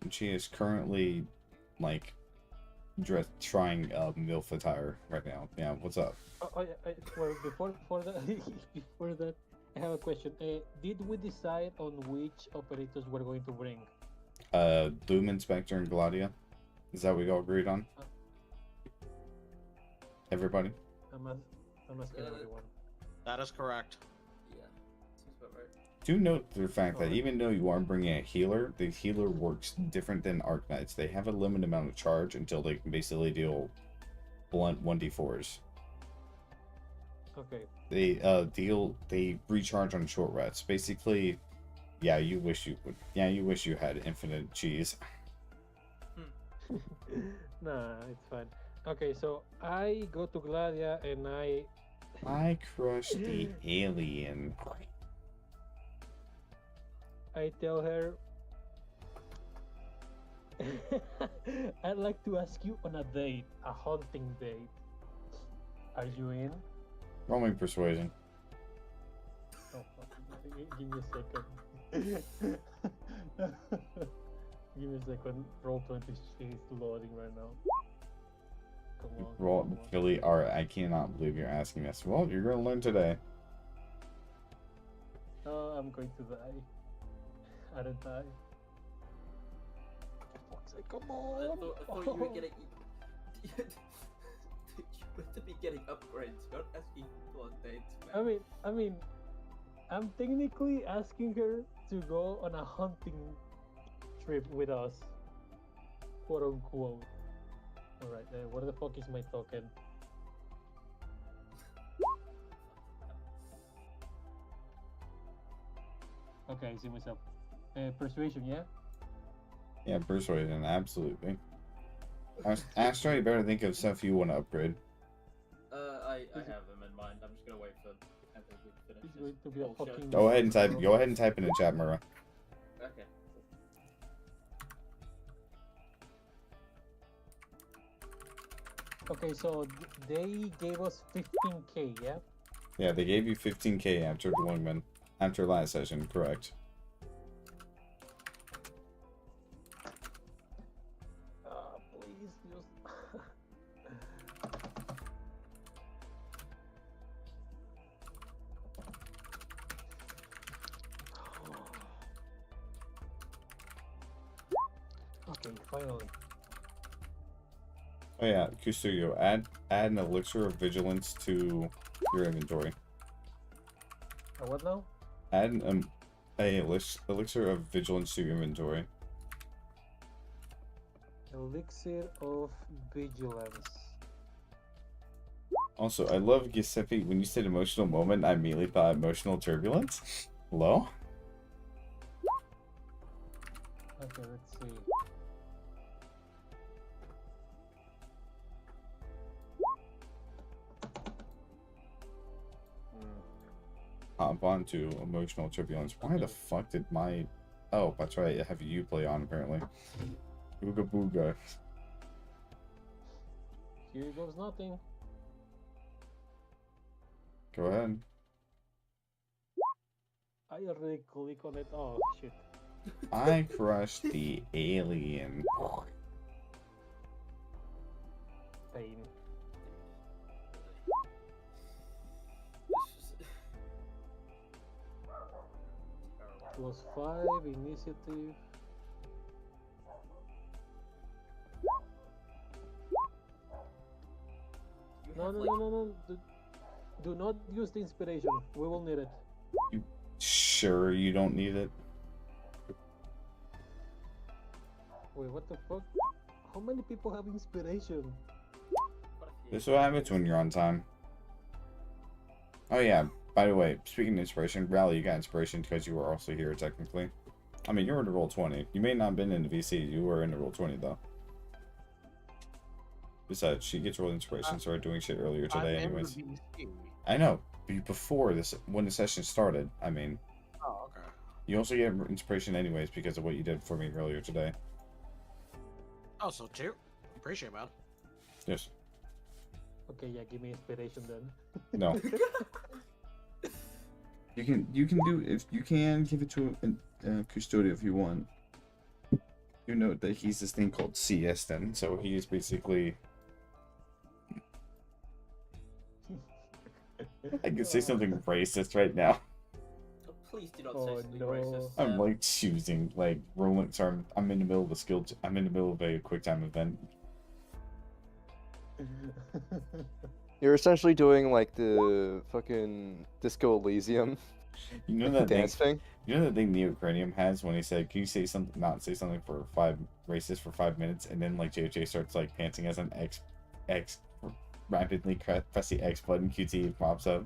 And she is currently, like, trying MILF attire right now. Yeah, what's up? Well, before that, before that, I have a question. Did we decide on which operators we're going to bring? Loom Inspector and Gladia. Is that what we all agreed on? Everybody? I'm asking everyone. That is correct. Yeah, seems about right. Do note the fact that even though you are bringing a healer, the healer works different than Arknights. They have a limited amount of charge until they can basically deal blunt 1d4s. Okay. They recharge on short rests. Basically, yeah, you wish you had infinite cheese. Nah, it's fine. Okay, so I go to Gladia and I crush the alien. I tell her, I'd like to ask you on a date, a hunting date. Are you in? Roll me persuasion. Oh, give me a second. Give me a second. Roll20 is loading right now. Come on. Roll, come on. Billy. Alright, I cannot believe you're asking this. Well, you're gonna learn today. Oh, I'm going to die. I don't die. Fuck's sake, come on! I thought you were getting. You were to be getting upgrades. You're not asking for dates, man. I mean, I'm technically asking her to go on a hunting trip with us, quote unquote. Alright, where the fuck is my token? Okay, I see myself. Persuasion, yeah? Yeah, persuasion, absolutely. Astra, you better think of stuff you want to upgrade. I have them in mind. I'm just gonna wait for everything to finish. It's going to be a Bullshit. fucking. Go ahead and type. mess, Go ahead and type in the chat, Mura. Okay. Okay, so they gave us 15k, yeah? Yeah, they gave you 15k after the Wingman, after last session, correct? Please just. Okay, finally. Oh yeah, Custodio, add an elixir of vigilance to your inventory. What now? Add a elixir of vigilance to your inventory. Elixir of Vigilance. Also, I love Giuseppe. When you said emotional moment, I immediately thought emotional turbulence. Hello? Okay, let's see. Hop on to emotional turbulence. Why the fuck did my... Oh, that's right. I have you play on, apparently. Ooga booga. Here goes nothing. Go ahead. I already click on it. Oh shit. I crushed the alien. Pain. +5 initiative. No. Do not use the inspiration. We will need it. Sure, you don't need it. Wait, what the fuck? How many people have inspiration? This is what happens when you're on time. Oh yeah, by the way, speaking of inspiration, Rally, you got inspiration because you were also here, technically. I mean, you were in the roll 20. You may not have been in the VC, you were in the roll 20, though. Besides, she gets roll inspiration, started doing shit earlier today anyways. I know, before this, when the session started, I mean. Oh, okay. You also get inspiration anyways because of what you did for me earlier today. Oh, so cheer. Appreciate it, man. Yes. Okay, yeah, give me inspiration then. No. You can do, if you can give it to a Custodio if you want. You know that he's this thing called CS then, so he is basically... I could say something racist right now. Oh, please do not Oh, say something no. racist. I'm like choosing, like, rolling, sorry, I'm in the middle of a skill, I'm in the middle of a quick time event. You're essentially doing like the fucking Disco Elysium You know that dance thing? thing? You know that thing Neocranium has when he said, "Can you say something? Not say something for 5 racist for 5 minutes," and then like JJ starts like panting as an X rapidly press the X button. QT pops up.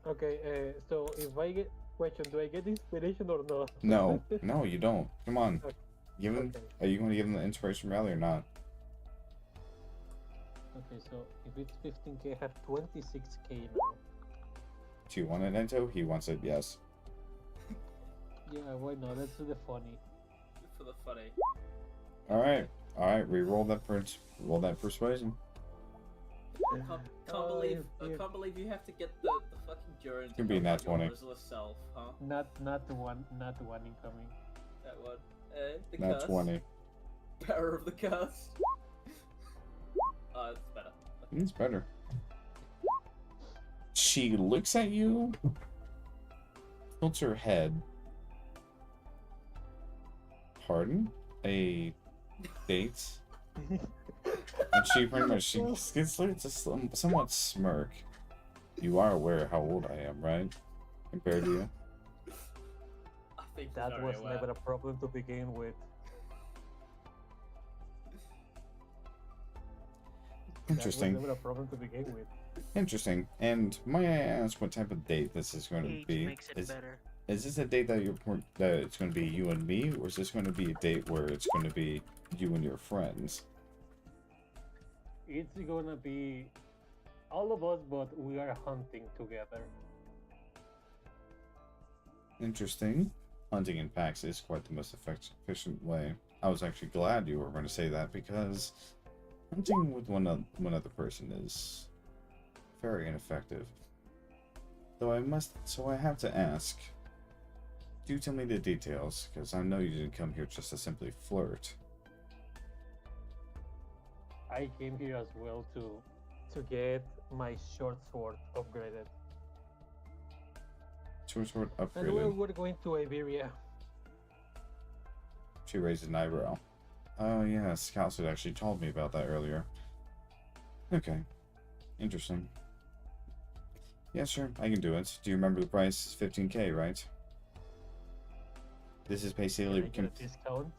Okay, so if I get do I get inspiration or not? No, no, you don't. Come on, Okay. give him. Okay. Are you going to give him the inspiration rally or not? Okay, so if it's 15k, I have 26k now. Do you want it, Ento? He wants it. Yes. Yeah, why not? Let's do the funny. For the funny. All right. All right. Re-roll that roll that persuasion. I can't believe you have to get the fucking Durin to Could be help nat out your 20. merciless self, huh? Not the one incoming. That one. The Not curse. 20. Power of the curse. It's better. It's better. She looks at you, tilts her head. Pardon? A date? And she pretty much gets like a somewhat smirk. You are aware how old I am, right? Compared to you. I think That very was well. never a problem to begin with. Interesting. That was never a problem to begin with. Interesting. And may I ask what type of date this is going to Age be? makes it better. Is this a date that that it's going to be you and me, or is this going to be a date where it's going to be you and your friends? It's gonna be All of us, but we are hunting together. Interesting. Hunting in packs is quite the most efficient way. I was actually glad you were going to say that because hunting with one other person is very ineffective. Though I have to ask. Do tell me the details, because I know you didn't come here just to simply flirt. I came here as well to get my short sword upgraded. Short sword And upgraded. we're going to Iberia. She raised an eyebrow. Oh yes, Calcid actually told me about that earlier. Okay. Interesting. Yeah, sure, I can do it. Do you remember the price? 15k, right? This is Can I basically... get a discount?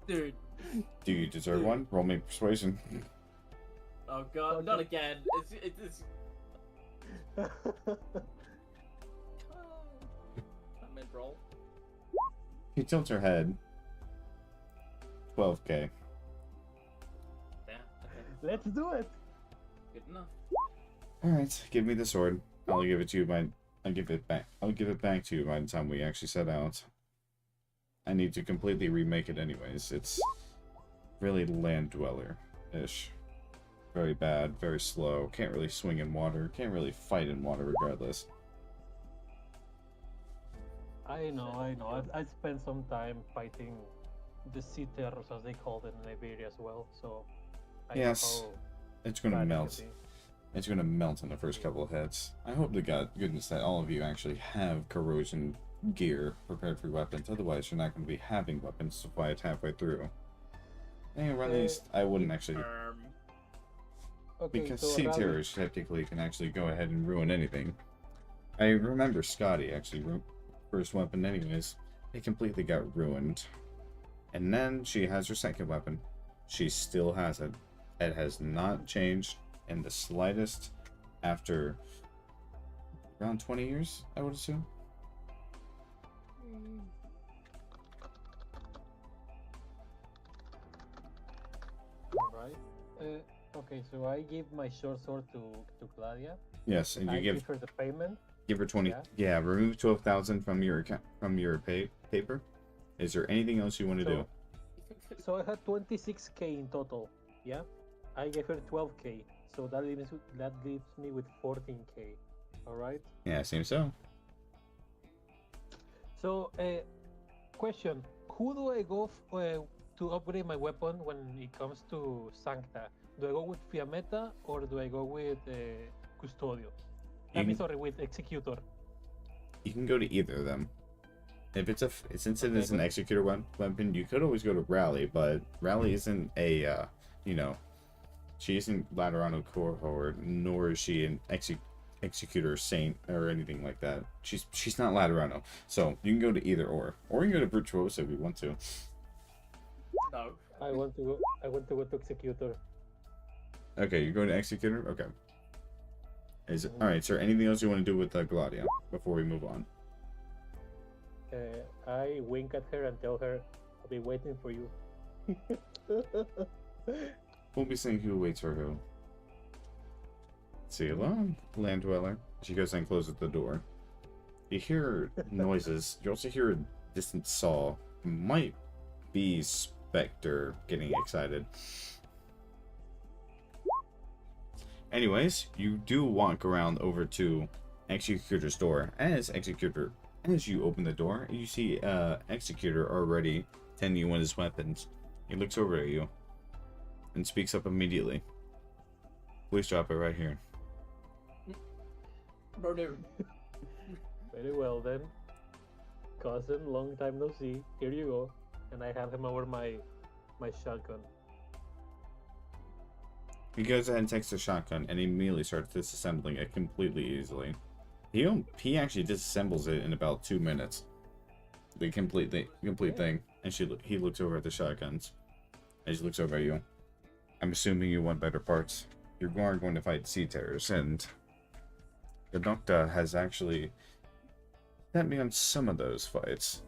Dude. Do you deserve one? Roll me persuasion. Oh god, not again. It's I mid roll. He tilts her head. 12k. Yeah, okay. Let's do it. Good enough. Alright, give me the sword. I'll give it to you by... I'll give it back to you by the time we actually set out. I need to completely remake it anyways. It's really land dweller-ish. Very bad, very slow, can't really swing in water, can't really fight in water regardless. I know. I spent some time fighting the sea terrors, as they call them in Iberia as well. So I Yes, know how it's gonna bad it can melt. be. It's gonna melt in the first couple of hits. I hope to goodness that all of you actually have corrosion gear prepared for weapons, otherwise you're not gonna be having weapons to fight halfway through. And at least I wouldn't actually... Okay, Because so sea Ravi- terrors technically can actually go ahead and ruin anything. I remember Scotty actually first weapon anyways. It completely got ruined. And then she has her second weapon. She still has it. It has not changed in the slightest after around 20 years, I would assume. Alright. Okay, so I give my short sword to Claudia. Yes, and you I give give her the payment. her 20. Yeah. Yeah, remove 12,000 from your account, from your paper. Is there anything else you want to do? So I had 26k in total. Yeah. I gave her 12k. So that leaves me with 14k. All right. Yeah, seems so. So, question: who do I go to upgrade my weapon when it comes to Sancta? Do I go with Fiammetta or do I go with Custodio? I mean, sorry, with Executor. You can go to either of them. If it's since it Okay, is an but- executor weapon, you could always go to Rally, but Rally isn't a she isn't Laterano cohort, nor is she an executor saint or anything like that. She's not Laterano, so you can go to either or you can go to Virtuoso if you want to. No. I want to go to Executor. Okay, you're going to executor. Okay. All right, sir? Anything else you want to do with Gladia before we move on? I wink at her and tell her I'll be waiting for you. We'll be seeing who waits for who. See you alone, land dweller. She goes and closes the door. You hear noises. You also hear a distant saw. Might be Spectre getting excited. Anyways, you do walk around over to Executor's door. As you open the door, you see Executor already tending you one of his weapons. He looks over at you and speaks up immediately. Please drop it right here. Murder. Very well then. Cousin, long time no see. Here you go. And I have him over my shotgun. He goes ahead and takes the shotgun and immediately starts disassembling it completely easily. He actually disassembles it in about 2 minutes. The complete thing. And he looks over at the shotguns. And she looks over at you. I'm assuming you want better parts. You're going to fight sea terrors, and the Nocta has actually sent me on some of those fights.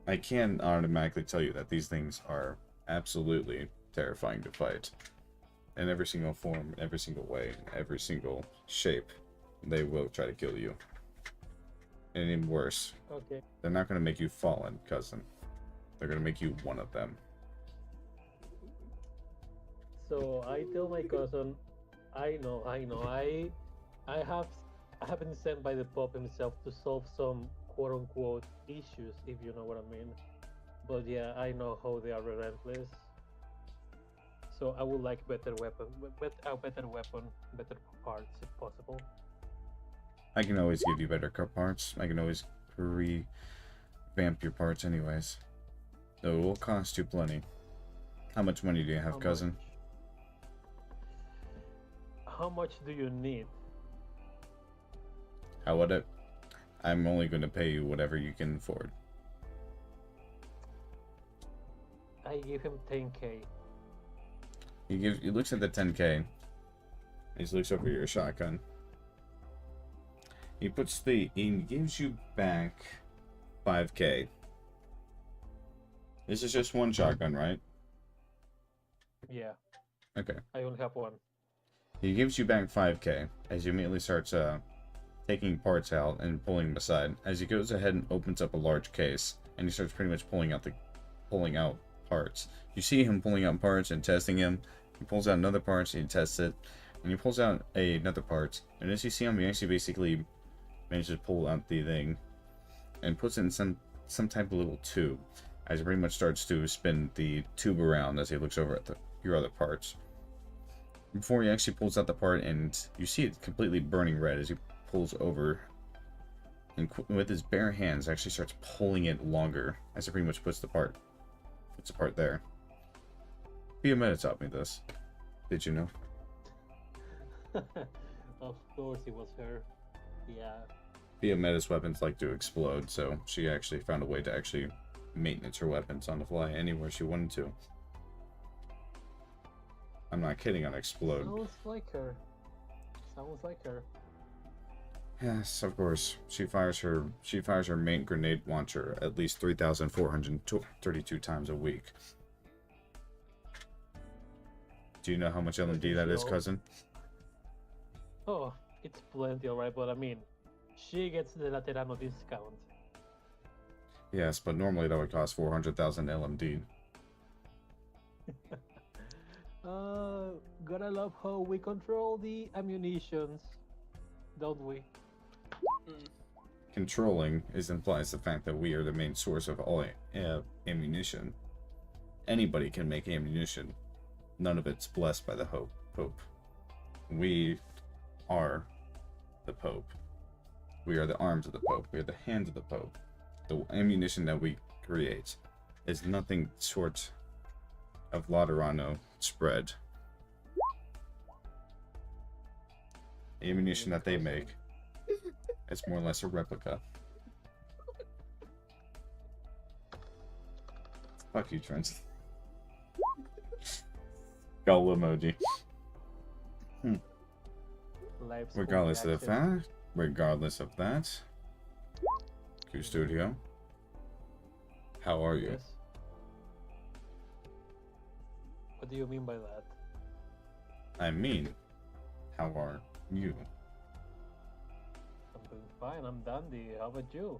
I can automatically tell you that these things are absolutely terrifying to fight. in every single form, in every single way, in every single shape, they will try to kill you. And even worse, Okay. they're not going to make you fallen, cousin. They're going to make you one of them. So I tell my cousin, I know, I have been sent by the Pope himself to solve some quote unquote issues, if you know what I mean. But yeah, I know how they are relentless. So I would like better weapon, better parts if possible. I can always give you better parts. I can always revamp your parts anyways. Though it will cost you plenty. How much money do you have, How cousin? How much do you need? How would it? I'm only going to pay you whatever you can afford. I give him 10k. He looks at the 10k. He looks over your shotgun. He gives you back 5k. This is just one shotgun, right? Yeah, Okay. I only have one. He gives you back 5k as he immediately starts taking parts out and pulling them aside. As he goes ahead and opens up a large case, and he starts pretty much pulling out parts. You see him pulling out parts and testing him. He pulls out another part, and he tests it, and he pulls out another part. And as you see him, he actually basically manages to pull out the thing and puts it in some type of little tube. As he pretty much starts to spin the tube around as he looks over at your other parts. Before he actually pulls out the part, and you see it completely burning red as he pulls over, and with his bare hands actually starts pulling it longer as he pretty much puts the part there. Fiametta taught me this. Did you know? Of course it was her. Yeah. Fiametta's weapons like to explode, so she actually found a way to actually maintenance her weapons on the fly anywhere she wanted to. I'm not kidding on explode. Sounds like her. Yes, of course. She fires her main grenade launcher at least 3,432 times a week. Do you know how much LMD that is, cousin? Oh, it's plenty, alright, but I mean, she gets the Laterano discount. Yes, but normally that would cost 400,000 LMD. Gotta love how we control the ammunitions, don't we? Controlling implies the fact that we are the main source of all ammunition. Anybody can make ammunition. None of it's blessed by the Pope. We are the Pope. We are the arms of the Pope. We are the hands of the Pope. The ammunition that we create is nothing short of Laterano spread. The ammunition that they make is more or less a replica. Fuck you, Trent. Gull emoji. Regardless of that, Q Studio, how are you? Yes. What do you mean by that? I mean, how are you? I'm doing fine, I'm dandy. How about you?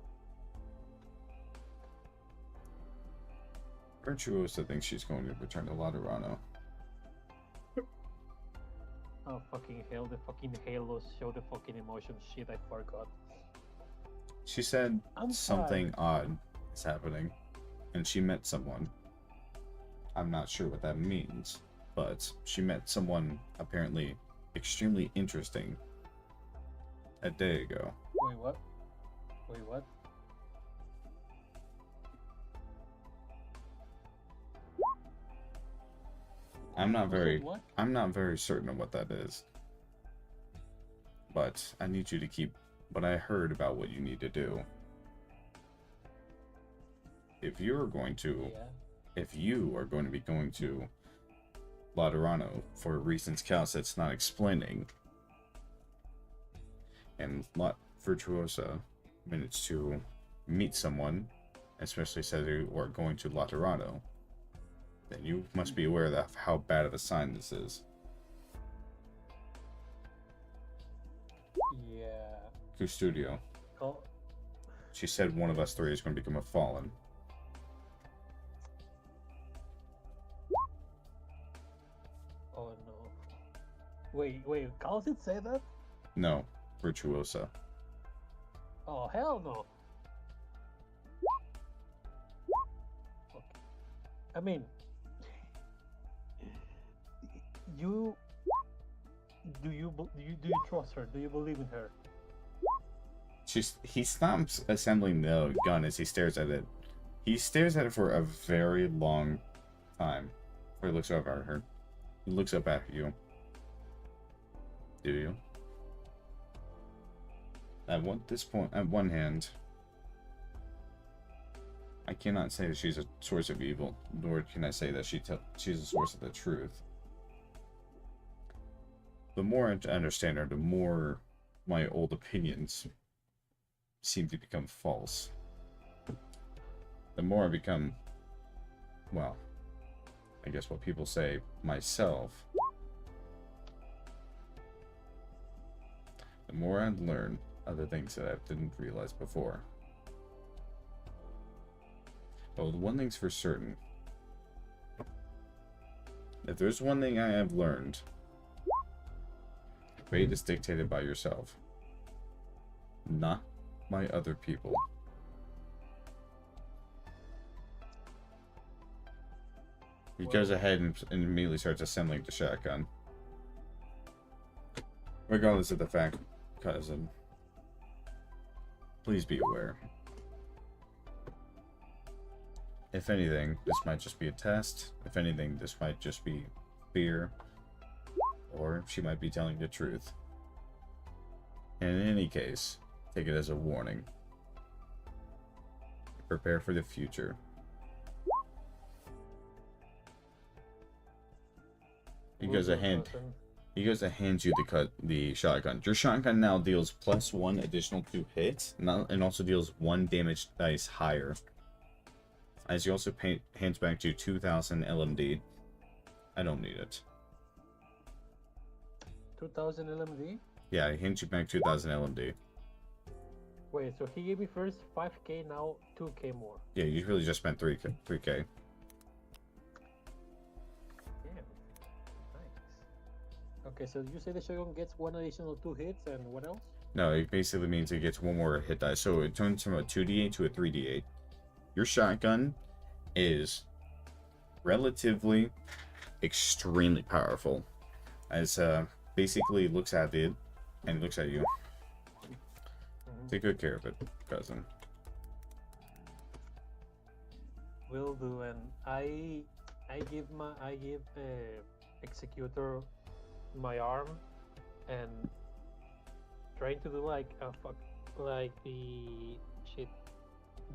Virtuosa thinks she's going to return to Laterano. Oh fucking hell, the fucking halos show the fucking emotion shit, I forgot. She said I'm something fine. odd is happening, and she met someone. I'm not sure what that means, but she met someone apparently extremely interesting a day ago. Wait, what? Wait, what? I'm not What? very certain of what that is. But I need you to keep what I heard about what you need to do. If you are going to be going to Laterano for reasons Calcet's not explaining, and Virtuosa managed to meet someone, especially said you are going to Laterano, then you must be aware of how bad of a sign this is. Custodio. Call. She said one of us three is going to become a fallen. Oh no. Wait, Carl did say that? No, Virtuosa. Oh hell no. Okay. I mean, you do you trust her? Do you believe in her? He stops assembling the gun as he stares at it. He stares at it for a very long time. Before he looks up at her. He looks up at you. Do you? At one hand, I cannot say that she's a source of evil, nor can I say that she's a source of the truth. The more I understand her, the more my old opinions seem to become false. The more I become, well, I guess what people say, myself, the more I learn other things that I didn't realize before. But one thing's for certain. If there's one thing I have learned, fate is dictated by yourself, not by other people. He goes ahead and immediately starts assembling the shotgun. Regardless of the fact, cousin, please be aware. If anything, this might just be a test. If anything, this might just be fear. Or she might be telling the truth. And in any case, take it as a warning. Prepare for the future. He goes to hand you the shotgun. Your shotgun now deals +1 additional to hits, and also deals 1 damage dice higher. As he also hands back to 2,000 LMD. I don't need it. 2,000 LMD? Yeah, he hands you back 2,000 LMD. Wait, so he gave me first 5k, now 2k more. Yeah, you really just spent 3k. Damn. Nice. Okay, so you say the shotgun gets 1 additional 2 hits, and what else? No, it basically means it gets 1 more hit die. So it turns from a 2d8 to a 3d8. Your shotgun is relatively extremely powerful. As basically looks at it and looks at you. Take good care of it, cousin. Will do, and I give Executor my arm and trying to do like the shit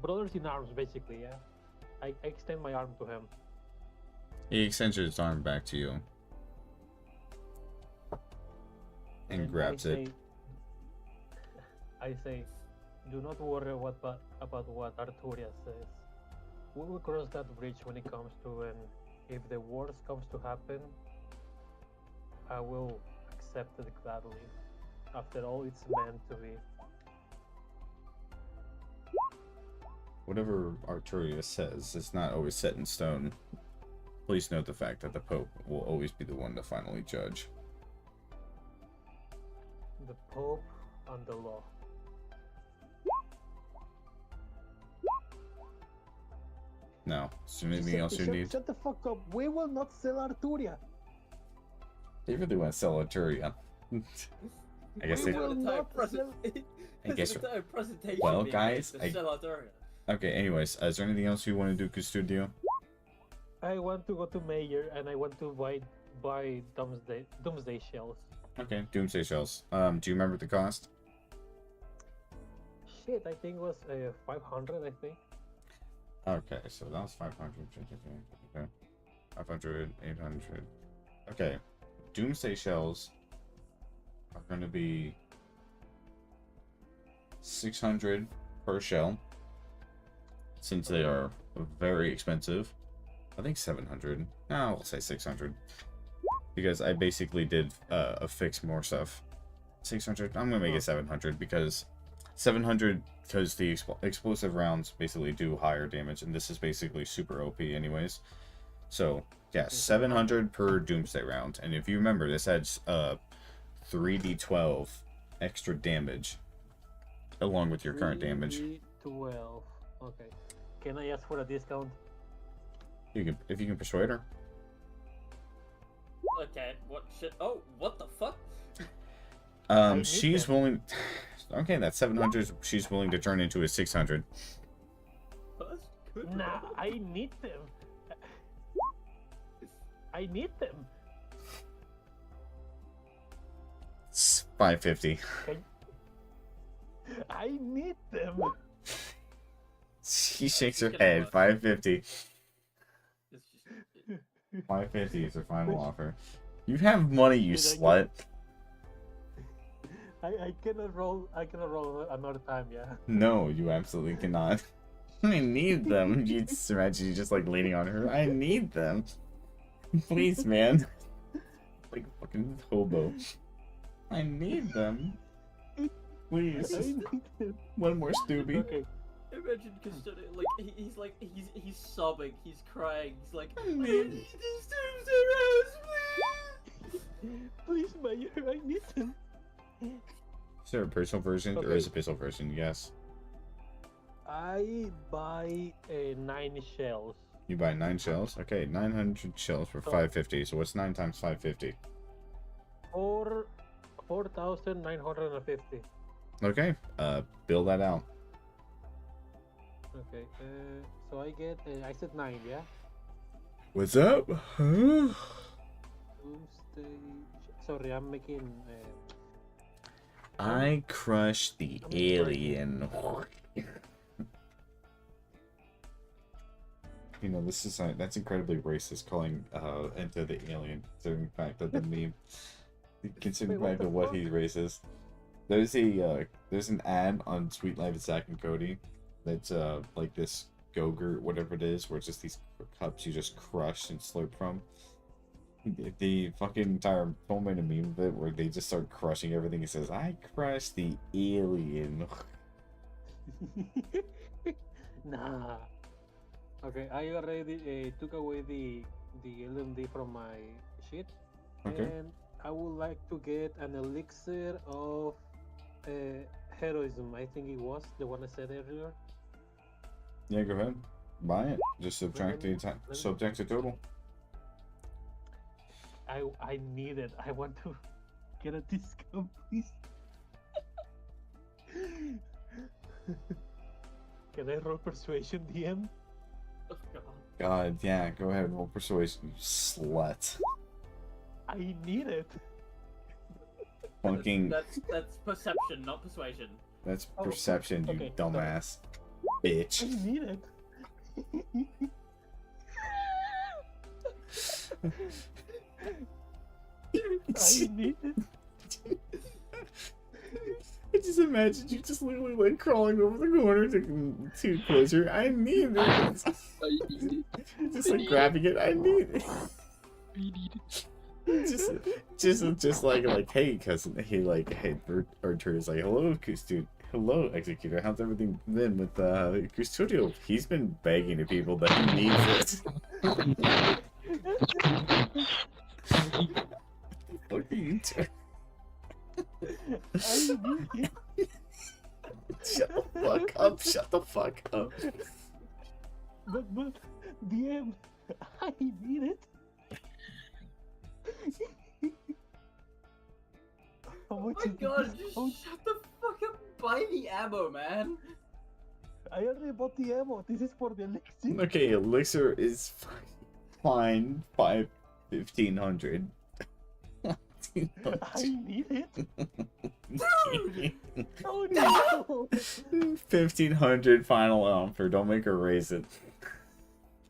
brothers in arms basically, yeah. I extend my arm to him. He extends his arm back to you and grabs it. I say, do not worry about what Arturia says. We will cross that bridge when it comes to, and if the worst comes to happen, I will accept it gladly. After all, it's meant to be. Whatever Arturia says is not always set in stone. Please note the fact that the Pope will always be the one to finally judge. The Pope and the law. Now, is there anything else you need? Shut the fuck up. We will not sell Arturia. They really want to sell Arturia. I guess they... I guess... Well, guys, Okay, anyways, is there anything else you want to do, Custodio? I want to go to Mayor and I want to buy Doomsday shells. Okay, Doomsday shells. Do you remember the cost? Shit, I think it was 500, I think. Okay, so that was 500. Okay. 500, 800. Okay, Doomsday shells are going to be 600 per shell, since they are very expensive. I think 700. No, I'll say 600, because I basically did affix more stuff. 600. I'm gonna make it 700 because 700 because the explosive rounds basically do higher damage, and this is basically super OP anyways. So yeah, 700 per Doomsday round, and if you remember, this adds 3d12 extra damage along with your current damage. 12. Okay. Can I ask for a discount? You can, if you can persuade her. Okay, what shit? Oh, what the fuck? need She's them. willing. Okay, that's 700. She's willing to turn into a 600. That's good. Nah, I need them. I need them. It's 550. I need them. She shakes her You know head. what? 550. It's just, 550 is her final offer. You have money, you Did I slut. I cannot roll. I cannot roll another time. Yeah. No, you absolutely cannot. I need them. You just imagine you just like leaning on her. I need them. Please, man. Like a fucking hobo. I need them. I Please. need them. One more Stubby. Okay. imagine Custodian, like, he's sobbing, he's crying, he's like, I need- need these Doomsday rounds, please! Please, Mayor, I need them. Is there a personal version or Okay. is it a pistol version? Yes. I buy 9 shells. You buy 9 shells? Okay, 900 shells for 550. So what's 9 times 550? 4,950. Okay, bill that out. Okay. So I get. I said 9, yeah. What's up? Huh? Doomsday. Sorry, I'm making. I crushed the I'm alien. You know, this is that's incredibly racist, calling Enta the alien, considering the fact that the meme, considering the Wait, fact what of the what he races. There's a there's an ad on Sweet Life of Zack and Cody that's like this Go-Gurt, whatever it is, where it's just these cups you just crush and slurp from. The fucking entire film made a meme of it where they just start crushing everything. He says, "I crushed the alien." Nah. Okay, I already took away the LMD from my sheet, Okay. and I would like to get an elixir of heroism. I think it was the one I said earlier. Yeah, go ahead. Buy it. Just subtract the me- subject to total. I need it. I want to get a discount, please. Can I roll persuasion, DM? Oh god. God, yeah, go ahead. Roll persuasion, you slut. I need it. Fucking, That's perception, not persuasion. that's Oh, perception, you okay, dumbass. I Bitch. need it. I need it. I just imagine you just literally like crawling over the corner to closer. I need it. Just like grabbing it. I need it. Just like hey cousin, hey Artur is like hello Custudio, hello Executor, how's everything been with Custudio? He's been begging to people that he needs it. What are you doing? I need it. Shut the fuck up! Shut the fuck up! But DM, I need it. How Oh much my is god, this? just How- shut the fuck up, buy the ammo, man! I already bought the ammo. This is for the elixir. Okay, elixir is fine. 1500. I need it. Oh no. 1500 final offer. Don't make her raise it.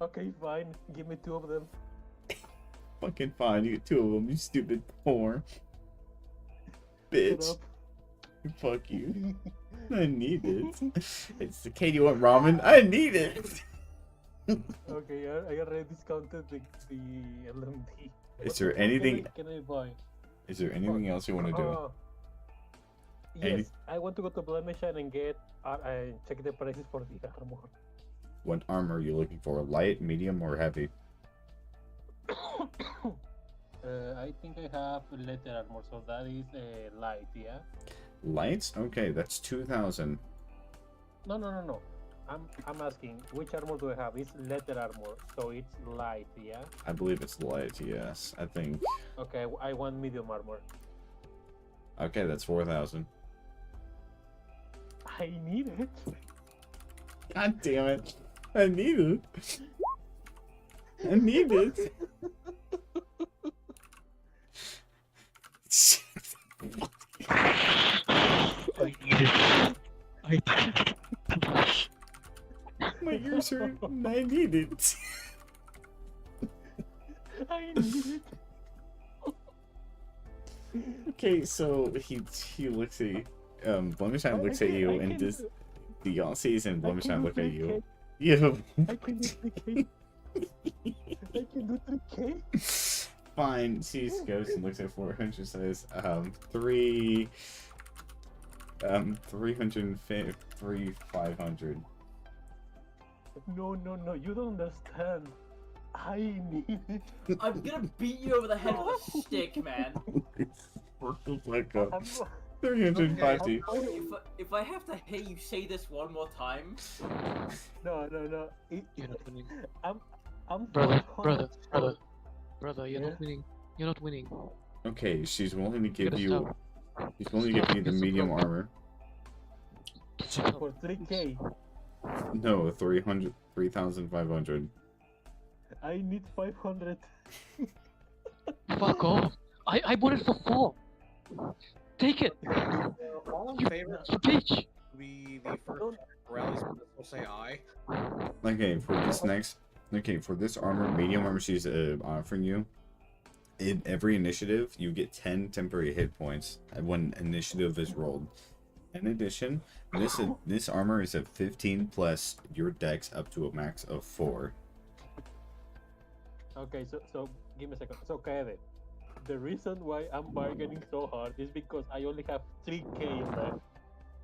Okay, fine. Give me 2 of them. Fucking fine. You get 2 of them. You stupid whore. Shut Bitch. up. Fuck you. I need it. It's the Katie want ramen. I need it. Okay, I already discounted the LMD. Is What there the fuck anything? can I buy? Is there anything else you want to do? Yes, I want to go to Blemishan and get check the prices for the armor. What armor are you looking for? Light, medium, or heavy? I think I have letter armor, so that is light, yeah. Light? Okay, that's 2,000. No. I'm asking which armor do I have? It's letter armor, so it's light, yeah. I believe it's light. Yes, I think. Okay, I want medium armor. Okay, that's 4,000. I need it. God damn it! I need it. I need it. I need it. I need it. My ears hurt. And I need it. I need it. Okay, so he looks at you. Blemishan looks at you, and does the Aussies and Blemishan look at you. Yeah. I can do 3K. I can do 3K. Fine. She goes and looks at 400. Says 500. No, you don't understand. I need it. I'm gonna beat you over the head with a stick, man. Work the fuck up. I'm, 350. If I have to hear you say this one more time, no. You're not winning. I'm Brother, 400. you're Yeah? not winning. You're not winning. Okay, she's willing to You give gotta you. stop. She's willing to give you the Stop. medium armor. Stop. For 3K. No, 3,500. I need 500. Fuck off. I bought it for 4. Take it. All in You favor bitch. the first rallies will say aye. Okay, for this armor, medium armor she's offering you. In every initiative, you get 10 temporary hit points when initiative is rolled. In addition, this armor is at 15 plus your dex up to a max of 4. Okay, so give me a second. So Kaede, the reason why I'm bargaining so hard is because I only have 3K left.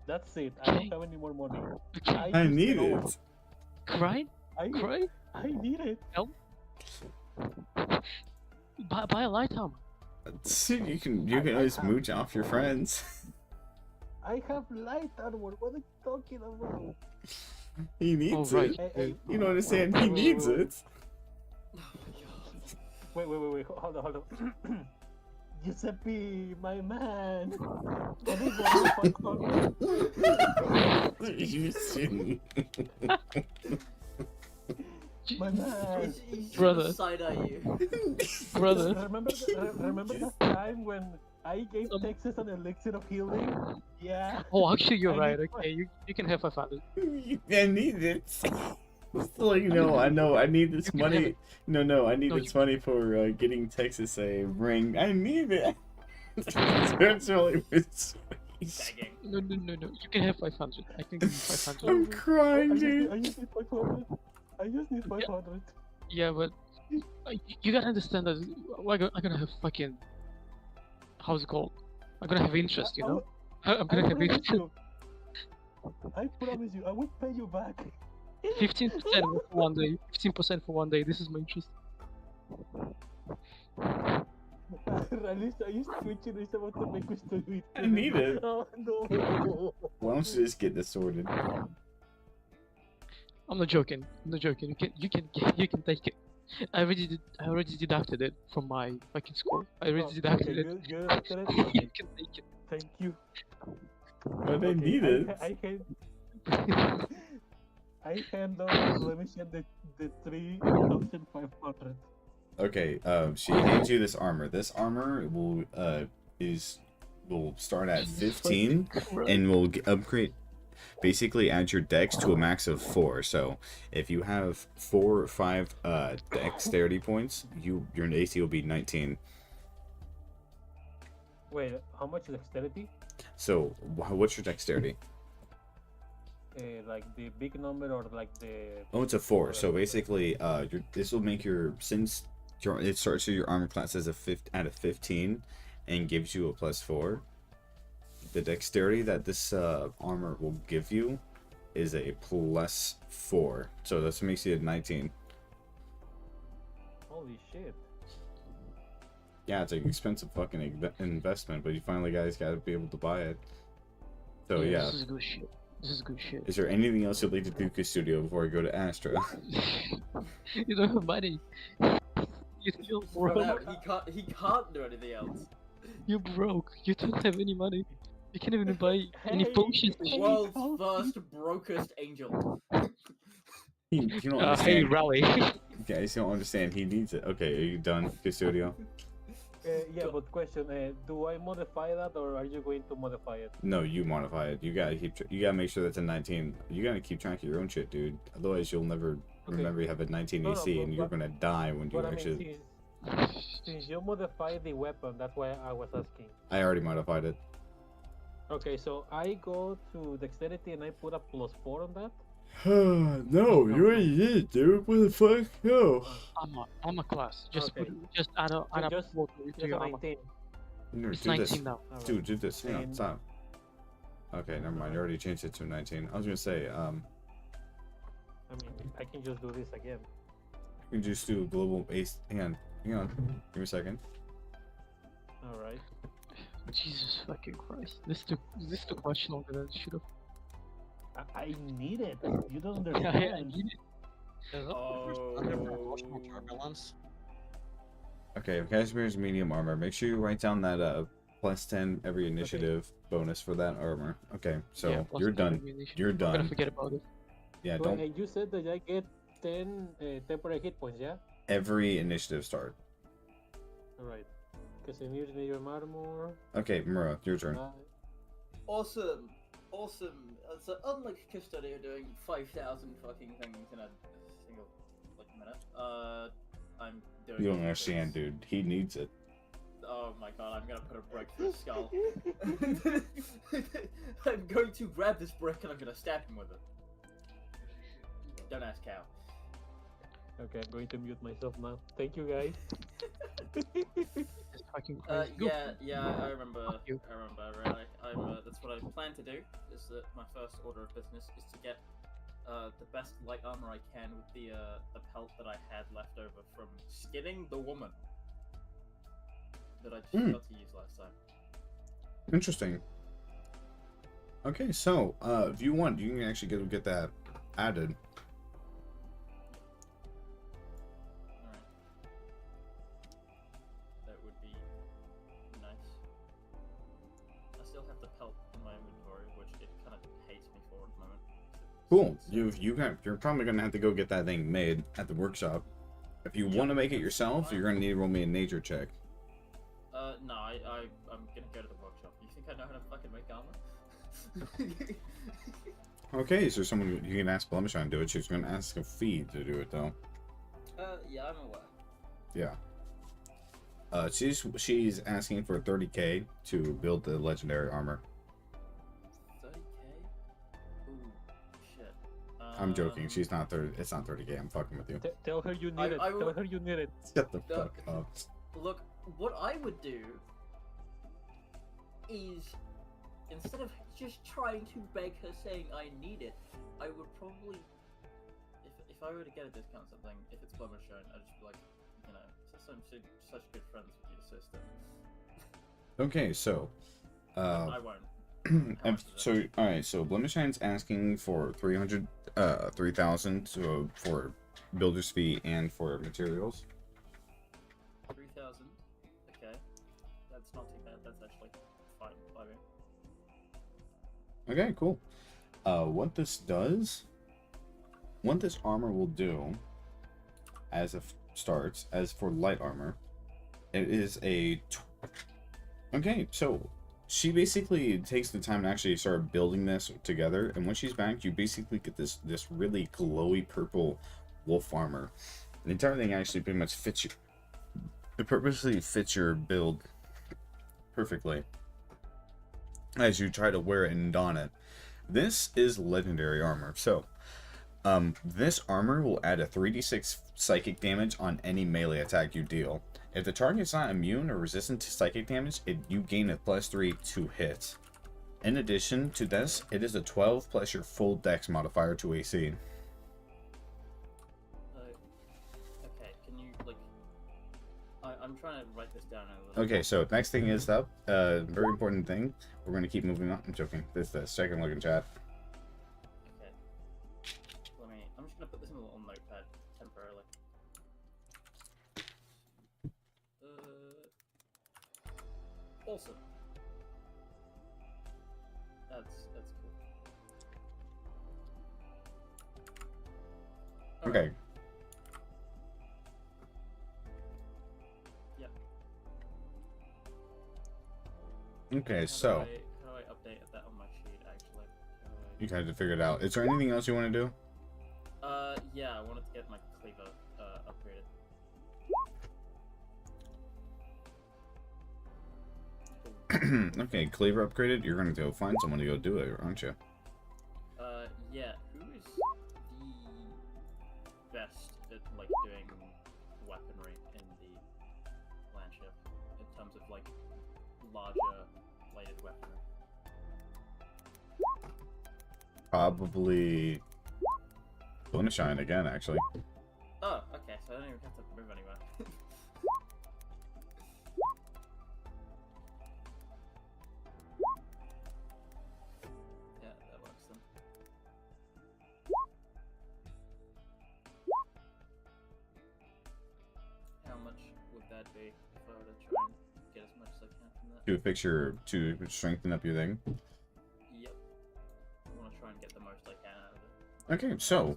That's it. I don't have any more money. Okay. I used need all- it. Cry? I Cry? need it. Buy a light armor. You can always mooch off your friends. I have light armor. What are you talking about? He needs Oh, right. it. Hey, You don't understand. He needs it. Wait. Hold on. Giuseppe, my man. Can I borrow 500? You see. My man. he's Brother. side eye you. Brother. Remember that time when I gave Texas an elixir of healing? Yeah. Oh, actually, you're I right. need Okay, you can have 500. I need it. So you know, I need this You can money. have it. No, I need No, this money for getting Texas a ring. I need it. That's really it's. Begging. No. You can have 500. I can give you 500. I'm crying, I dude. just need 500. I just need 500. Yeah, but you gotta understand that I'm gonna have fucking. How's it called? I'm gonna have interest, you know? I'm gonna have interest. I promise you, I will pay you back. 15% for one day. 15% for one day. This is my interest. At least I used Twitch is about to make us do it. I need it. Oh no. Why don't you just get this sorted? I'm not joking. You can take it. I already deducted it from my fucking score. I already deducted it. You're after it? You Okay, can take it. thank you. But I need it. I handle let me send the 3,500. Okay, she hands you this armor. This armor will start at 15 and will upgrade. Basically, add your dex to a max of 4. So, if you have 4 or 5 dexterity points, your AC will be 19. Wait, how much dexterity? So, what's your dexterity? Like the big number or like the? Oh, it's a 4. So basically, this will make it starts your armor class as at a 15, and gives you a +4. the dexterity that this armor will give you is a +4. So that makes you a 19. Holy shit. Yeah, it's an expensive fucking investment, but you finally guys gotta be able to buy it. So yeah. This is good shit. This is good shit. Is there anything else you'd like to do, Custodio, before I go to Astra? You don't have money. You feel Run broke. out. He can't do anything else. You're broke. You don't have any money. You can't even buy any Hey, potions. hey, World's oh, first brokest angel. You don't Hey, understand. rally. You guys don't understand. He needs it. Okay, are you done, Custodio? yeah, but question, do I modify that or are you going to modify it? No, you modify it. You gotta you gotta make sure that's a 19. You gotta keep track of your own shit, dude. Otherwise, you'll never remember you have a 19 No, no, AC, but- and you're gonna die when you But I mean, actually. since you modify the weapon, that's why I was asking. I already modified it. Okay, so I go to dexterity and I put a +4 on that. No, you already did it, dude. What the fuck? No. Armor class. Just Okay. just add a just- +4 to Just a your armor. 19. No, It's do 19 this. now. Alright. Dude, do this. Hang on, And- stop. Okay, never mind. You already changed it to 19. I was gonna say, I mean, I can just do this again. you can just do a global base. Hang on. Give me a second. Alright. Jesus fucking Christ. This took much longer than it should have. I need it. You don't Yeah, I understand. need it. Is that the first time I've ever watched more turbulence? Okay, Cashmere's medium armor. Make sure you write down that +10 every initiative bonus for that armor. Okay, so Yeah, plus you're 10 done. ammunition. You're I'm gonna done. forget about it. Yeah, But, don't. you said that I get 10 temporary hit points, yeah? Every initiative start. Alright. Because I need medium armor. Okay, Mura, your turn. Awesome. So unlike Custodio doing 5,000 fucking things in a single minute, I'm doing. You don't this. understand, dude. He needs it. Oh my god, I'm gonna put a brick through his skull. I'm going to grab this brick and I'm gonna stab him with it. Don't ask how. Okay, I'm going to mute myself now. Thank you, guys. It's fucking crazy. Go. I remember. Fuck you. I remember. Really, that's what I plan to do. Is that my first order of business is to get the best light armor I can with the pelt that I had left over from skinning the woman that I just got to use last time. Interesting. Okay, so if you want, you can actually get that added. Alright. That would be nice. I still have the pelt in my inventory, which it kind of hates me for at the moment. Cool. You're probably gonna have to go get that thing made at the workshop. If you want to make it yourself, you're gonna need to roll me a nature check. No, I'm gonna go to the workshop. You think I know how to fucking make armor? Okay, is there someone you can ask Blemishine to do it? She's gonna ask a fee to do it though. Yeah, I'm aware. Yeah. She's asking for 30k to build the legendary armor. 30k? Ooh, shit. I'm joking. She's not 30. It's not 30k. I'm fucking with you. Tell her you need it. I Tell will- her you need it. Shut the fuck up. Look, what I would do is, instead of just trying to beg her saying I need it, I would probably, if I were to get a discount or something, if it's Blemishine, I'd just be like, you know, such good friends with your sister. Okay, so. I won't. How much is it? So alright, so Blemishine's asking for 3,000 for builder's fee and for materials. 3,000. Okay, that's not too bad. That's actually fine by me. Okay, cool. What this armor will do, as it starts, as for light armor, it is okay, so she basically takes the time to actually start building this together, and when she's back, you basically get this really glowy purple wolf armor. The entire thing actually pretty much fits you. It purposely fits your build perfectly as you try to wear it and don it. This is legendary armor. So, this armor will add a 3d6 psychic damage on any melee attack you deal. If the target's not immune or resistant to psychic damage, you gain a +3 to hit. In addition to this, it is a 12 plus your full dex modifier to AC. Okay, can you like? I'm trying to write this down. A little Okay, so next thing is up. Very important thing. We're going to keep moving on. I'm joking. This is the second look in chat. Okay. I'm just gonna put this in a little notepad temporarily. Awesome. That's cool. Alright, Okay. Yep. Okay, so How do I update that on my sheet? Actually. you kind of figured it out. Is there anything else you want to do? Yeah, I wanted to get my cleaver upgraded. Okay, cleaver upgraded. You're going to go find someone to go do it, aren't you? Yeah. Who is the best at like doing weaponry in the Landship in terms of like larger bladed weaponry? Probably Shine again, actually. Oh, okay. So I don't even have to move anywhere. Yeah, that works then. How much would that be if I were to try and get as much as I can from that? To fix your, to strengthen up your thing. Yep. I want to try and get the most I can out of it. Okay, so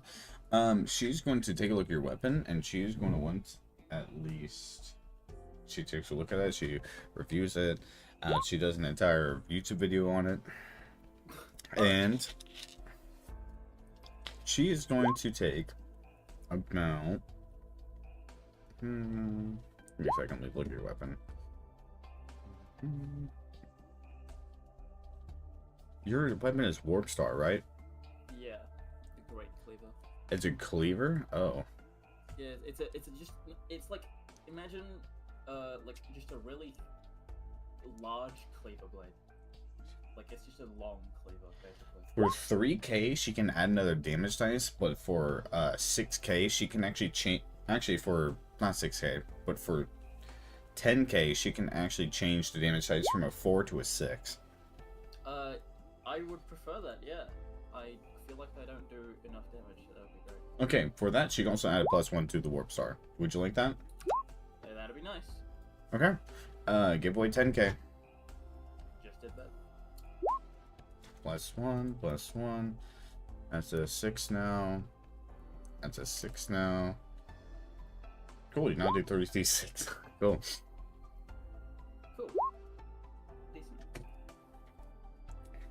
she's going to take a look at your weapon, and she's going to want at least. She takes a look at it. She reviews it. She does an entire YouTube video on it, and she is going to take about. Give me a second. Let me look at your weapon. Your weapon is Warp Star, right? Yeah, the Great Cleaver. It's a cleaver. Oh. Yeah, it's like imagine like just a really large cleaver blade. Like it's just a long cleaver basically. For 3k, she can add another damage dice, but for 6k, she can actually change. Actually, for not 6k, but for 10k, she can actually change the damage dice from a 4 to a 6. I would prefer that. Yeah, I feel like I don't do enough damage. So that would be great. Okay, for that, she can also add a +1 to the Warp Star. Would you like that? Yeah, that'd be nice. Okay. Give away 10k. Just did that. +1, +1. That's a 6 now. That's a 6 now. Cool, you now do 36. Cool. Cool. Decent.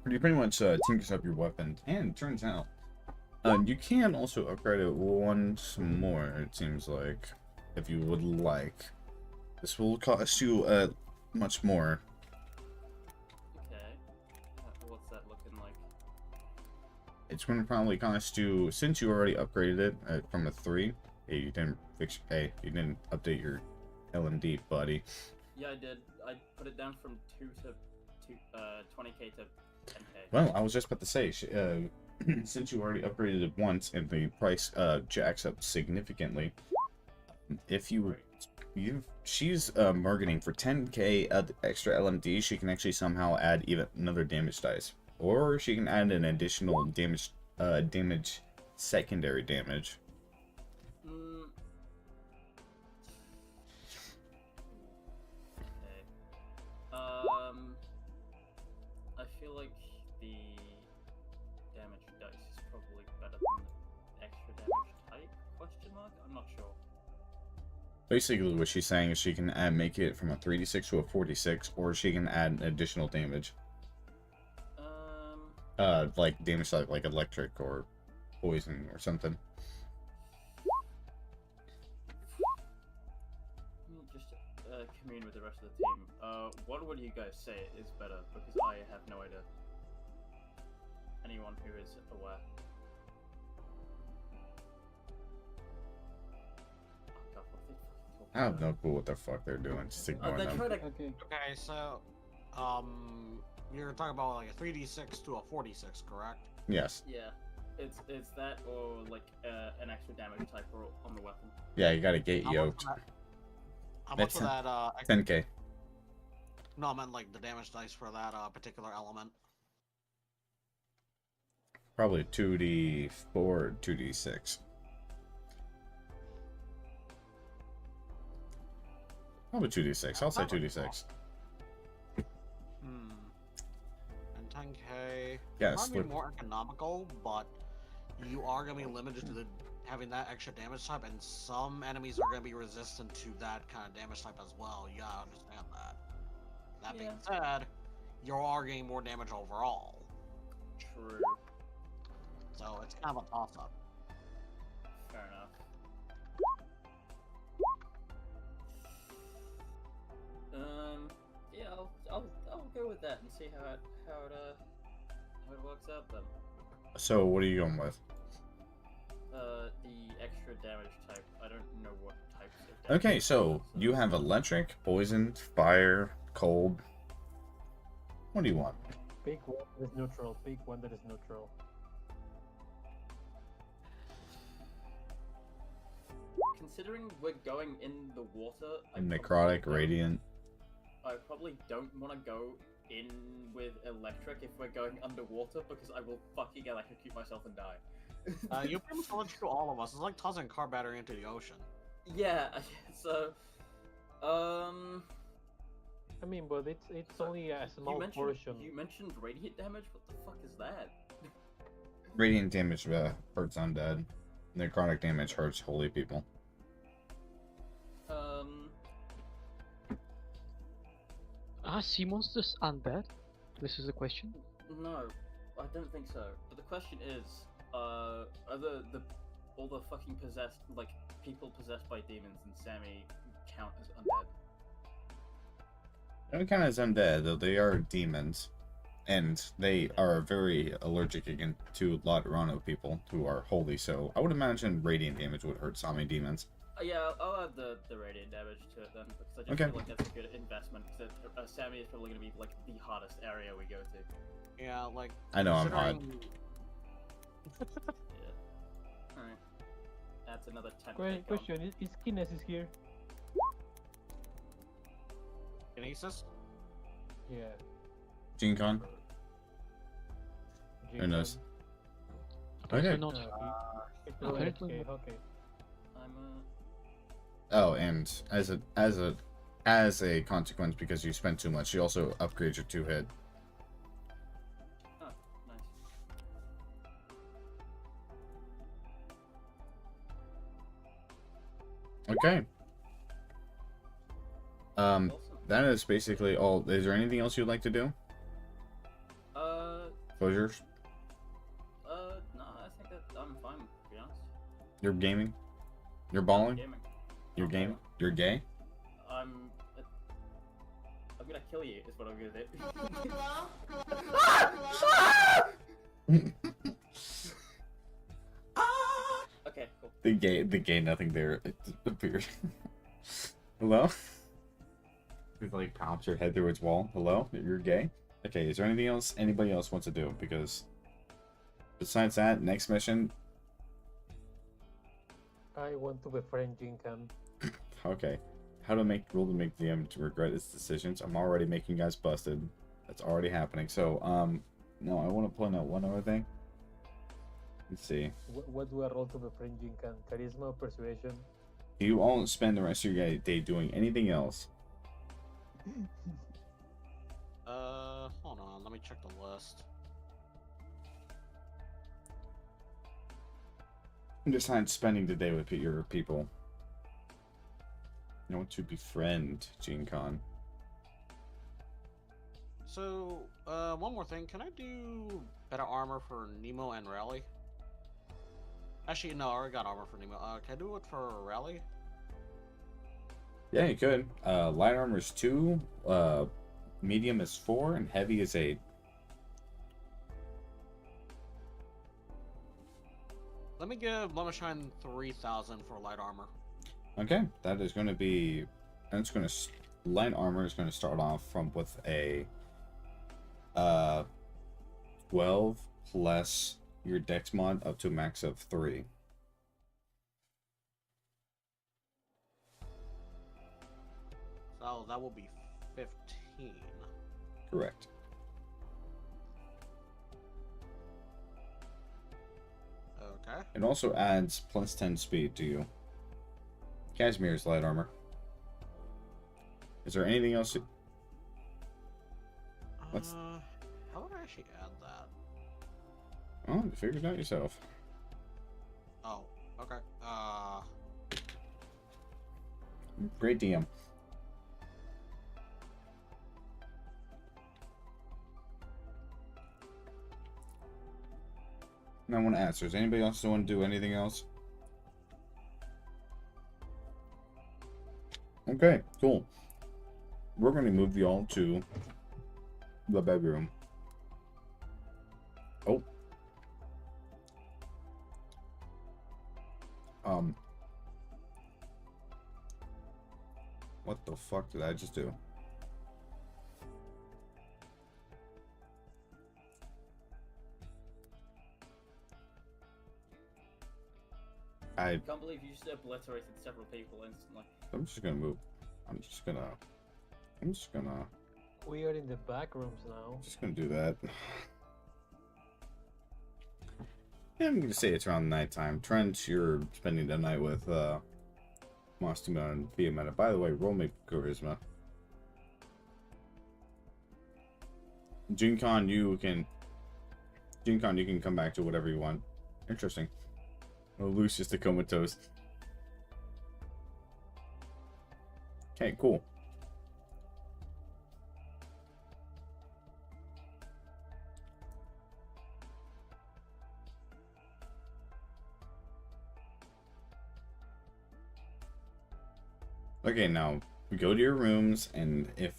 You pretty much tinkers up your weapon, and it turns out you can also upgrade it once more, it seems like, if you would like. This will cost you much more. Okay. What's that looking like? It's going to probably cost you, since you already upgraded it from a 3. Hey, you didn't fix. Hey, you didn't update your LMD, buddy. Yeah, I did. I put it down from 2 to 20k to 10k. Well, I was just about to say, since you already upgraded it once and the price jacks up significantly, if she's bargaining for 10k extra LMD, she can actually somehow add even another damage dice, or she can add an additional damage secondary damage. Okay. I feel like the damage dice is probably better than the extra damage type? Question mark? I'm not sure. Basically, what she's saying is she can make it from a 3d6 to a 4d6, or she can add additional damage. Like damage like electric or poison or something. Just commune with the rest of the team. What would you guys say is better? Because I have no idea. Anyone who is aware. Oh, God, what are they fucking I have talking no clue what the fuck they're doing. Just about? ignore They're them. trying to. Okay. Okay, so You're talking about like a 3d6 to a 4d6, correct? Yes. Yeah, it's that or like an extra damage type or on the weapon. Yeah, you gotta get How much yoked. for that? How much It's for that? 10k. No, I meant like the damage dice for that particular element. Probably 2d4, 2d6. Probably 2d6. I'll say 2d6. Hmm. And 10k. Yes, Probably look- more economical, but you are gonna be limited to having that extra damage type, and some enemies are gonna be resistant to that kind of damage type as well. You gotta understand that. That being said, you are getting more damage overall, True. so it's kind of a toss-up. Fair enough. Yeah, I'll go with that and see how it works out then. So what are you going with? The extra damage type. I don't know what types of damage. Okay, so you have electric, poison, fire, cold. What do you want? Pick one that is neutral. Pick one that is neutral. Considering we're going in the water, Necrotic, radiant. I probably don't want to go in with electric if we're going underwater because I will fucking electrocute myself and die. You pretty much electrocute all of us. It's like tossing a car battery into the ocean. Yeah, so I mean, but it's only a small portion. you mentioned radiant damage. What the fuck is that? Radiant damage hurts undead. Necrotic damage hurts holy people. Are sea monsters undead? This is the question. No, I don't think so. But the question is, are all the fucking possessed, like people possessed by demons in Sammy count as undead? They don't count as undead, though they are demons. And they are very allergic again to Laterano people who are holy, so I would imagine radiant damage would hurt Sami demons. Yeah, I'll add the radiant damage to it then, because I just Okay. feel like that's a good investment, because Sammy is probably going to be like the hardest area we go to. Yeah, like. I know I'm hard. considering- Yeah. Alright. That's another 10. Question: Is Kinesis here? Kinesis? Yeah. Gene Con? Who knows? Apparently Okay. not. Apparently Okay, okay. I'm Oh, and as a consequence, because you spent too much, you also upgrade your 2-hit. oh, nice. Okay. Awesome. That is basically all. Is there anything else you'd like to do? Closures? No, I think that I'm fine, to be honest. You're gaming? You're balling? Gaming. You're I'm gaming? balling. You're gay? I'm gonna kill you, is what I'm gonna do. Okay, cool. The gay nothing there appeared. Hello? It like pops your head through its wall. Hello? You're gay? Okay, is there anything else anybody else wants to do? Because besides that, next mission. I want to befriend Jinkan. Okay. How to roll to make DM to regret its decisions. I'm already making guys busted. That's already happening. So, no, I want to point out one other thing. Let's see. What do I roll to befriend Jinkan? Charisma or persuasion? You won't spend the rest of your day doing anything else. Hold on, let me check the list. Decide spending the day with your people. You want to befriend Gene Con. So, one more thing. Can I do better armor for Nemo and Rally? Actually, no, I already got armor for Nemo. Can I do it for Rally? Yeah, you could. Light armor is 2, medium is 4, and heavy is 8. Let me give Lemashine 3,000 for light armor. Okay, that is going to be. That's going to. Light armor is going to start off with a Uh, 12 plus your dex mod up to a max of 3. So that will be 15. Correct. Okay. It also adds plus 10 speed to you. Casimir's light armor. Is there anything else? What's- How would I actually add that? Oh, you figured it out yourself. Oh, okay. Great DM. Now I want to ask, does anybody else want to do anything else? Okay, cool. We're going to move y'all to the bedroom. Oh. What the fuck did I just do? I can't believe you just obliterated several people instantly. I'm just gonna move. I'm just gonna We are in the back rooms now. do that. Yeah, I'm gonna say it's around nighttime. Trent, you're spending the night with Mostuma and Fiametta. By the way, roll me charisma. Jincon, you can come back to whatever you want. Interesting. Oh, Lucius the comatose. Okay, cool. Okay, now go to your rooms, and if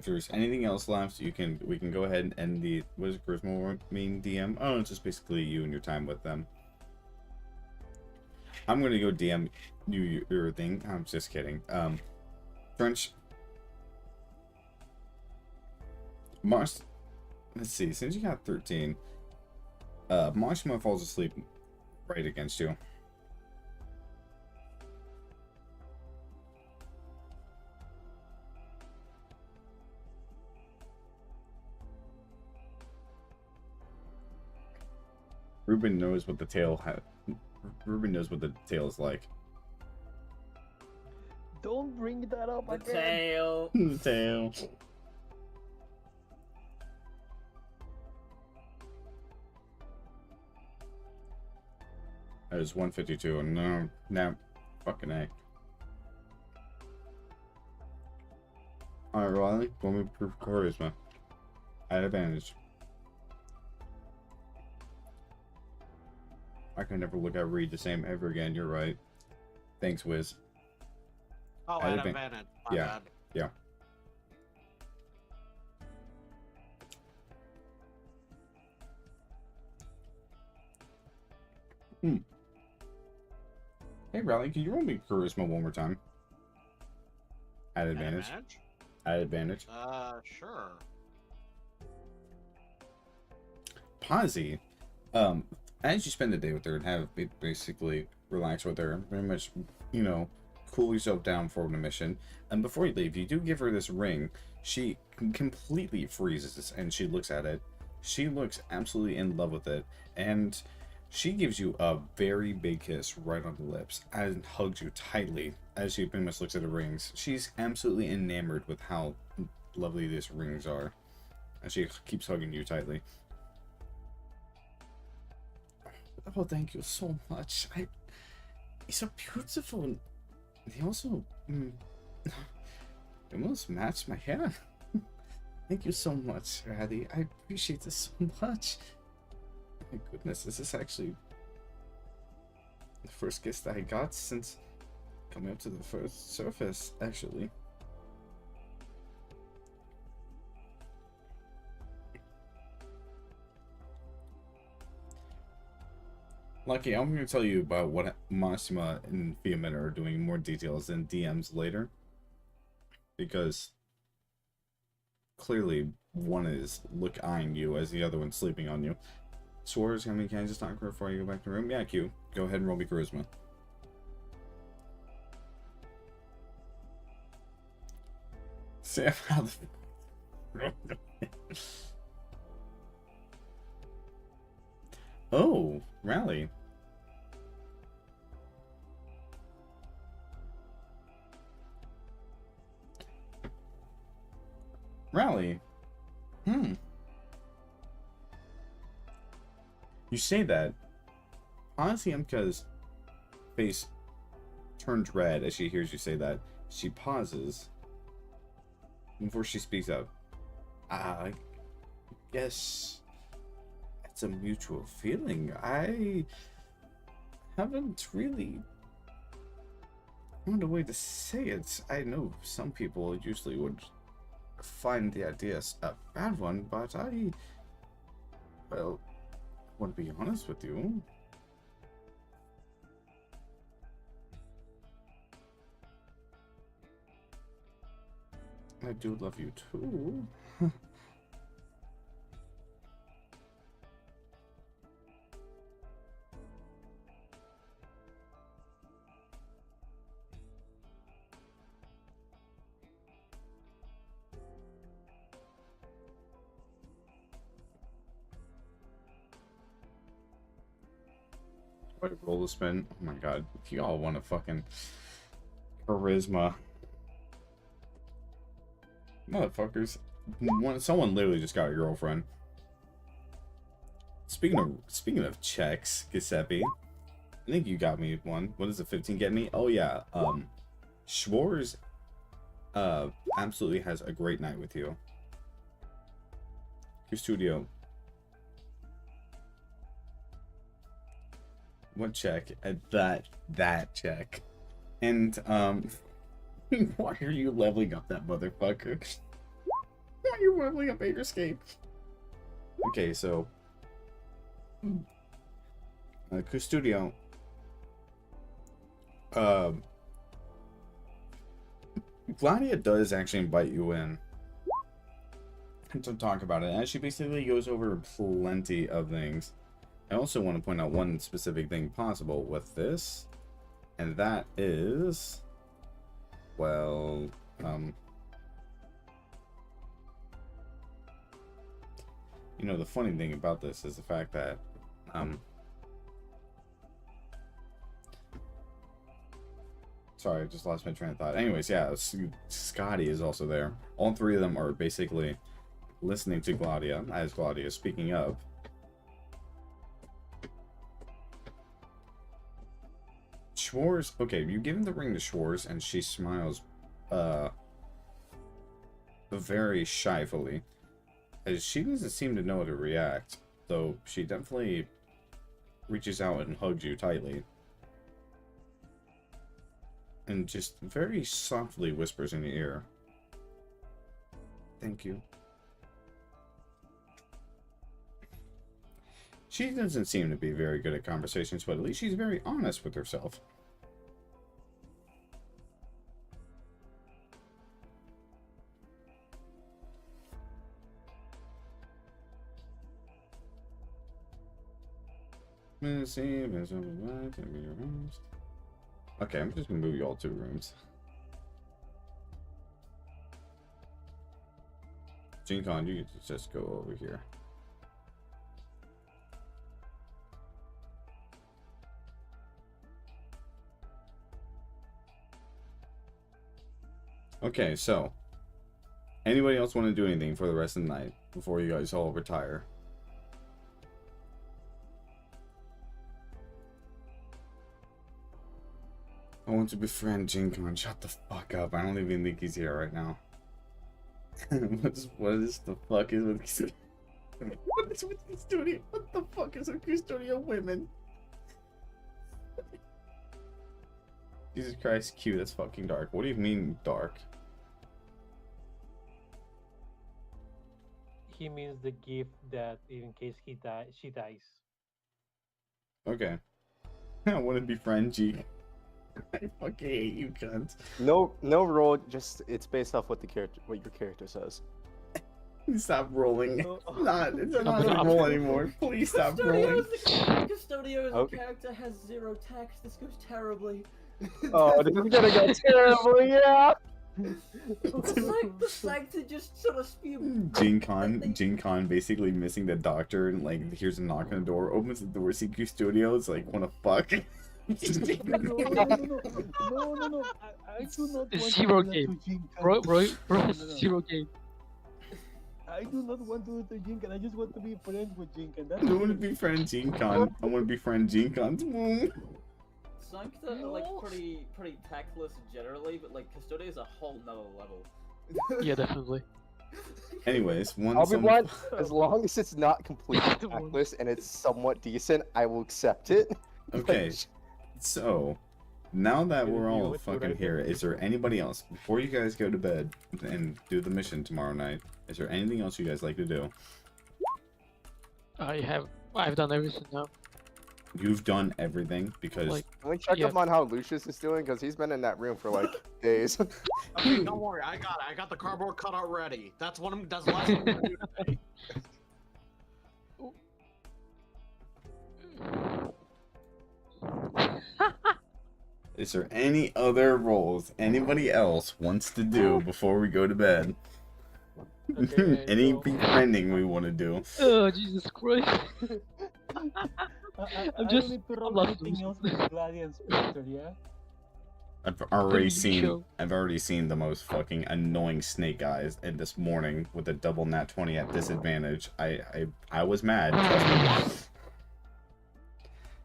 there's anything else left, we can go ahead and end the what does charisma mean, DM? Oh, it's just basically you and your time with them. I'm gonna go DM you your thing. I'm just kidding. French. Mars. Let's see. Since you got 13, Marshmallow falls asleep right against you. Ruben knows what the tail Ruben knows what the tail is like. Don't bring that up The again. tail. Tail. That is 152, and no, fucking A. Alright, Riley, let me prove charisma. At advantage. I can never look at Reed the same ever again, you're right. Thanks, Wiz. Oh, At at advan- advantage. My yeah. bad. Yeah. Hey, Riley, can you roll me charisma one more time? At advantage. At advantage. Sure. Posy, as you spend the day with her and have basically relax with her, very much, cool yourself down for the mission. And before you leave, you do give her this ring. She completely freezes and she looks at it. She looks absolutely in love with it, and she gives you a very big kiss right on the lips and hugs you tightly as she pretty much looks at the rings. She's absolutely enamored with how lovely these rings are, and she keeps hugging you tightly. Oh, thank you so much. It's so beautiful. They also, they almost match my hair. Thank you so much, Raddy. I appreciate this so much. My goodness, this is actually the first kiss that I got since coming up to the first surface, actually. Lucky, I'm going to tell you about what Massima and Fiametta are doing in more details in DMs later. Because clearly one is eyeing you as the other one's sleeping on you. Swords, how many can I just knock her before you go back to the room? Yeah, Q. Go ahead and roll me charisma. Sam, how the... Oh, rally. Rally. You say that. Honestly, because face turns red as she hears you say that. She pauses before she speaks up. I guess it's a mutual feeling. I haven't really found a way to say it. I know some people usually would find the idea a bad one, but well, I want to be honest with you. I do love you too. What roll to spin? Oh my god, if you all want to fucking charisma. Motherfuckers. Someone literally just got a girlfriend. Speaking of checks, Giuseppe, I think you got me one. What does the 15 get me? Oh yeah, Schwarz absolutely has a great night with you. Your studio. What check? That check. And why are you leveling up that motherfucker? Why are you leveling up Ager Escape? Okay, so Custodio. Gladia does actually invite you in to talk about it, and she basically goes over plenty of things. I also want to point out one specific thing possible with this, and that is, well, you know, the funny thing about this is the fact that, sorry, I just lost my train of thought. Anyways, yeah, Scotty is also there. All three of them are basically listening to Gladia, as Gladia is speaking up. Schwarz, okay, you give him the ring to Schwarz, and she smiles, very shyfully, as she doesn't seem to know how to react, though she definitely reaches out and hugs you tightly, and just very softly whispers in your ear, "Thank you." She doesn't seem to be very good at conversations, but at least she's very honest with herself. Okay, I'm just gonna move you all to rooms. Gene Con, you can just go over here. Okay, so anybody else want to do anything for the rest of the night before you guys all retire? I want to befriend Jinkon. Shut the fuck up. I don't even think he's here right now. What is the fuck is with what is with the studio? What the fuck is with studio women? Jesus Christ, Q, that's fucking dark. What do you mean dark? He means the gift that in case she dies. Okay. I want to befriend G. I fucking hate you, cunt. No roll. Just it's based off what your character says. Stop rolling. Oh, It's not a roll anymore. Please stop rolling. Custodio as a Okay. character has 0 tax. This goes terribly. Oh, this is gonna go terribly, yeah! The Sancta just sort of spew. Gene Con basically missing the doctor and like here's a knock on the door, opens the door, CQ Studios like wanna fuck. No. I do not want Zero to do that game. to Jinkan. Bro, No. zero game. I do not want to do it to Jinkan. I just want to be friends with Jinkan. That's I don't wanna it. be friend Gene Con. I wanna be friend Gene Con. Sancta are like pretty tactless generally, but like Custodio is a whole nother level. Yeah, definitely. Anyways, I'll once be blunt, as long as it's not completely tactless and it's somewhat decent, I will accept it. Okay, so now that Gonna we're deal all with what I fucking here, did. is there anybody else before you guys go to bed and do the mission tomorrow night? Is there anything else you guys like to do? I've done everything now. You've done everything because Like, Can we check Yeah. up on how Lucius is doing? Because he's been in that room for like days. Okay, don't worry, I got it. I got the cardboard cutout ready. That's that's the last thing I'm gonna do today. is there any other roles anybody else wants to do before we go to bed? Okay, Any so- befriending we want to do? oh Jesus Christ! I I'm don't just- need to I'm roll not anything losing. else with Gladi and Spectre, yeah? I've already you seen show? the most fucking annoying snake eyes in this morning with a double nat 20 at disadvantage. I was mad. Trust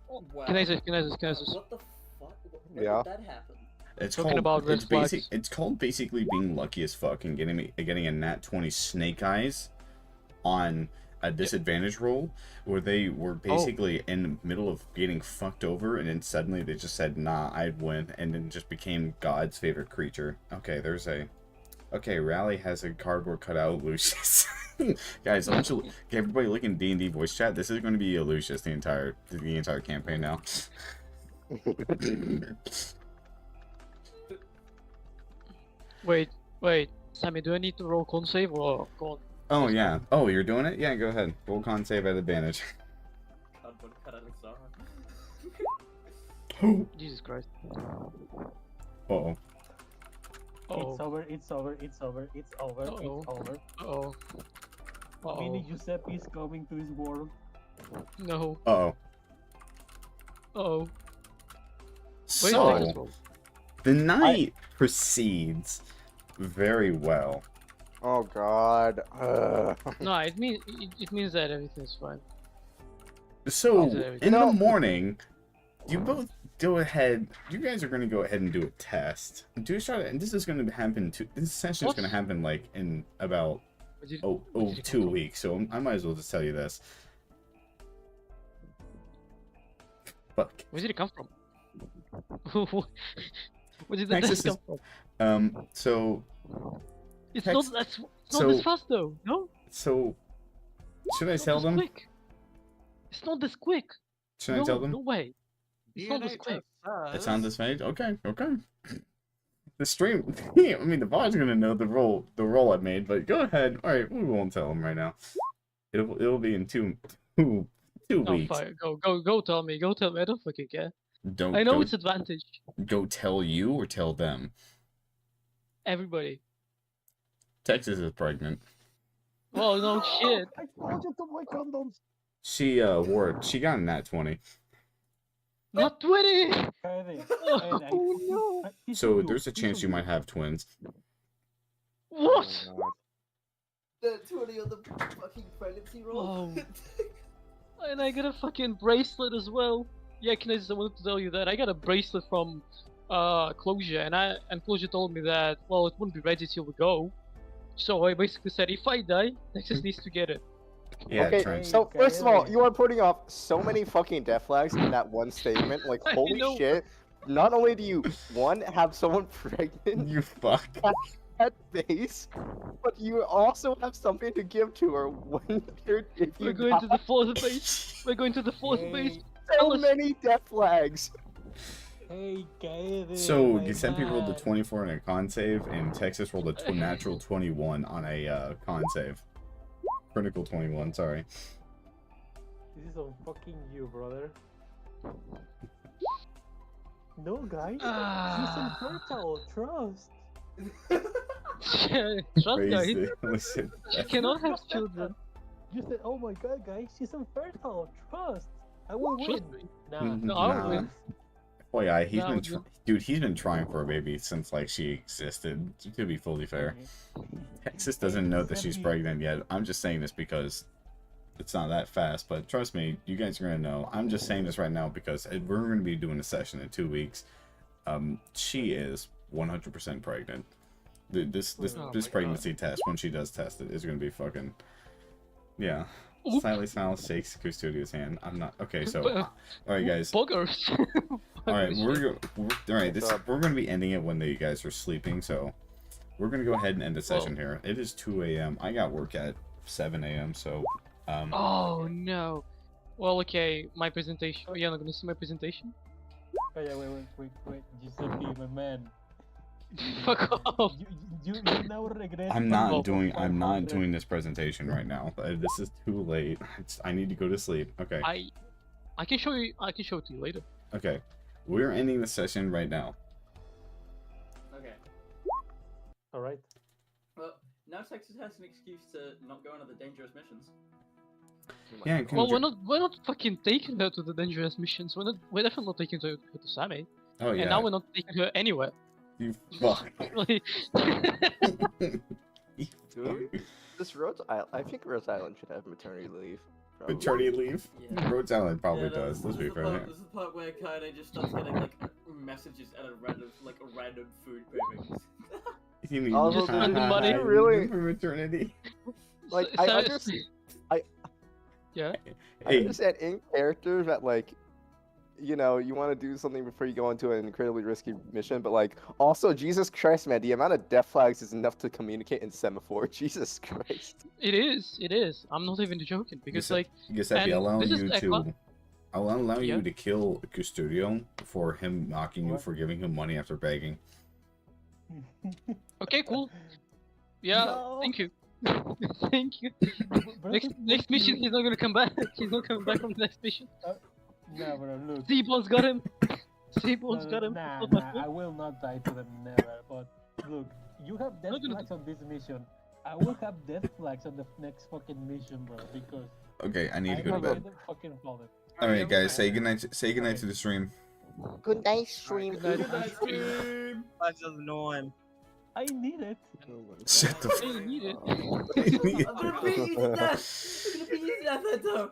me. Wow. Can I just? What the fuck? When Yeah. did that happen? It's Talking called about red flags. it's called basically being lucky as fuck and getting a nat 20 snake eyes on a disadvantage roll where they were basically in the middle of getting fucked over and then suddenly they just said nah I'd win and then just became God's favorite creature. Okay, Rally has a cardboard cutout of Lucius. Guys, I want you everybody look in D&D voice chat. This is going to be a Lucius the entire campaign now. Wait, Sammy, do I need to roll con save or con? Oh yeah. Oh, you're doing it? Yeah, go ahead. Roll con save at advantage. Cardboard cutout of Zara. Jesus Christ. Uh-oh. It's over, it's over, it's over, it's over, Uh-oh. it's over. Mini Uh-oh. Giuseppe is coming to his world. No. Uh-oh. Uh-oh. Wait, So, take this roll. the night proceeds very well. Oh god. No, it means that everything's fine. So, Is it everything? in the No. morning, you both go ahead. You guys are going to go ahead and do a test. And this is going to happen. This session is What? going to happen like in about What did- oh what did you 2 come weeks. So I might as well just tell you this. Fuck. Where did it come from? Where did that Texas come from? So It's Tex- not this so- fast though. No. should I It's tell not this them? quick. It's not this quick. Should no, I tell them? No way. It's not this DNA quick. test It's says- on this page. Okay. The stream. I mean, the pod's gonna know the roll I made. But go ahead. All right, we won't tell them right now. It'll be in two No, weeks. fine. Go tell me. Go tell me. I don't fucking care. Don't I know go, it's advantage. go tell you or tell them. Everybody. Texas is pregnant. Oh no shit. I told you to buy condoms. She got a nat 20. Not 20. Kyrie, Oh no. So there's a chance you might have twins. What? Oh, God. The 20 on the fucking pregnancy roll. Oh. And I got a fucking bracelet as well. Yeah, I wanted to tell you that I got a bracelet from Closure, and Closure told me that it wouldn't be ready till we go. So I basically said if I die, Texas needs to get it. Yeah, Okay, Trent. so first of all, you are putting off so many fucking death flags in that one statement. Like, I holy know. shit. Not only do you, one, have someone pregnant You fuck. at base, but you also have something to give to her when you're, if you We're going to the fourth base. We're going to the fourth base. Hey, so Alice. many death flags. hey, Kyrie. So my Giuseppe rolled a man. 24 on a con save, and Texas rolled a natural 21 on a con save. Critical 21, sorry. This is on fucking you, brother. No, guys. She's infertile. Trust. Trust guys. Crazy. Listen. She cannot have children. You said, oh my god, guys, she's infertile. Trust. I will Trust win. me. Nah. No, I Nah. win. Oh yeah, he's No, been dude. dude. He's been trying for a baby since like she existed. To be fully fair, Texas doesn't know that she's pregnant yet. I'm just saying this because it's not that fast. But trust me, you guys are gonna know. I'm just saying this right now because we're gonna be doing a session in 2 weeks. She is 100% pregnant. This Oh my pregnancy test, when she does test it, is gonna be fucking. Yeah. Oop. Slightly smiles, shakes Custodio's hand. I'm not okay. So, Uh, all right, guys. Buggers. All right, Buggers. all right. We're gonna be ending it when you guys are sleeping, so we're gonna go ahead and end the session here. It is 2 a.m. I got work at 7 a.m. So, Oh no. Well, okay, my presentation. Oh, you're not gonna see my presentation? Oh yeah, wait. Giuseppe, my man. Fuck off. You now regret. I'm it. not Oh, doing $500. this presentation right now. This is too late. I need to go to sleep. Okay, I can show you. I can show it to you later. okay. We're ending the session right now. Okay. All right. Well, now Texas has an excuse to not go on other dangerous missions. Yeah. Well, we're not fucking taking her to the dangerous missions. We're definitely not taking her to Same. Oh yeah. And now we're not taking her anywhere. You fuck. Like, Dude, this Rhodes Island, I think Rhodes Island should have maternity leave. probably. Maternity leave. Yeah. Rhodes Island probably Yeah, does. Let's be fair. This is the part where Kaide just starts getting like messages out of random food cravings. You mean Also, Just spend the money. Really? for maternity? Like, so- I so- understand. Yeah. I Hey, understand in character that like, you know, you want to do something before you go into an incredibly risky mission, but like, also Jesus Christ, man, the amount of death flags is enough to communicate in semaphore. Jesus Christ. It is. It is. I'm not even joking because like Giuseppe, and allow this is you a to. I'll allow Yeah. you to kill Custodio for him mocking you What? for giving him money after begging. okay, cool. Yeah. No. Thank you. Thank you. Bro, Next mission, he's not gonna come back. He's not coming back from the next mission. Nah, bro, look. Seabone's got him. Seabone's got him. Nah, Not my nah, fault. I will not die to them, never. But look, you have death Not gonna flags on this mission. I will have death flags on the next fucking mission, bro, because Okay, I need to I go to am bed. the fucking father. All right, guys, say goodnight. Say goodnight to the stream. Good night, stream. Good night. Good night, stream. I need it. Shut the. Hey, you need it. F- I'm gonna beat you to death. I'm gonna beat you to death, Ento.